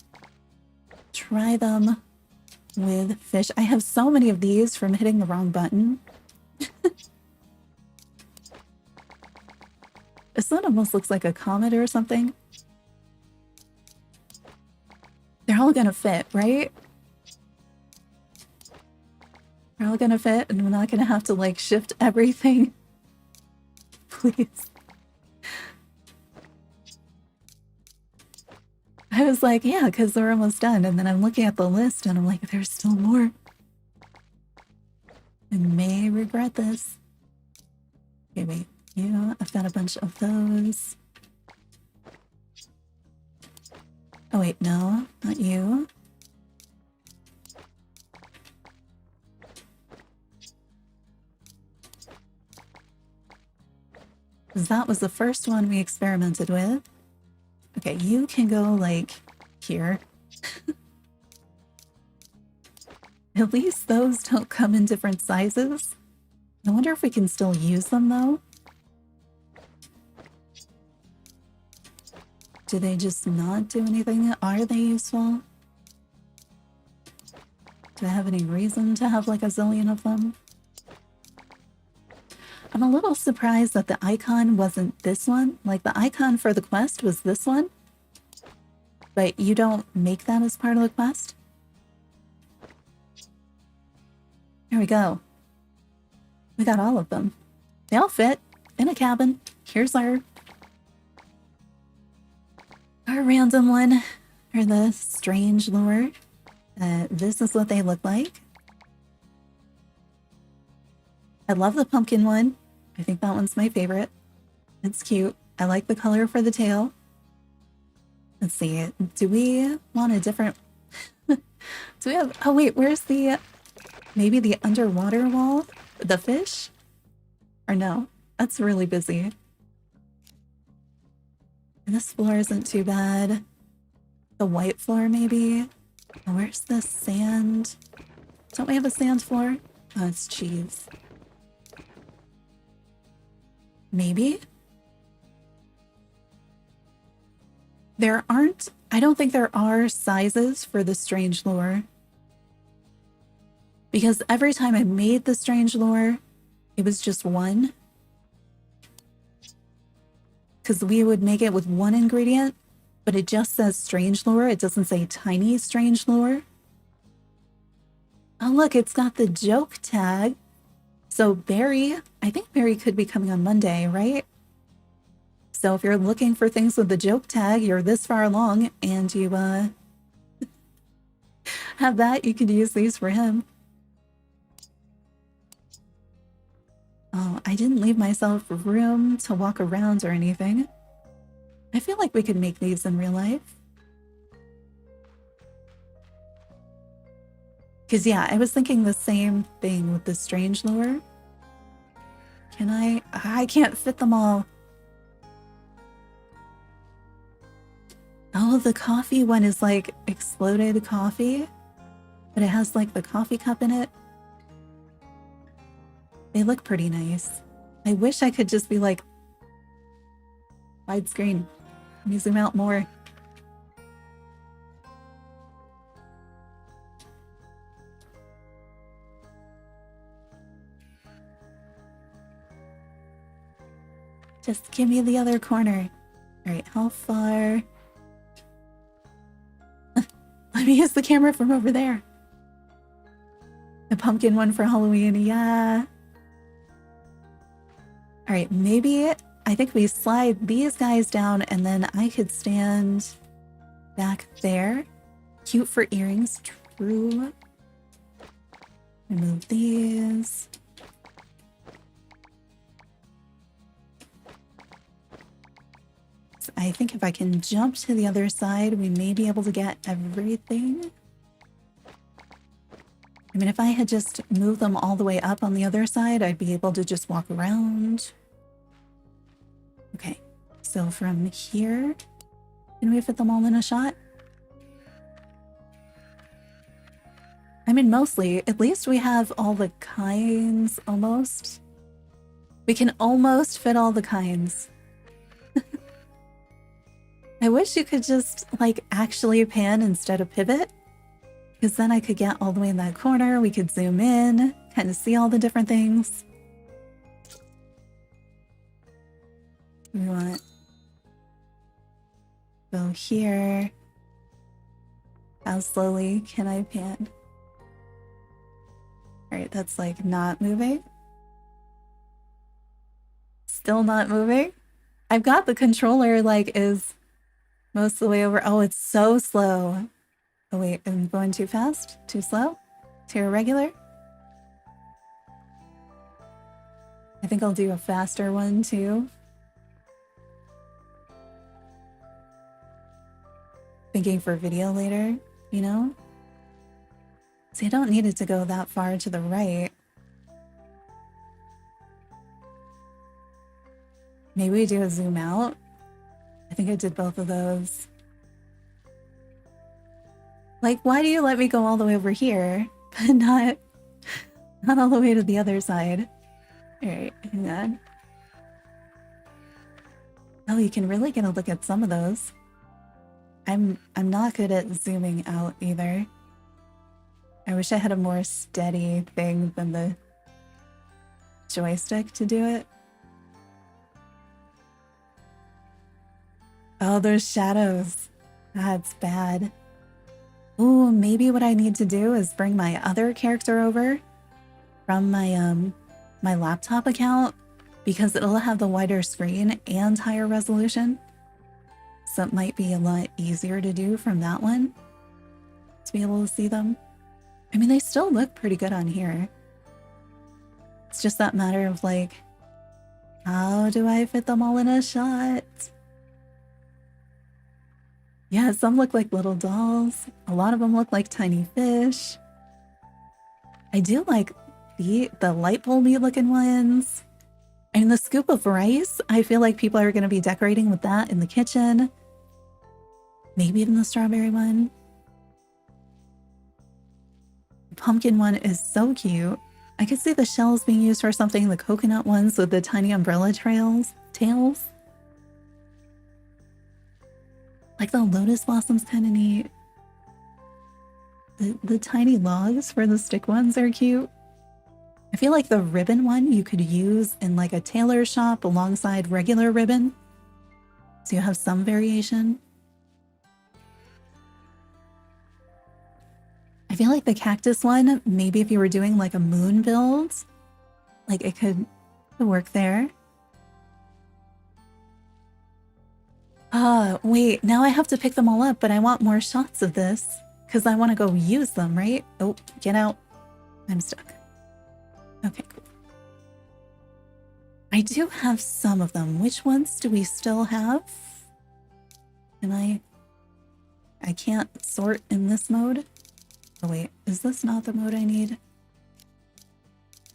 try them with fish. I have so many of these from hitting the wrong button. This one almost looks like a comet or something. They're all gonna fit, right? They're all gonna fit, and we're not gonna have to like shift everything. Please. I was like, yeah, because we're almost done. And then I'm looking at the list and I'm like, there's still more. I may regret this. Okay, wait. Yeah, I've got a bunch of those. Oh, wait, no, not you. That was the first one we experimented with. Okay, you can go, like, here. At least those don't come in different sizes. I wonder if we can still use them, though. Do they just not do anything? Are they useful? Do I have any reason to have, like, a zillion of them? I'm a little surprised that the icon wasn't this one. Like, the icon for the quest was this one. But you don't make that as part of the quest? Here we go. We got all of them. They all fit in a cabin. Here's our random one, or the strange lure. This is what they look like. I love the pumpkin one. I think that one's my favorite. It's cute. I like the color for the tail. Let's see. Do we want a different... Do we have... Oh, wait. Where's the... Maybe the underwater wall? The fish? Or no? That's really busy. And this floor isn't too bad. The white floor, maybe? Oh, where's the sand? Don't we have a sand floor? Oh, it's cheese. Maybe? There aren't... I don't think there are sizes for the strange lure. Because every time I made the strange lure, it was just one. Because we would make it with one ingredient, but it just says strange lure. It doesn't say tiny strange lure. Oh, look, it's got the joke tag. So Barry, I think Barry could be coming on Monday, right? So if you're looking for things with the joke tag, you're this far along and you have that, you could use these for him. Oh, I didn't leave myself room to walk around or anything. I feel like we could make these in real life. Because, yeah, I was thinking the same thing with the strange lure. Can I? I can't fit them all. Oh, the coffee one is like exploded coffee. but it has like the coffee cup in it. They look pretty nice. I wish I could just be like widescreen. Let me zoom out more. Just give me the other corner. All right, how far? Let me use the camera from over there. The pumpkin one for Halloween, yeah. All right, maybe I think we slide these guys down and then I could stand back there. Cute for earrings, true. Remove these. I think if I can jump to the other side, we may be able to get everything. I mean, if I had just moved them all the way up on the other side, I'd be able to just walk around. Okay, so from here, can we fit them all in a shot? I mean, mostly. At least we have all the kinds, almost. We can almost fit all the kinds. I wish you could just, like, actually pan instead of pivot. Because then I could get all the way in that corner. We could zoom in, kind of see all the different things. We want... go here. How slowly can I pan? Alright, that's, like, not moving. Still not moving. I've got the controller, like, is... most of the way over. Oh, it's so slow. Oh wait, I'm going too fast? Too slow? Too irregular? I think I'll do a faster one too. Thinking for video later, you know? See, I don't need it to go that far to the right. Maybe we do a zoom out. I think I did both of those. Like, why do you let me go all the way over here, but not all the way to the other side? Alright, hang on. Oh, you can really get a look at some of those. I'm not good at zooming out either. I wish I had a more steady thing than the joystick to do it. Oh, those shadows. That's bad. Ooh, maybe what I need to do is bring my other character over from my my laptop account because it'll have the wider screen and higher resolution. So it might be a lot easier to do from that one to be able to see them. I mean, they still look pretty good on here. It's just that matter of like, how do I fit them all in a shot? Yeah, some look like little dolls. A lot of them look like tiny fish. I do like the light bulby looking ones. And the scoop of rice, I feel like people are going to be decorating with that in the kitchen. Maybe even the strawberry one. The pumpkin one is so cute. I could see the shells being used for something, the coconut ones with the tiny umbrella tails. Like the lotus blossoms kind of neat. The tiny logs for the stick ones are cute. I feel like the ribbon one you could use in like a tailor shop alongside regular ribbon. So you have some variation. I feel like the cactus one, maybe if you were doing like a moon build, like it could work there. Wait, now I have to pick them all up, but I want more shots of this because I want to go use them, right? Oh, get out. I'm stuck. Okay, cool. I do have some of them. Which ones do we still have? And I can't sort in this mode. Oh wait, is this not the mode I need?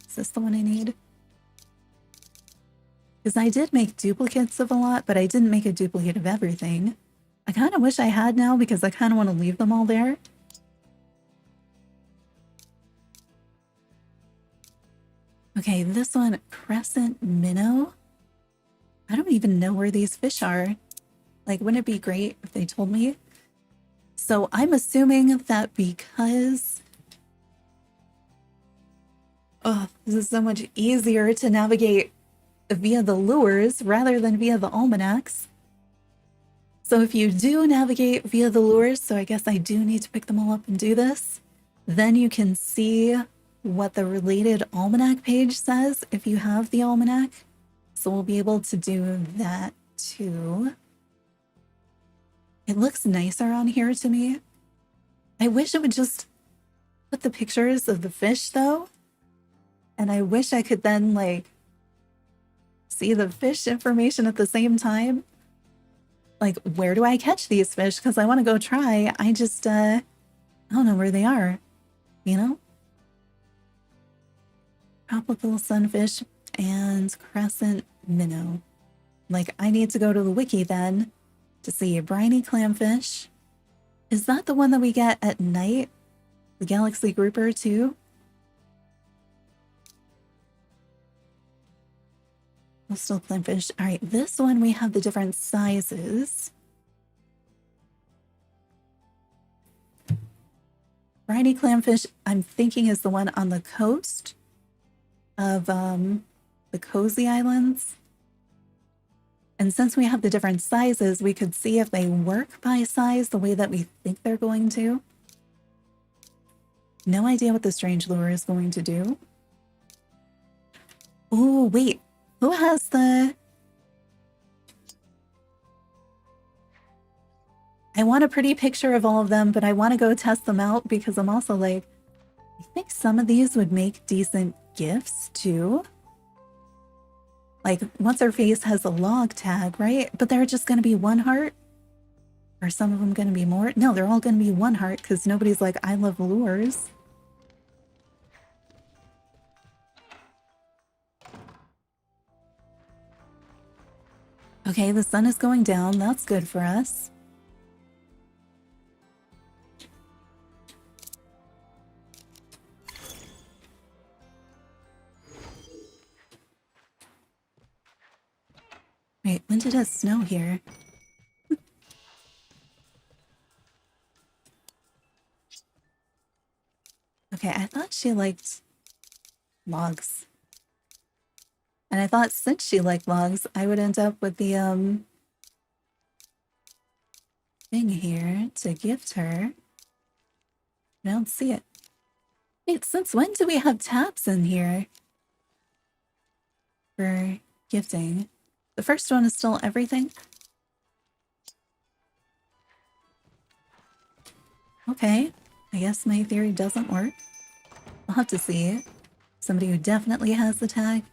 Is this the one I need? Because I did make duplicates of a lot, but I didn't make a duplicate of everything. I kind of wish I had now because I kind of want to leave them all there. Okay, this one, crescent minnow. I don't even know where these fish are. Like, wouldn't it be great if they told me? So I'm assuming that because... Oh, this is so much easier to navigate via the lures rather than via the almanacs. So if you do navigate via the lures, so I guess I do need to pick them all up and do this, then you can see what the related almanac page says if you have the almanac. So we'll be able to do that too. It looks nicer on here to me. I wish it would just put the pictures of the fish though. And I wish I could then like see the fish information at the same time. Like, where do I catch these fish? Because I want to go try. I just, I don't know where they are, you know? Tropical sunfish and crescent minnow. Like, I need to go to the wiki then to see briny clamfish. Is that the one that we get at night? The galaxy grouper too? Coastal clamfish. All right, this one we have the different sizes. Briny clamfish, I'm thinking is the one on the coast of the Cozy Islands. And since we have the different sizes, we could see if they work by size the way that we think they're going to. No idea what the strange lure is going to do. Oh, wait. Who has the... I want a pretty picture of all of them, but I want to go test them out because I'm also like, I think some of these would make decent gifts too. Like, what's her face has a log tag, right? But they're just going to be one heart? Or some of them going to be more? No, they're all going to be one heart because nobody's like, I love lures. Okay, the sun is going down. That's good for us. Wait, when did it snow here? Okay, I thought she liked logs. And I thought since she liked logs, I would end up with the thing here to gift her. I don't see it. Wait, since when do we have tabs in here for gifting? The first one is still everything? Okay, I guess my theory doesn't work. I'll have to see. Somebody who definitely has the tag.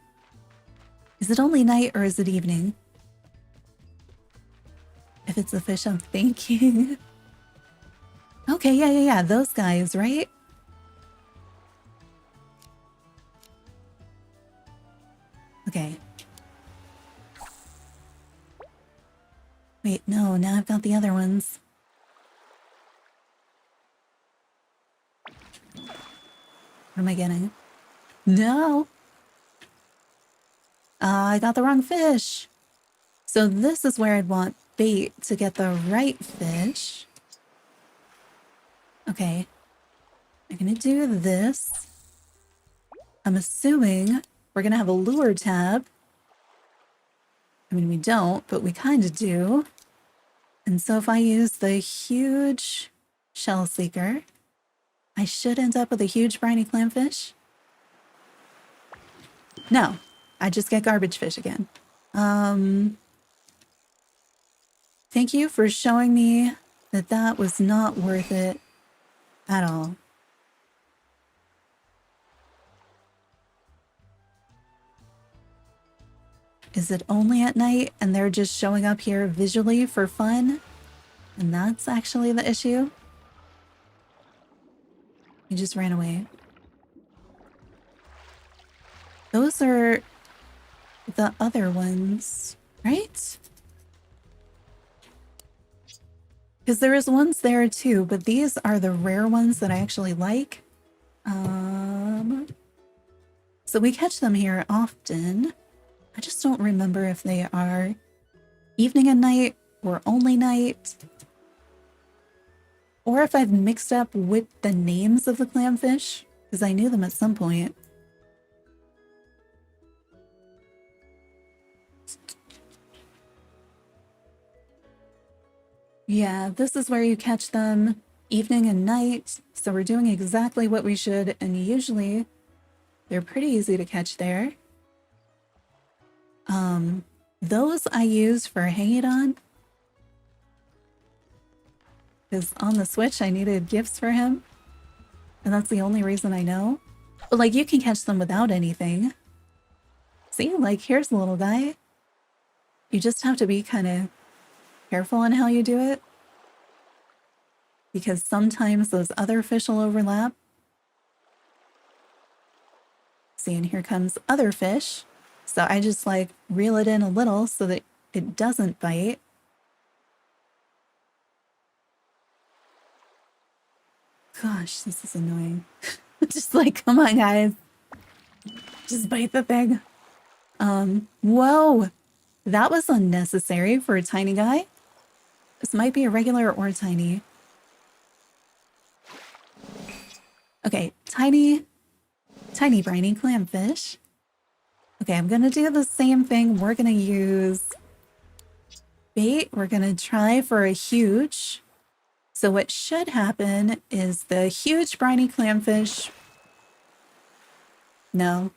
Is it only night or is it evening? If it's the fish I'm thinking. Okay, yeah, those guys, right? Okay. Wait, no, now I've got the other ones. What am I getting? No! I got the wrong fish. So this is where I'd want bait to get the right fish. Okay. I'm gonna do this. I'm assuming we're gonna have a lure tab. I mean, we don't, but we kind of do. And so if I use the huge shell seeker, I should end up with a huge briny clamfish. No, I just get garbage fish again. Thank you for showing me that that was not worth it at all. Is it only at night and they're just showing up here visually for fun? And that's actually the issue? He just ran away. Those are the other ones, right? Because there is ones there too, but these are the rare ones that I actually like. So we catch them here often. I just don't remember if they are evening and night or only night, or if I've mixed up with the names of the clamfish, because I knew them at some point. Yeah, this is where you catch them evening and night, so we're doing exactly what we should, and usually they're pretty easy to catch there. Those I use for hanging on, because on the Switch I needed gifts for him, and that's the only reason I know. But like, you can catch them without anything. See, like, here's the little guy. You just have to be kind of careful on how you do it, because sometimes those other fish will overlap. See, and here comes other fish. So I just like reel it in a little so that it doesn't bite. Gosh, this is annoying. Just like, come on, guys. Just bite the thing. Whoa. That was unnecessary for a tiny guy. This might be a regular or tiny. Okay, tiny briny clamfish. Okay, I'm gonna do the same thing. We're gonna use bait. We're gonna try for a huge. So what should happen is the huge briny clamfish. No.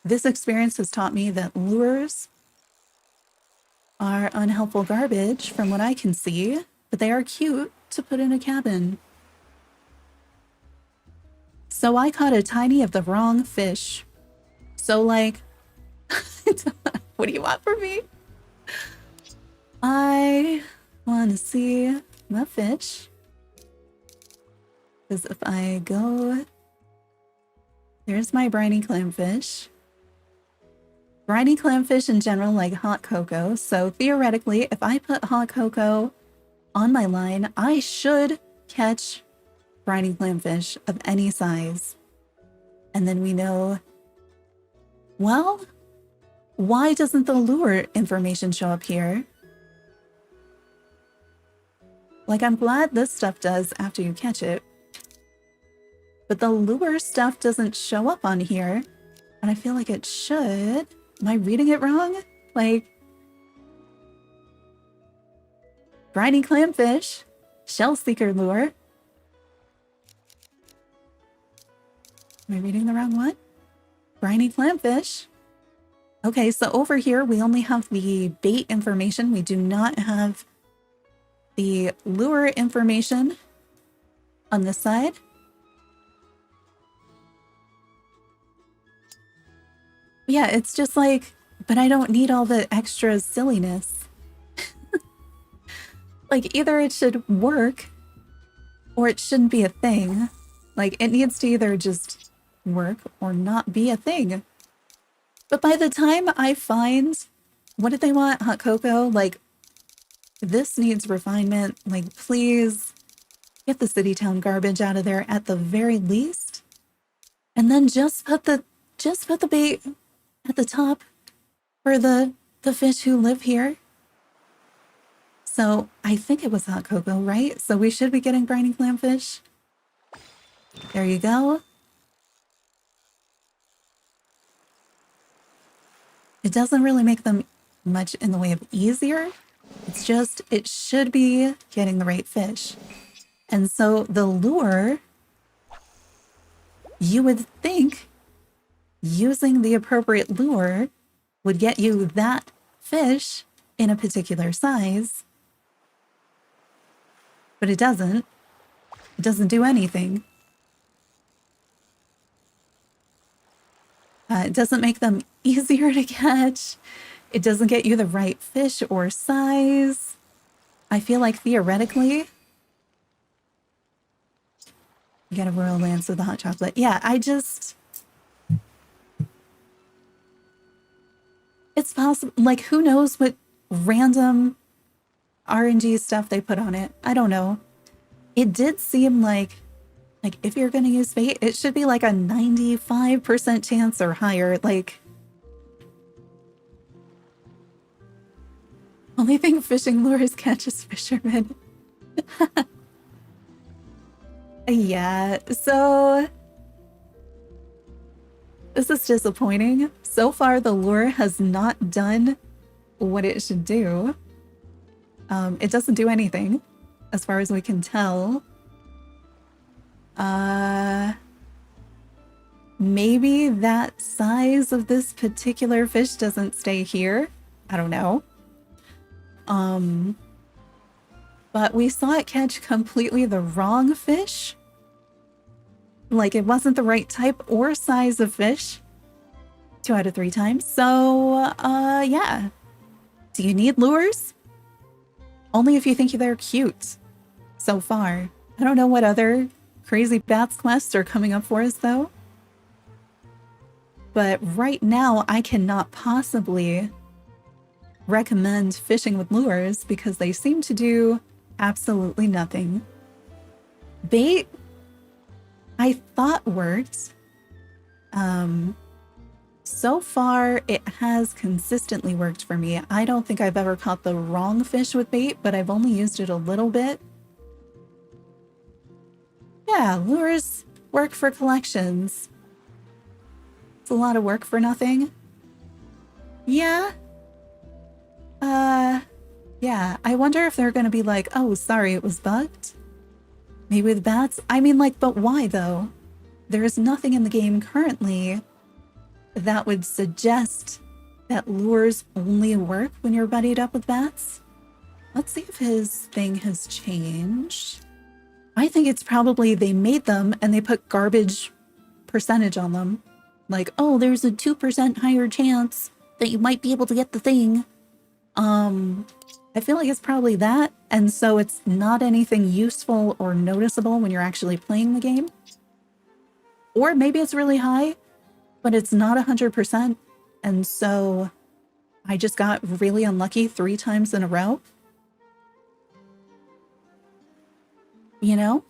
This experience has taught me that lures are unhelpful garbage from what I can see, but they are cute to put in a cabin. So I caught a tiny of the wrong fish. So like, what do you want from me? I want to see my fish. Because if I go, there's my briny clamfish. Briny clamfish in general like hot cocoa. So theoretically, if I put hot cocoa on my line, I should catch briny clamfish of any size. And then we know, well, why doesn't the lure information show up here? Like, I'm glad this stuff does after you catch it, but the lure stuff doesn't show up on here, and I feel like it should. Am I reading it wrong? Like, briny clamfish, shell seeker lure. Am I reading the wrong one? Briny clamfish. Okay, so over here we only have the bait information. We do not have the lure information on this side. Yeah, it's just like, but I don't need all the extra silliness. Like, either it should work or it shouldn't be a thing. Like, it needs to either just work or not be a thing. But by the time I find, what did they want? Hot cocoa? Like, this needs refinement. Like, please get the city town garbage out of there at the very least. And then just put the bait at the top for the fish who live here. So I think it was hot cocoa, right? So we should be getting briny clamfish. There you go. It doesn't really make them much in the way of easier. It's just, it should be getting the right fish. And so the lure, you would think using the appropriate lure would get you that fish in a particular size. But it doesn't. It doesn't do anything. It doesn't make them easier to catch. It doesn't get you the right fish or size. I feel like theoretically, you get a Royal Lance with the hot chocolate. Yeah, it's possible. Like, who knows what random RNG stuff they put on it? I don't know. It did seem like Like, if you're going to use bait, it should be like a 95% chance or higher. Like, only thing fishing lures catches fishermen. Yeah, so this is disappointing. So far, the lure has not done what it should do. It doesn't do anything, as far as we can tell. Maybe that size of this particular fish doesn't stay here. I don't know. But we saw it catch completely the wrong fish. Like, it wasn't the right type or size of fish 2 out of 3 times. So, yeah. Do you need lures? Only if you think they're cute so far. I don't know what other crazy bats quests are coming up for us, though. But right now, I cannot possibly recommend fishing with lures because they seem to do absolutely nothing. Bait, I thought worked. So far, it has consistently worked for me. I don't think I've ever caught the wrong fish with bait, but I've only used it a little bit. Yeah, lures work for collections. It's a lot of work for nothing. Yeah. Yeah, I wonder if they're gonna be like, oh, sorry, it was bugged. Maybe with bats? I mean, like, but why though? There is nothing in the game currently that would suggest that lures only work when you're buddied up with bats. Let's see if his thing has changed. I think it's probably they made them and they put garbage percentage on them. Like, oh, there's a 2% higher chance that you might be able to get the thing. I feel like it's probably that, and so it's not anything useful or noticeable when you're actually playing the game. Or maybe it's really high, but it's not 100%, and so I just got really unlucky 3 times in a row. You know?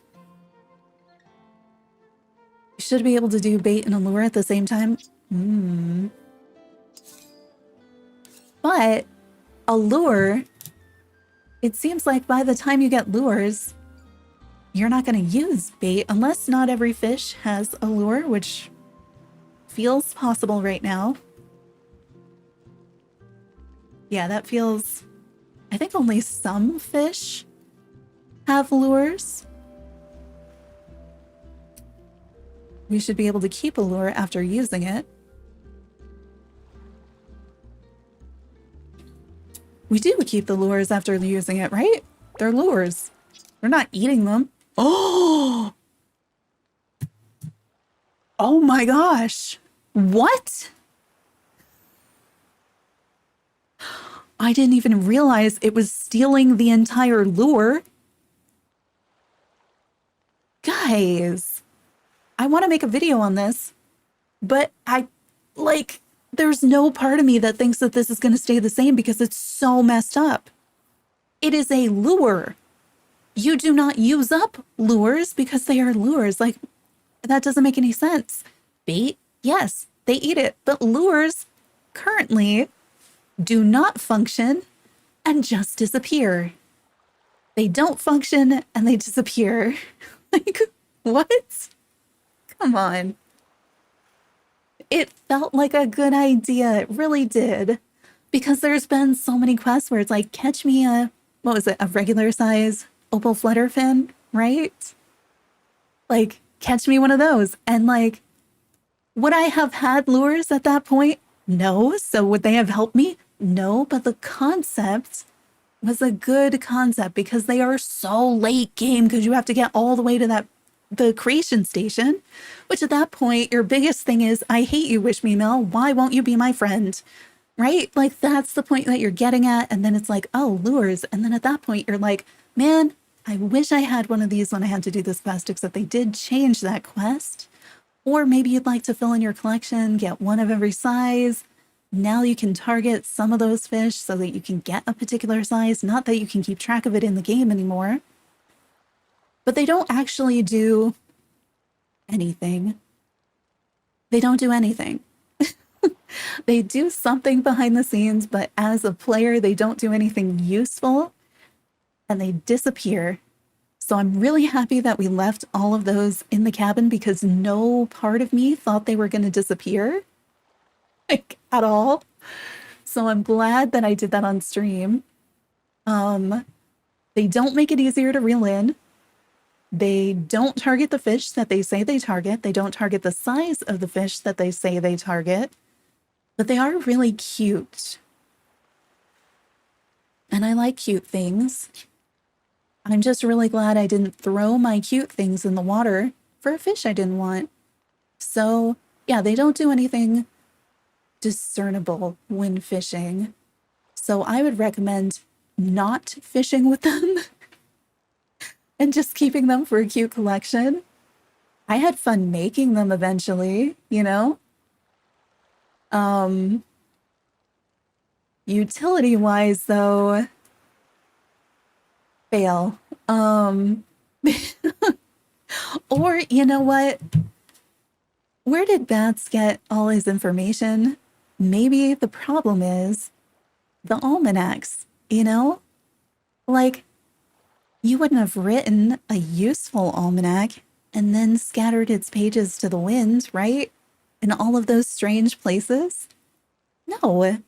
You should be able to do bait and a lure at the same time. But a lure, it seems like by the time you get lures, you're not going to use bait unless not every fish has a lure, which feels possible right now. Yeah, that feels... I think only some fish have lures. We should be able to keep a lure after using it. We do keep the lures after using it, right? They're lures. We're not eating them. Oh! Oh my gosh. What? I didn't even realize it was stealing the entire lure. Guys, I want to make a video on this, but there's no part of me that thinks that this is going to stay the same because it's so messed up. It is a lure. You do not use up lures because they are lures. Like, that doesn't make any sense. Bait, yes, they eat it, but lures currently do not function and just disappear. They don't function and they disappear. Like, what? Come on. It felt like a good idea. It really did. Because there's been so many quests where it's like, catch me a, what was it, a regular size opal flutterfin, right? Like, catch me one of those. And like, would I have had lures at that point? No. So would they have helped me? No. But the concept was a good concept because they are so late game because you have to get all the way to the creation station, which at that point, your biggest thing is, I hate you, Wish Me Mill. Why won't you be my friend? Right? Like, that's the point that you're getting at. And then it's like, oh, lures. And then at that point, you're like, man, I wish I had one of these when I had to do this quest, except they did change that quest. Or maybe you'd like to fill in your collection, get one of every size. Now you can target some of those fish so that you can get a particular size. Not that you can keep track of it in the game anymore. But they don't actually do anything. They don't do anything. They do something behind the scenes, but as a player, they don't do anything useful and they disappear. So I'm really happy that we left all of those in the cabin because no part of me thought they were going to disappear, like, at all. So I'm glad that I did that on stream. They don't make it easier to reel in. They don't target the fish that they say they target. They don't target the size of the fish that they say they target. But they are really cute. And I like cute things. I'm just really glad I didn't throw my cute things in the water for a fish I didn't want. So, yeah, they don't do anything discernible when fishing. So I would recommend not fishing with them and just keeping them for a cute collection. I had fun making them eventually, you know? Utility-wise, though, fail. Or, you know what? Where did Bats get all his information? Maybe the problem is the almanacs, you know? Like, you wouldn't have written a useful almanac and then scattered its pages to the wind, right? In all of those strange places? No,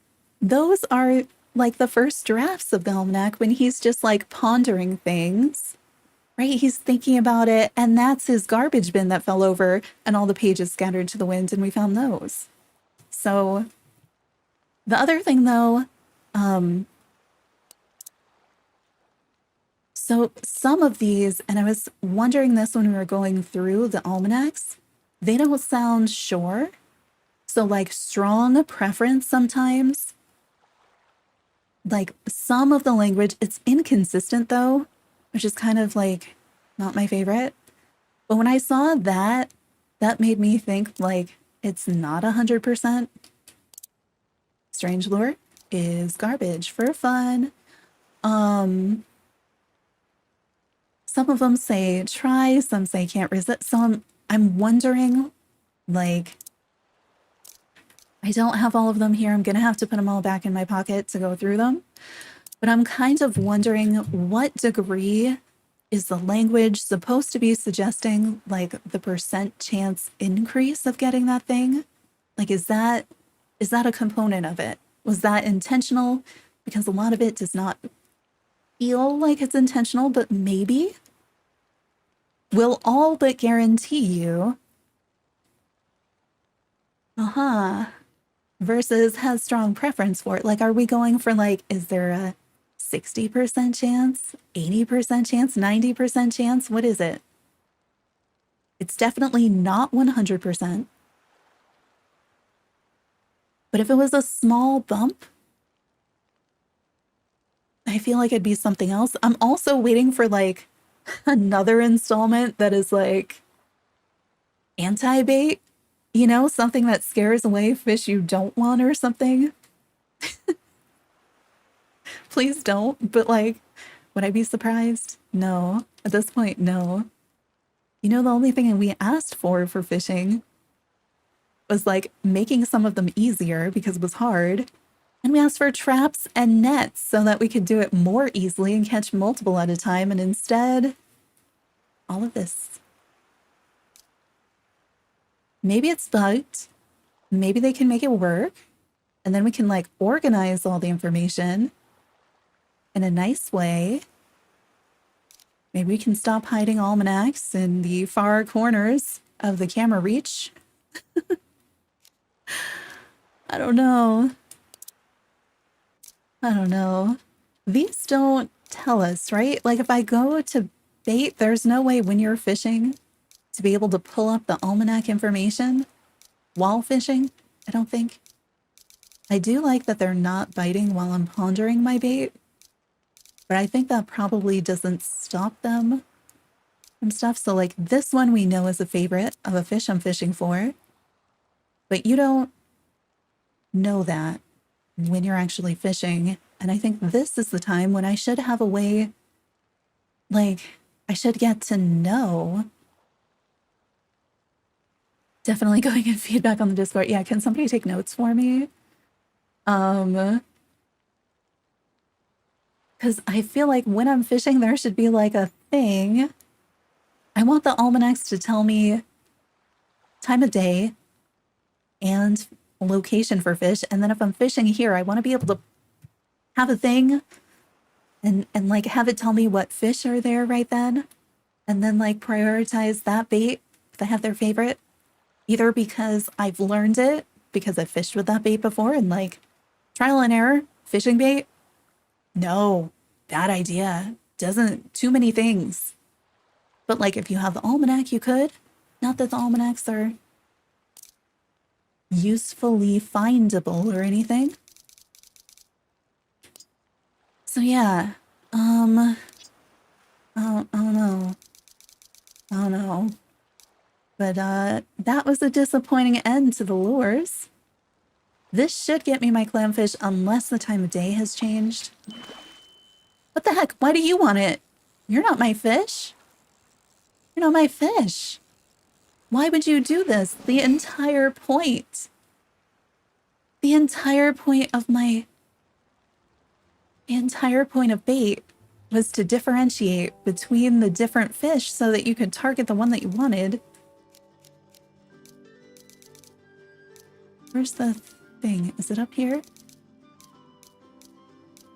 those are like the first drafts of the almanac when he's just like pondering things, right? He's thinking about it, and that's his garbage bin that fell over and all the pages scattered to the wind, and we found those. So the other thing though, so some of these, and I was wondering this when we were going through the almanacs, they don't sound sure. So like strong preference sometimes, like some of the language, it's inconsistent though, which is kind of like not my favorite. But when I saw that, that made me think like it's not 100%. Strange lure is garbage for fun. Some of them say try, some say can't resist. So I'm wondering, like, I don't have all of them here. I'm going to have to put them all back in my pocket to go through them. But I'm kind of wondering what degree is the language supposed to be suggesting, like the percent chance increase of getting that thing? Like, is that a component of it? Was that intentional? Because a lot of it does not feel like it's intentional, but maybe. Will all but guarantee you. Versus has strong preference for it. Like, are we going for like, is there a 60% chance, 80% chance, 90% chance? What is it? It's definitely not 100%. But if it was a small bump, I feel like it'd be something else. I'm also waiting for like another installment that is like anti-bait, you know, something that scares away fish you don't want or something. Please don't. But like, would I be surprised? No. At this point, no. You know, the only thing we asked for fishing was like making some of them easier because it was hard. And we asked for traps and nets so that we could do it more easily and catch multiple at a time. And instead, all of this. Maybe it's bugged. Maybe they can make it work. And then we can like organize all the information in a nice way. Maybe we can stop hiding almanacs in the far corners of the camera reach. I don't know. I don't know. These don't tell us, right? Like if I go to bait, there's no way when you're fishing to be able to pull up the almanac information while fishing, I don't think. I do like that they're not biting while I'm pondering my bait, but I think that probably doesn't stop them from stuff. So like this one we know is a favorite of a fish I'm fishing for, but you don't know that when you're actually fishing. And I think this is the time when I should have a way, like I should get to know Definitely going in feedback on the Discord. Yeah, can somebody take notes for me? Because I feel like when I'm fishing, there should be like a thing. I want the almanacs to tell me time of day and location for fish. And then if I'm fishing here, I want to be able to have a thing and like have it tell me what fish are there right then. And then like prioritize that bait if I have their favorite. Either because I've learned it, because I've fished with that bait before and like trial and error, fishing bait. No, bad idea. Doesn't, too many things. But like if you have the almanac, you could. Not that the almanacs are usefully findable or anything. So yeah, I don't know. I don't know. But that was a disappointing end to the lures. This should get me my clamfish unless the time of day has changed. What the heck? Why do you want it? You're not my fish. You're not my fish. Why would you do this? The entire point of my... The entire point of bait was to differentiate between the different fish so that you could target the one that you wanted. Where's the thing? Is it up here?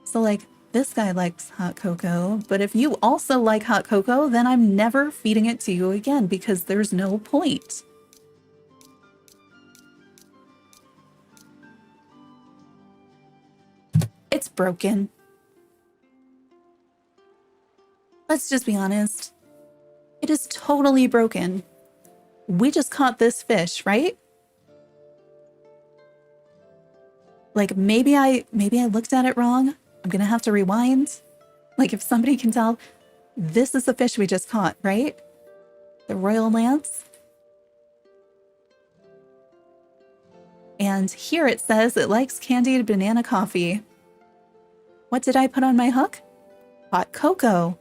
So like, this guy likes hot cocoa, but if you also like hot cocoa, then I'm never feeding it to you again because there's no point. It's broken. Let's just be honest. It is totally broken. We just caught this fish, right? Like maybe I looked at it wrong. I'm gonna have to rewind. Like if somebody can tell, this is the fish we just caught, right? The Royal Lance. And here it says it likes candied banana coffee. What did I put on my hook? Hot cocoa.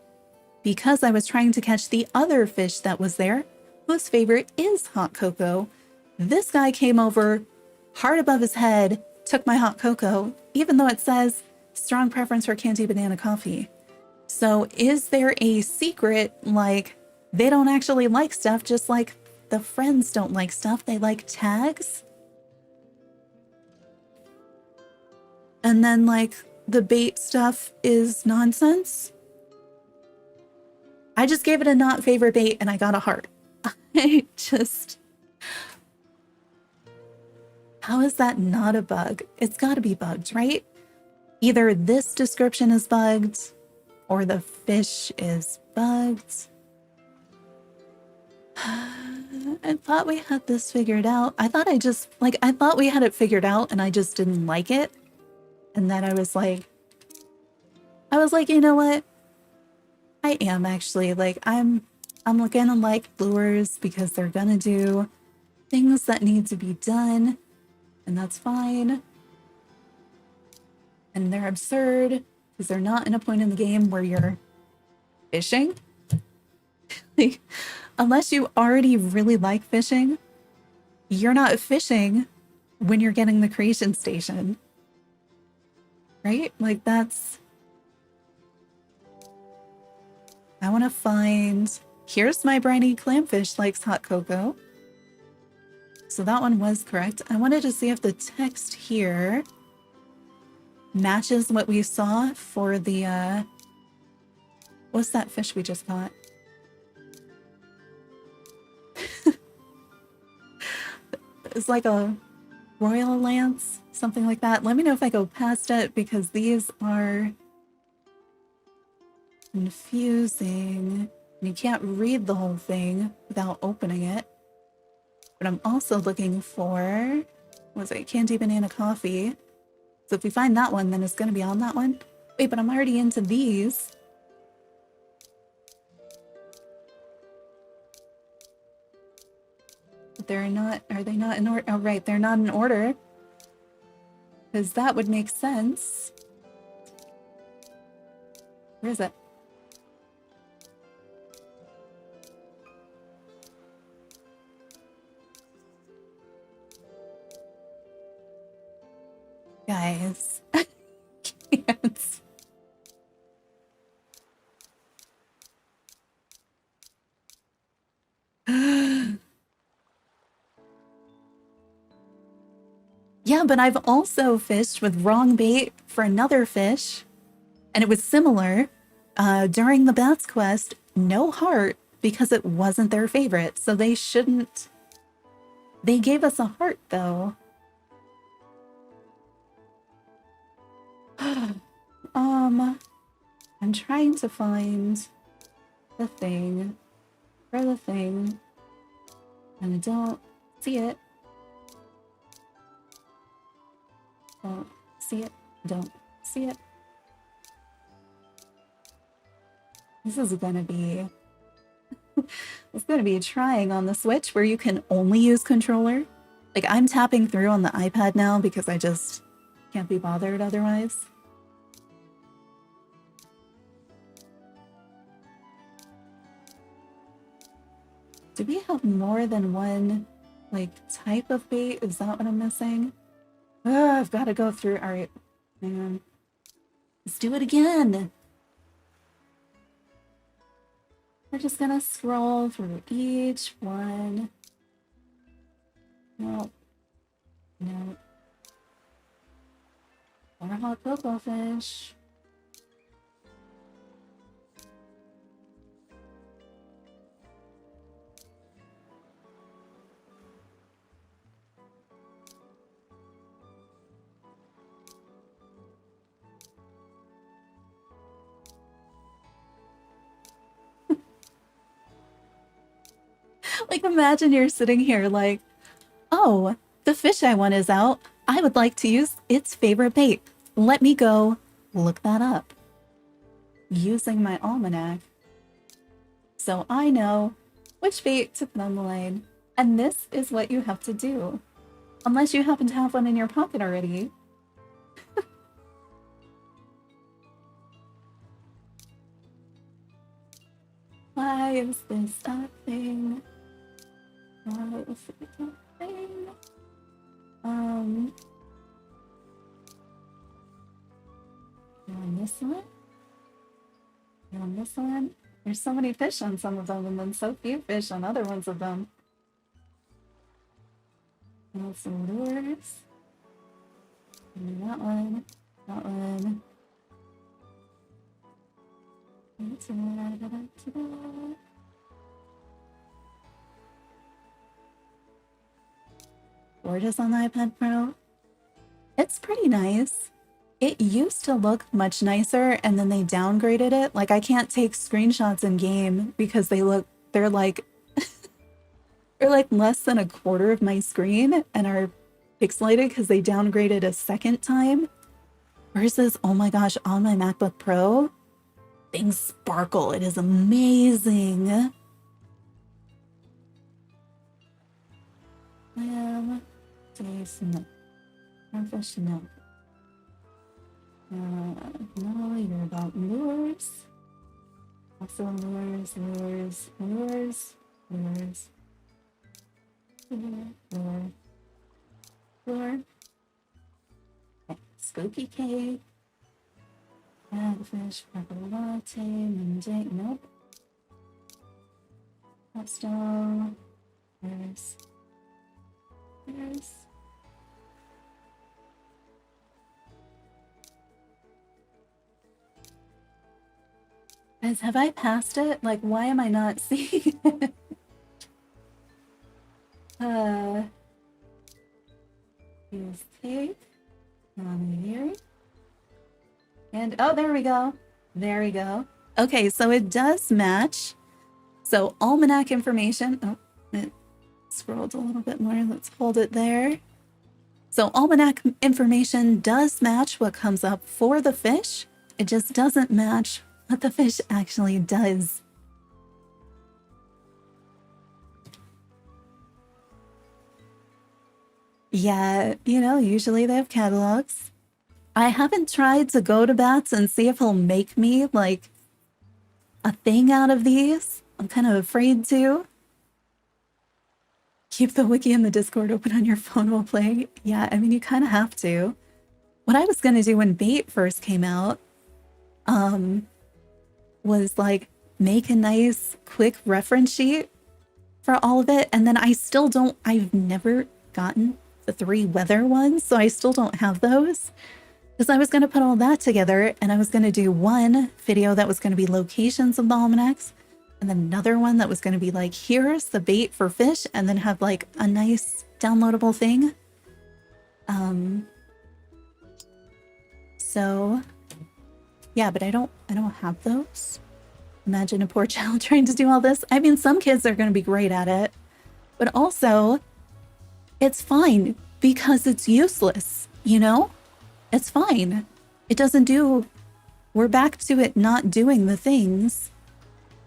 Because I was trying to catch the other fish that was there, whose favorite is hot cocoa. This guy came over, hard above his head, took my hot cocoa, even though it says strong preference for candied banana coffee. So is there a secret, like they don't actually like stuff, just like the friends don't like stuff, they like tags? And then like the bait stuff is nonsense? I just gave it a not favorite bait and I got a heart. I just... How is that not a bug? It's gotta be bugged, right? Either this description is bugged or the fish is bugged. I thought we had this figured out. I thought we had it figured out and I just didn't like it. And then I was like, you know what? I am actually like, I'm gonna like lures because they're gonna do things that need to be done, and that's fine. And they're absurd because they're not in a point in the game where you're fishing. Like, unless you already really like fishing, you're not fishing when you're getting the creation station. Right? Like that's... I want to find... Here's my briny clamfish likes hot cocoa. So that one was correct. I wanted to see if the text here matches what we saw for the, what's that fish we just caught? It's like a Royal Lance, something like that. Let me know if I go past it because these are confusing. You can't read the whole thing without opening it. But I'm also looking for, was it candy banana coffee? So if we find that one, then it's going to be on that one. Wait, but I'm already into these. But they're not, are they not in order? Oh, right, they're not in order. Because that would make sense. Where is it? guys. I can't. Yeah, but I've also fished with wrong bait for another fish, and it was similar. During the Bats quest, no heart because it wasn't their favorite, so they shouldn't. They gave us a heart though. I'm trying to find the thing for the thing, and I don't see it. Don't see it. Don't see it. This is gonna be... it's gonna be trying on the Switch where you can only use controller. Like, I'm tapping through on the iPad now because I just can't be bothered otherwise. Do we have more than one, like, type of bait? Is that what I'm missing? I've got to go through. All right, hang on. Let's do it again. We're just gonna scroll through each one. No. No. More hot cocoa fish. Like, imagine you're sitting here like, oh, the fish I want is out. I would like to use its favorite bait. Let me go look that up using my almanac, so I know which bait to put on the line. And this is what you have to do. Unless you happen to have one in your pocket already. Why is this a thing? Why is it a thing? You on this one? You on this one? There's so many fish on some of them and then so few fish on other ones of them. And some lures. And that one. That one. Gorgeous on the iPad Pro. It's pretty nice. It used to look much nicer and then they downgraded it. Like, I can't take screenshots in game because they're like they're like less than a quarter of my screen and are pixelated because they downgraded a second time. Versus, oh my gosh, on my MacBook Pro, things sparkle. It is amazing. Professional. No, you're about lures. Also lures. Lure. Okay. Spooky cave. Hagfish, purple latte, ninja. Nope. Hotstone. There's. Guys, have I passed it? Like, why am I not seeing it? Here's tape. On here. And, oh, there we go. There we go. Okay, so it does match. So, almanac information. Oh, it scrolled a little bit more. Let's hold it there. So, almanac information does match what comes up for the fish. It just doesn't match what the fish actually does. Yeah, you know, usually they have catalogs. I haven't tried to go to Bats and see if he'll make me, like, a thing out of these. I'm kind of afraid to. Keep the wiki and the Discord open on your phone while playing. Yeah, I mean, you kind of have to. what I was going to do when bait first came out was like make a nice quick reference sheet for all of it. And then I've never gotten the 3 weather ones, so I still don't have those. Because I was going to put all that together and I was going to do one video that was going to be locations of the almanacs, and then another one that was going to be like, here's the bait for fish, and then have like a nice downloadable thing. So yeah, but I don't have those. Imagine a poor child trying to do all this. I mean, some kids are going to be great at it, but also it's fine because it's useless, you know? It's fine. It doesn't do, we're back to it not doing the things.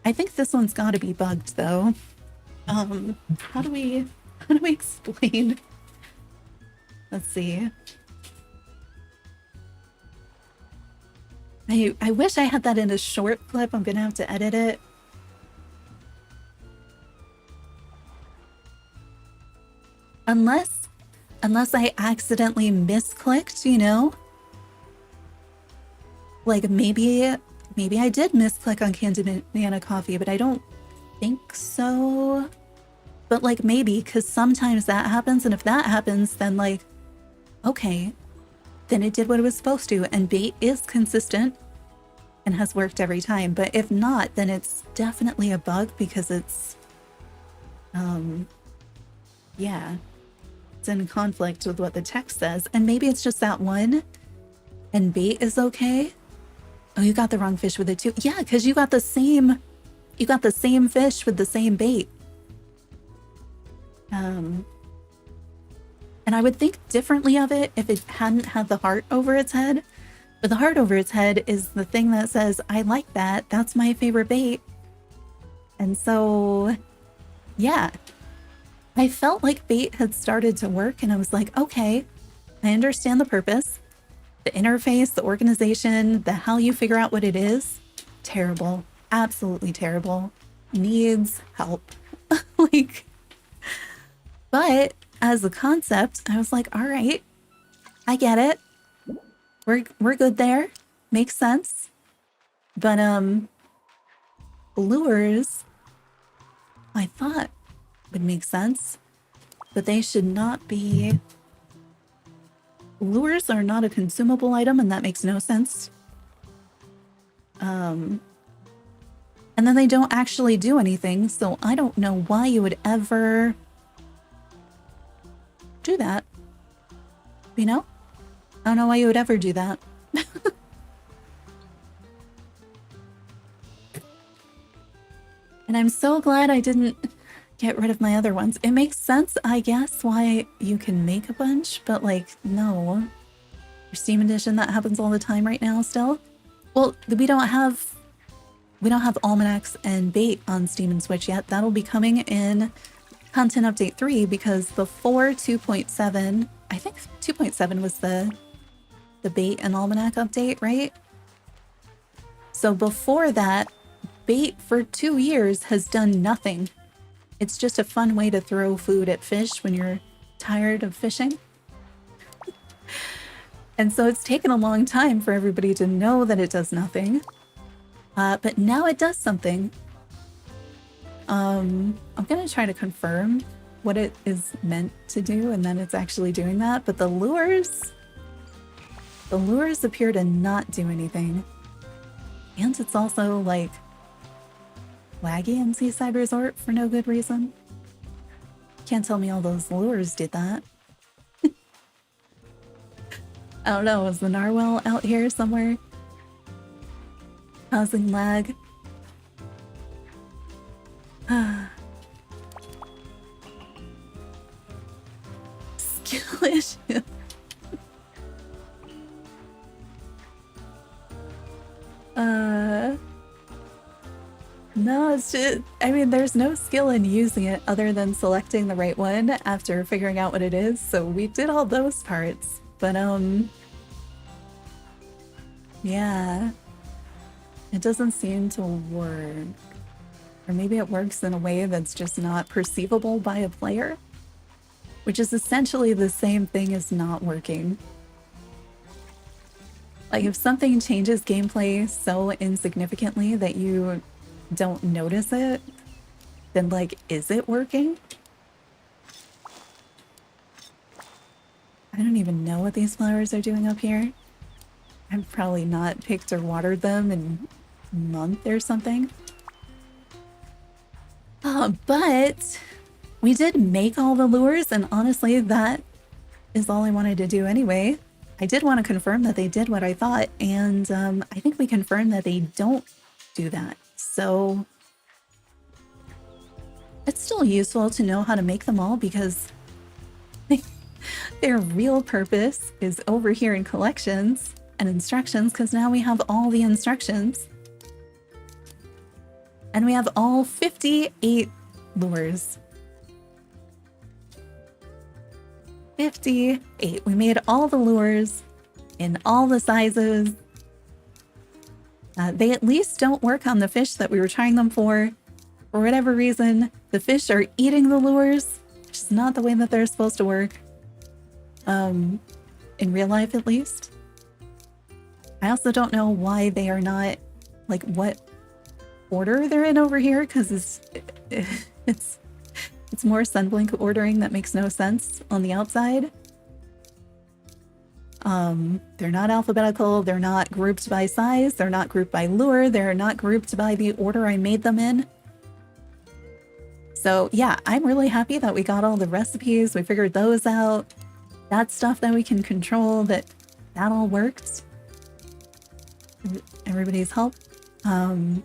I think this one's got to be bugged though. How do we explain? Let's see. I wish I had that in a short clip. I'm gonna have to edit it. Unless I accidentally misclicked, you know? Like maybe I did misclick on Candy Banana Coffee, but I don't think so. But like maybe, because sometimes that happens, and if that happens, then like, okay, then it did what it was supposed to, and bait is consistent and has worked every time. But if not, then it's definitely a bug because it's, yeah, it's in conflict with what the text says. And maybe it's just that one, and bait is okay. Oh, you got the wrong fish with it too. Yeah, because you got the same fish with the same bait. And I would think differently of it if it hadn't had the heart over its head. But the heart over its head is the thing that says, I like that. That's my favorite bait. And so, yeah. I felt like bait had started to work, and I was like, okay, I understand the purpose. The interface, the organization, the how you figure out what it is. Terrible. Absolutely terrible. Needs help. Like, but as a concept, I was like, all right, I get it. We're good there. Makes sense. But lures, I thought would make sense, but they should not be. Lures are not a consumable item, and that makes no sense. And then they don't actually do anything, so I don't know why you would ever do that. You know? I don't know why you would ever do that. And I'm so glad I didn't get rid of my other ones. It makes sense, I guess, why you can make a bunch, but like, no. Your Steam Edition, that happens all the time right now still. Well, we don't have almanacs and bait on Steam and Switch yet. That'll be coming in Content Update 3, because before 2.7, I think 2.7 was the bait and almanac update, right? So before that, bait for 2 years has done nothing. It's just a fun way to throw food at fish when you're tired of fishing. And so it's taken a long time for everybody to know that it does nothing. But now it does something. I'm gonna try to confirm what it is meant to do, and then it's actually doing that. But the lures appear to not do anything. And it's also like laggy in Seaside Resort for no good reason. Can't tell me all those lures did that. I don't know, is the narwhal out here somewhere causing lag? Skill issue. No, it's just, I mean, there's no skill in using it other than selecting the right one after figuring out what it is, so we did all those parts. But, yeah. It doesn't seem to work. Or maybe it works in a way that's just not perceivable by a player, which is essentially the same thing as not working. Like if something changes gameplay so insignificantly that you don't notice it, then like, is it working? I don't even know what these flowers are doing up here. I've probably not picked or watered them in a month or something. But we did make all the lures, and honestly, that is all I wanted to do anyway. I did want to confirm that they did what I thought, and I think we confirmed that they don't do that. So it's still useful to know how to make them all because their real purpose is over here in collections and instructions, because now we have all the instructions. And we have all 58 lures. 58. We made all the lures in all the sizes. They at least don't work on the fish that we were trying them for. For whatever reason, the fish are eating the lures, which is not the way that they're supposed to work. In real life, at least. I also don't know why they are not, like, what order they're in over here, because it's more Sunblink ordering that makes no sense on the outside. They're not alphabetical, they're not grouped by size, they're not grouped by lure, they're not grouped by the order I made them in. So yeah, I'm really happy that we got all the recipes, we figured those out. That's stuff that we can control, that all worked. Everybody's help. And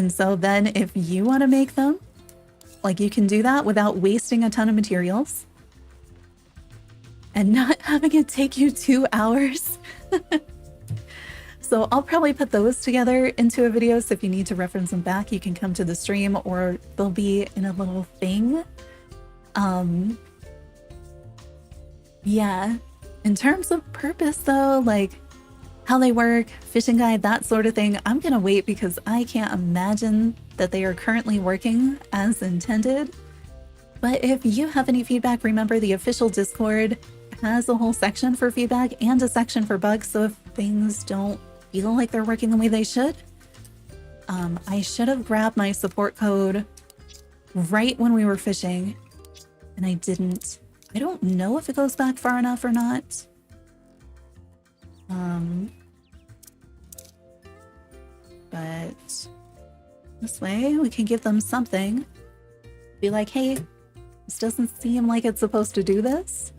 so then if you want to make them, like, you can do that without wasting a ton of materials and not having it take you 2 hours. So I'll probably put those together into a video, so if you need to reference them back, you can come to the stream, or they'll be in a little thing. Yeah, in terms of purpose though, like how they work, fishing guide, that sort of thing, I'm gonna wait because I can't imagine that they are currently working as intended. But if you have any feedback, remember the official Discord has a whole section for feedback and a section for bugs, so if things don't feel like they're working the way they should, I should have grabbed my support code right when we were fishing, and I didn't. I don't know if it goes back far enough or not. But this way we can give them something. Be like, hey, this doesn't seem like it's supposed to do this.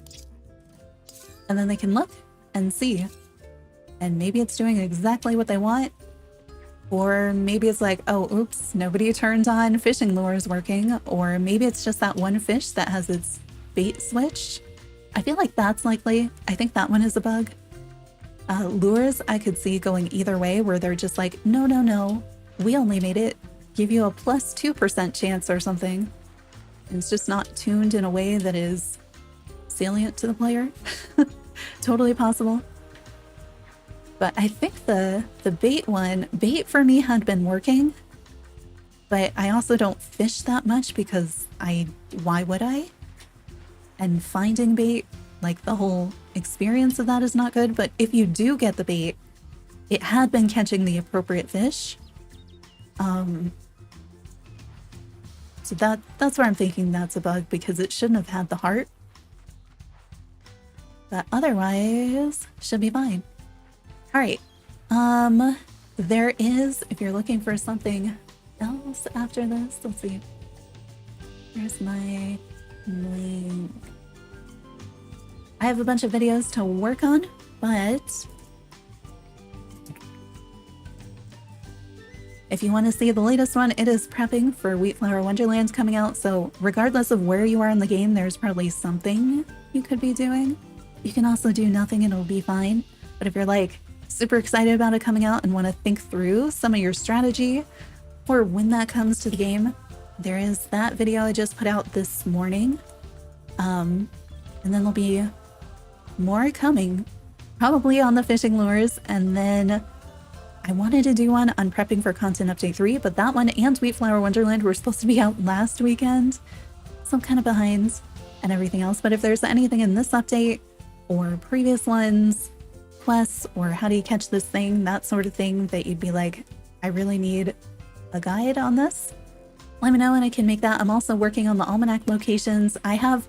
And then they can look and see. And maybe it's doing exactly what they want. Or maybe it's like, oh, oops, nobody turned on fishing lures working. Or maybe it's just that one fish that has its bait switch. I feel like that's likely. I think that one is a bug. Lures I could see going either way, where they're just like, no, no, no, we only made it give you a plus 2% chance or something. And it's just not tuned in a way that is salient to the player. Totally possible. But I think the bait for me had been working, but I also don't fish that much because why would I? And finding bait, like the whole experience of that is not good. But if you do get the bait, it had been catching the appropriate fish. So that's where I'm thinking that's a bug, because it shouldn't have had the heart. But otherwise, should be fine. All right. There is, if you're looking for something else after this, let's see. Where's my link? I have a bunch of videos to work on, but if you want to see the latest one, it is prepping for Wheatflower Wonderland coming out. So regardless of where you are in the game, there's probably something you could be doing. You can also do nothing and it'll be fine. But if you're like super excited about it coming out and want to think through some of your strategy for when that comes to the game, there is that video I just put out this morning. And then there'll be more coming, probably on the fishing lures. And then I wanted to do one on prepping for Content Update 3, but that one and Wheatflower Wonderland were supposed to be out last weekend. So I'm kind of behind and everything else. But if there's anything in this update or previous ones quests or how do you catch this thing, that sort of thing that you'd be like, I really need a guide on this, let me know and I can make that. I'm also working on the almanac locations. I have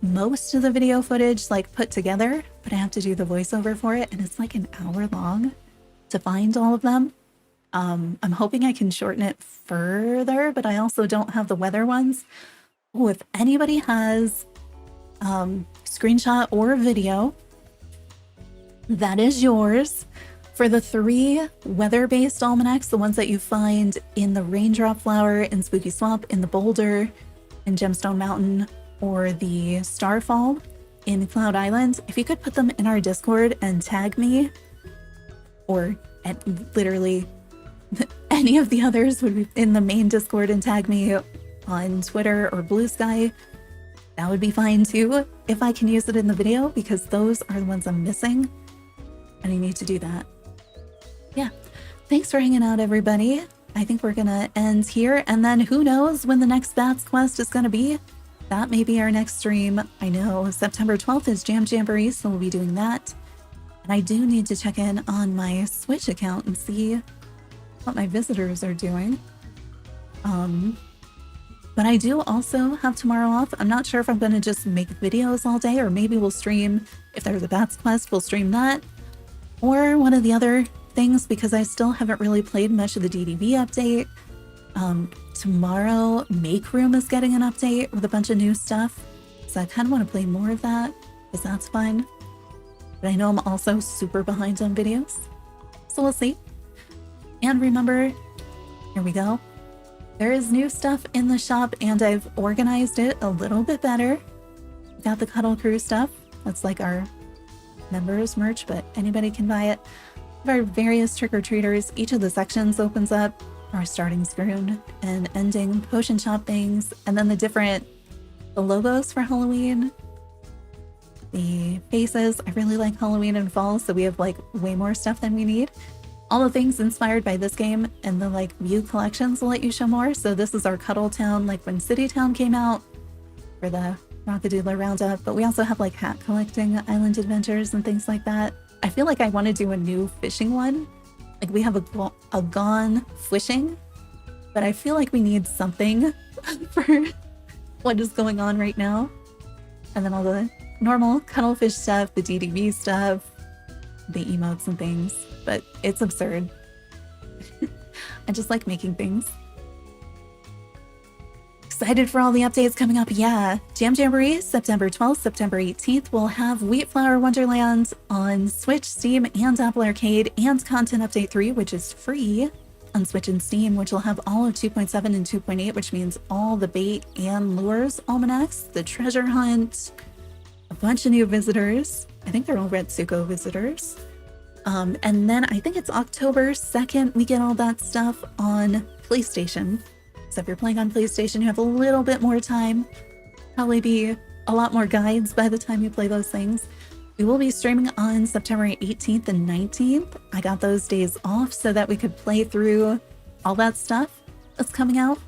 most of the video footage like put together, but I have to do the voiceover for it and it's like an hour long to find all of them. I'm hoping I can shorten it further, but I also don't have the weather ones. Oh, if anybody has screenshot or video, that is yours. For the 3 weather-based almanacs, the ones that you find in the Raindrop Flower, in Spooky Swamp, in the Boulder, in Gemstone Mountain, or the Starfall in Cloud Island, if you could put them in our Discord and tag me, or literally any of the others would be in the main Discord and tag me on Twitter or Blue Sky, that would be fine too, if I can use it in the video, because those are the ones I'm missing, and I need to do that. Yeah, thanks for hanging out, everybody. I think we're gonna end here, and then who knows when the next Bats quest is gonna be. That may be our next stream. I know September 12th is Jam Jamboree, so we'll be doing that. And I do need to check in on my Switch account and see what my visitors are doing. But I do also have tomorrow off. I'm not sure if I'm gonna just make videos all day, or maybe we'll stream, if there's a Bats quest, we'll stream that. Or one of the other things, because I still haven't really played much of the DDV update. Tomorrow, Make Room is getting an update with a bunch of new stuff. So I kind of want to play more of that, because that's fun. But I know I'm also super behind on videos. So we'll see. And remember, here we go. There is new stuff in the shop, and I've organized it a little bit better. Got the Cuddle Crew stuff. That's like our members merch, but anybody can buy it. Our various trick-or-treaters, each of the sections opens up our starting screen and ending potion shop things, and then the logos for Halloween, the faces. I really like Halloween and fall, so we have like way more stuff than we need. All the things inspired by this game, and the like view collections will let you show more. So this is our Cuddle Town, like when City Town came out for the Rockadoodler Roundup, but we also have like hat collecting island adventures and things like that. I feel like I want to do a new fishing one. Like we have a gone fishing, but I feel like we need something for what is going on right now. And then all the normal cuddlefish stuff, the DDV stuff, the emotes and things, but it's absurd. I just like making things. Excited for all the updates coming up. Yeah, Jam Jamboree, September 12th, September 18th. We'll have Wheatflower Wonderland on Switch, Steam, and Apple Arcade, and Content Update 3, which is free on Switch and Steam, which will have all of 2.7 and 2.8, which means all the bait and lures almanacs, the treasure hunt, a bunch of new visitors. I think they're all Retsuko visitors. And then I think it's October 2nd, we get all that stuff on PlayStation. So if you're playing on PlayStation, you have a little bit more time. Probably be a lot more guides by the time you play those things. We will be streaming on September 18th and 19th. I got those days off so that we could play through all that stuff that's coming out.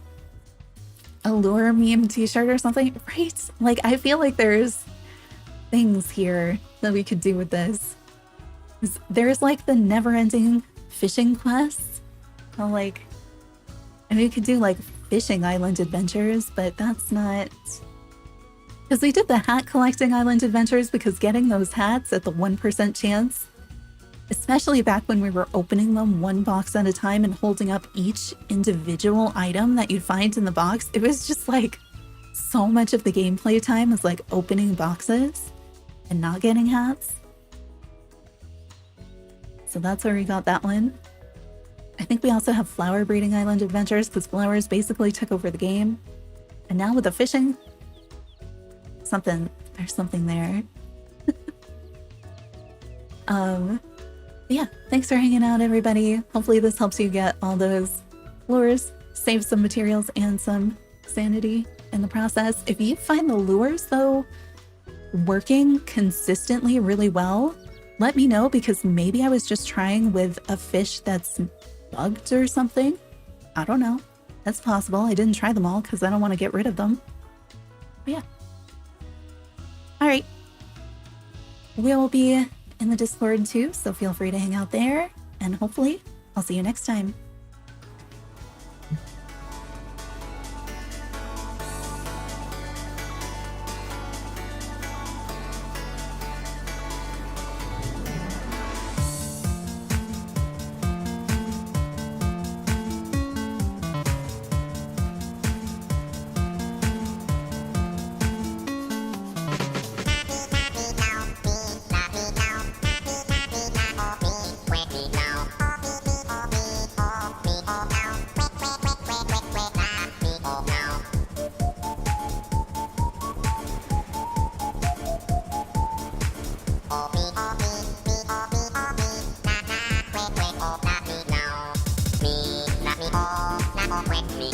A lure meme t-shirt or something, right? Like, I feel like there's things here that we could do with this. There's like the never-ending fishing quests. So like, and we could do like fishing island adventures, but that's not... Because we did the hat collecting island adventures, because getting those hats at the 1% chance, especially back when we were opening them one box at a time and holding up each individual item that you'd find in the box, it was just like so much of the gameplay time was like opening boxes and not getting hats. So that's where we got that one. I think we also have flower breeding island adventures, because flowers basically took over the game. And now with the fishing, there's something there. Yeah, thanks for hanging out, everybody. Hopefully this helps you get all those lures, save some materials and some sanity in the process. If you find the lures though working consistently really well, let me know, because maybe I was just trying with a fish that's bugged or something. I don't know. That's possible. I didn't try them all because I don't want to get rid of them. But yeah. All right. We'll be in the Discord too, so feel free to hang out there. And hopefully, I'll see you next time. Me,